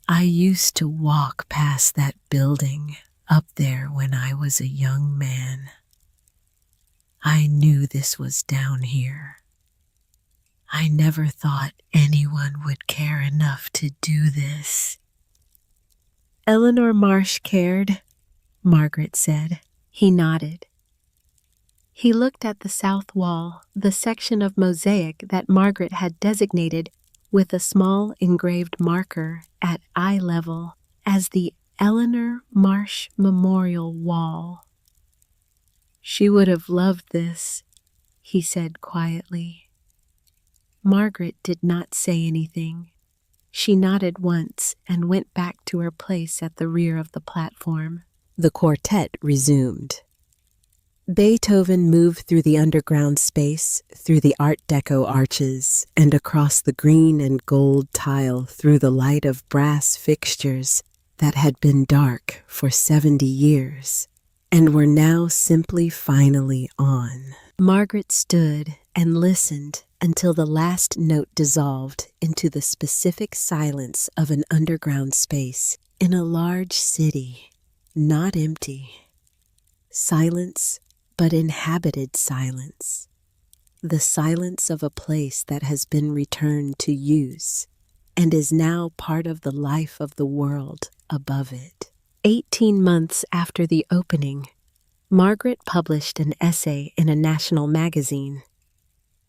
"I used to walk past that building up there when I was a young man. I knew this was down here. I never thought anyone would care enough to do this." "Eleanor Marsh cared," Margaret said. He nodded. He looked at the south wall, the section of mosaic that Margaret had designated with a small engraved marker at eye level as the Eleanor Marsh Memorial Wall. "She would have loved this," he said quietly. Margaret did not say anything. She nodded once and went back to her place at the rear of the platform. The quartet resumed. Beethoven moved through the underground space, through the Art Deco arches, and across the green and gold tile through the light of brass fixtures that had been dark for 70 years and were now simply finally on. Margaret stood and listened until the last note dissolved into the specific silence of an underground space in a large city, not empty. Silence, but inhabited silence. The silence of a place that has been returned to use and is now part of the life of the world above it. 18 months after the opening, Margaret published an essay in a national magazine.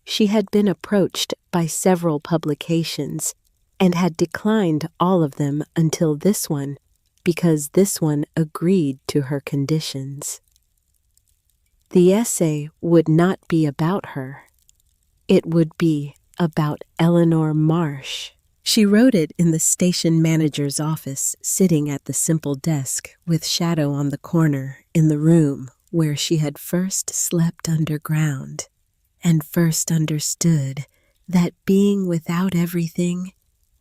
She had been approached by several publications and had declined all of them until this one, because this one agreed to her conditions. The essay would not be about her. It would be about Eleanor Marsh. She wrote it in the station manager's office, sitting at the simple desk with shadow on the corner in the room where she had first slept underground and first understood that being without everything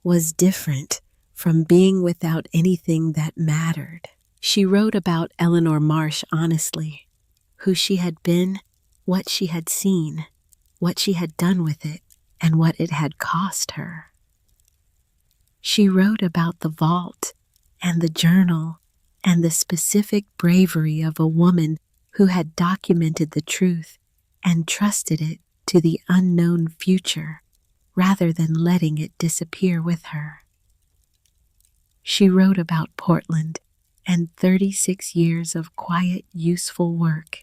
was different from being without anything that mattered. She wrote about Eleanor Marsh honestly, who she had been, what she had seen, what she had done with it, and what it had cost her. She wrote about the vault and the journal and the specific bravery of a woman who had documented the truth and trusted it to the unknown future rather than letting it disappear with her. She wrote about Portland and 36 years of quiet, useful work,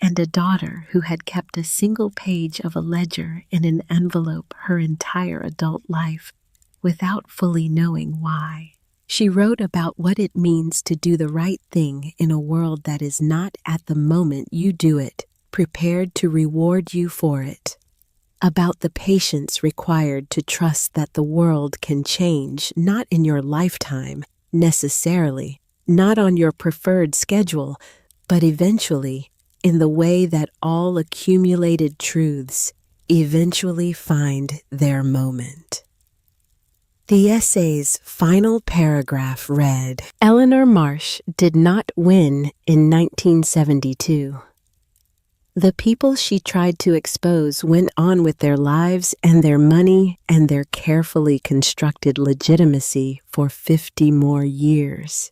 and a daughter who had kept a single page of a ledger in an envelope her entire adult life without fully knowing why. She wrote about what it means to do the right thing in a world that is not at the moment you do it, prepared to reward you for it. About the patience required to trust that the world can change, not in your lifetime, necessarily, not on your preferred schedule, but eventually, in the way that all accumulated truths eventually find their moment. The essay's final paragraph read, "Eleanor Marsh did not win in 1972. The people she tried to expose went on with their lives and their money and their carefully constructed legitimacy for 50 more years.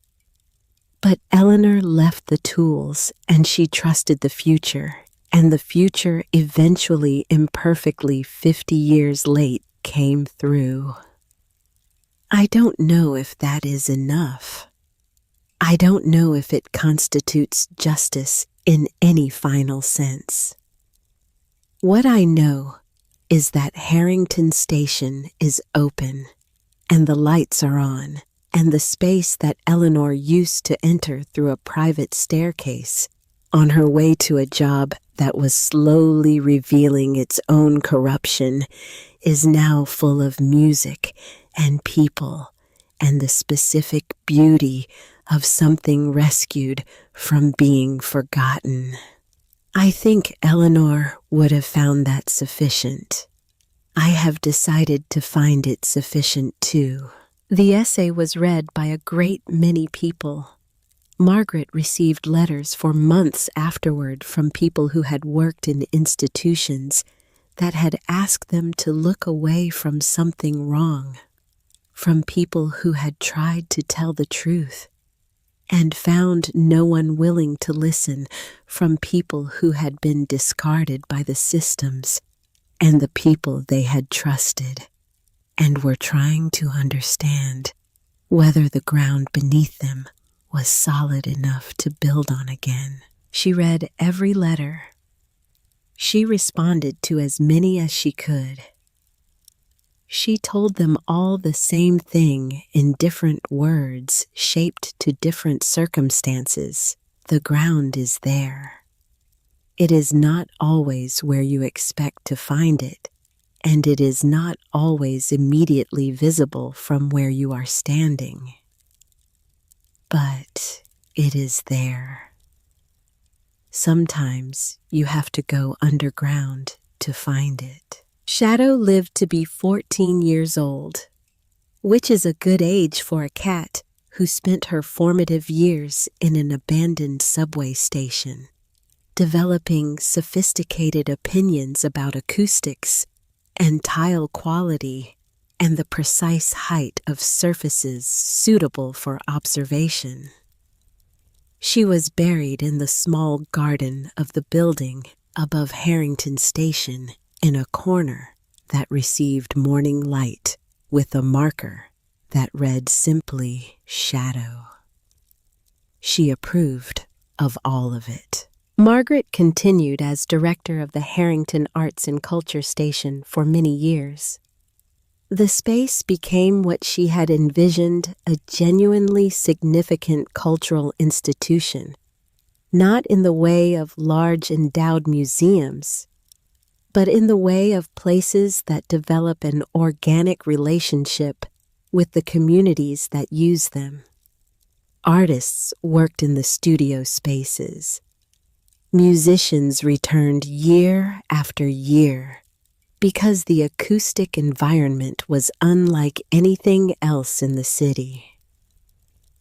But Eleanor left the tools and she trusted the future, and the future eventually, imperfectly 50 years late, came through. I don't know if that is enough. I don't know if it constitutes justice in any final sense. What I know is that Harrington Station is open, and the lights are on, and the space that Eleanor used to enter through a private staircase on her way to a job that was slowly revealing its own corruption is now full of music and people and the specific beauty of something rescued from being forgotten. I think Eleanor would have found that sufficient. I have decided to find it sufficient too." The essay was read by a great many people. Margaret received letters for months afterward from people who had worked in institutions that had asked them to look away from something wrong, from people who had tried to tell the truth and found no one willing to listen from people who had been discarded by the systems and the people they had trusted and were trying to understand whether the ground beneath them was solid enough to build on again. She read every letter. She responded to as many as she could. She told them all the same thing in different words shaped to different circumstances. The ground is there. It is not always where you expect to find it, and it is not always immediately visible from where you are standing. But it is there. Sometimes you have to go underground to find it. Shadow lived to be 14 years old, which is a good age for a cat who spent her formative years in an abandoned subway station, developing sophisticated opinions about acoustics and tile quality and the precise height of surfaces suitable for observation. She was buried in the small garden of the building above Harrington Station in a corner that received morning light with a marker that read simply Shadow. She approved of all of it. Margaret continued as director of the Harrington Arts and Culture Station for many years. The space became what she had envisioned, a genuinely significant cultural institution, not in the way of large endowed museums, but in the way of places that develop an organic relationship with the communities that use them. Artists worked in the studio spaces. Musicians returned year after year because the acoustic environment was unlike anything else in the city.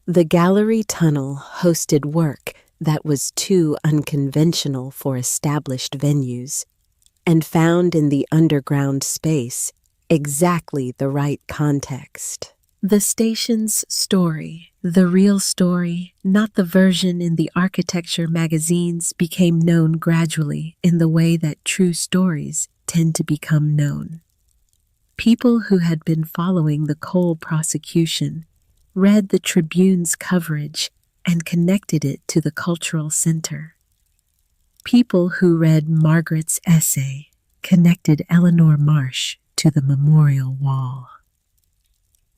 The gallery tunnel hosted work that was too unconventional for established venues, and found in the underground space exactly the right context. The station's story, the real story, not the version in the architecture magazines, became known gradually in the way that true stories tend to become known. People who had been following the Cole prosecution read the Tribune's coverage and connected it to the cultural center. People who read Margaret's essay connected Eleanor Marsh to the memorial wall.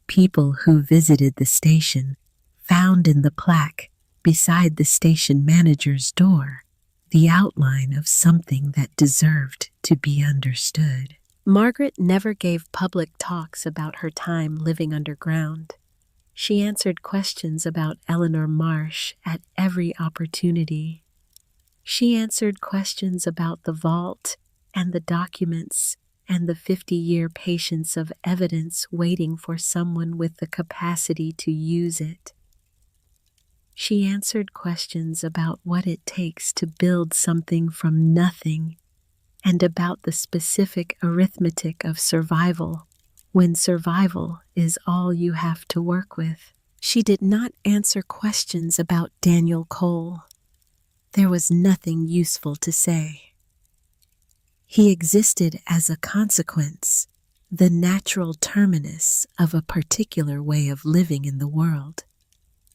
People who visited the station found in the plaque beside the station manager's door the outline of something that deserved to be understood. Margaret never gave public talks about her time living underground. She answered questions about Eleanor Marsh at every opportunity. She answered questions about the vault and the documents and the 50-year patience of evidence waiting for someone with the capacity to use it. She answered questions about what it takes to build something from nothing and about the specific arithmetic of survival when survival is all you have to work with. She did not answer questions about Daniel Cole. There was nothing useful to say. He existed as a consequence, the natural terminus of a particular way of living in the world,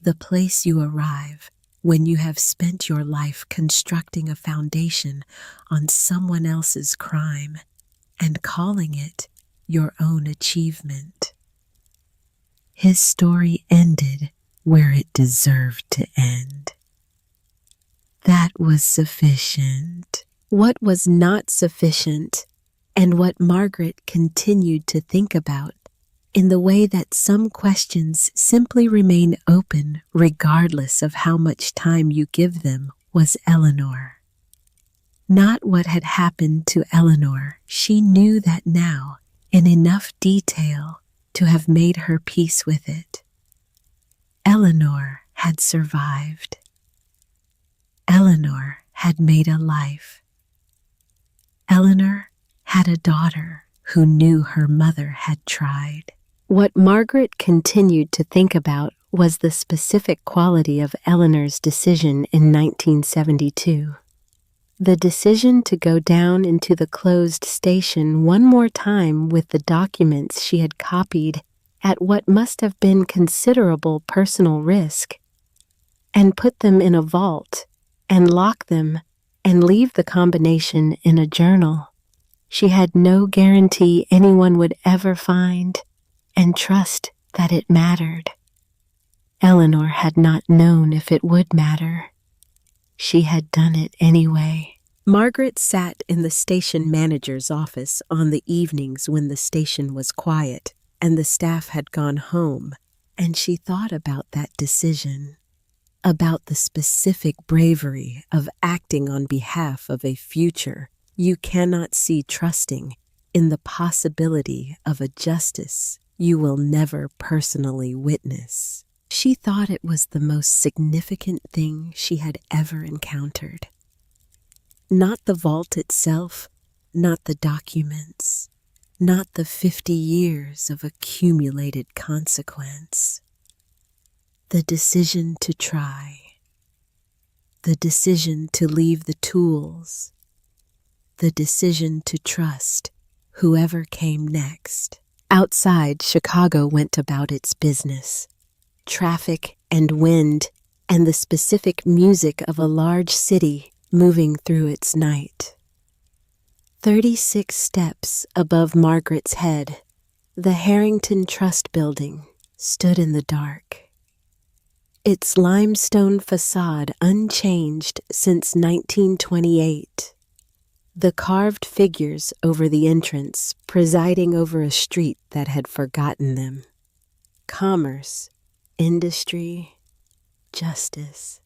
the place you arrive when you have spent your life constructing a foundation on someone else's crime and calling it your own achievement. His story ended where it deserved to end. That was sufficient. What was not sufficient, and what Margaret continued to think about, in the way that some questions simply remain open regardless of how much time you give them, was Eleanor. Not what had happened to Eleanor. She knew that now, in enough detail to have made her peace with it. Eleanor had survived. Eleanor had made a life. Eleanor had a daughter who knew her mother had tried. What Margaret continued to think about was the specific quality of Eleanor's decision in 1972. The decision to go down into the closed station one more time with the documents she had copied at what must have been considerable personal risk, and put them in a vault, and lock them, and leave the combination in a journal. She had no guarantee anyone would ever find, and trust that it mattered. Eleanor had not known if it would matter. She had done it anyway. Margaret sat in the station manager's office on the evenings when the station was quiet and the staff had gone home, and she thought about that decision, about the specific bravery of acting on behalf of a future you cannot see, trusting in the possibility of a justice you will never personally witness. She thought it was the most significant thing she had ever encountered. Not the vault itself, not the documents, not the 50 years of accumulated consequence. The decision to try, the decision to leave the tools, the decision to trust whoever came next. Outside, Chicago went about its business. Traffic and wind and the specific music of a large city moving through its night. 36 steps above Margaret's head, the Harrington Trust Building stood in the dark. Its limestone facade unchanged since 1928. The carved figures over the entrance presiding over a street that had forgotten them. Commerce, industry, justice.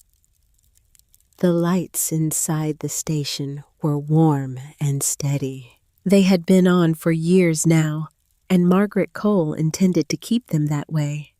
The lights inside the station were warm and steady. They had been on for years now, and Margaret Cole intended to keep them that way.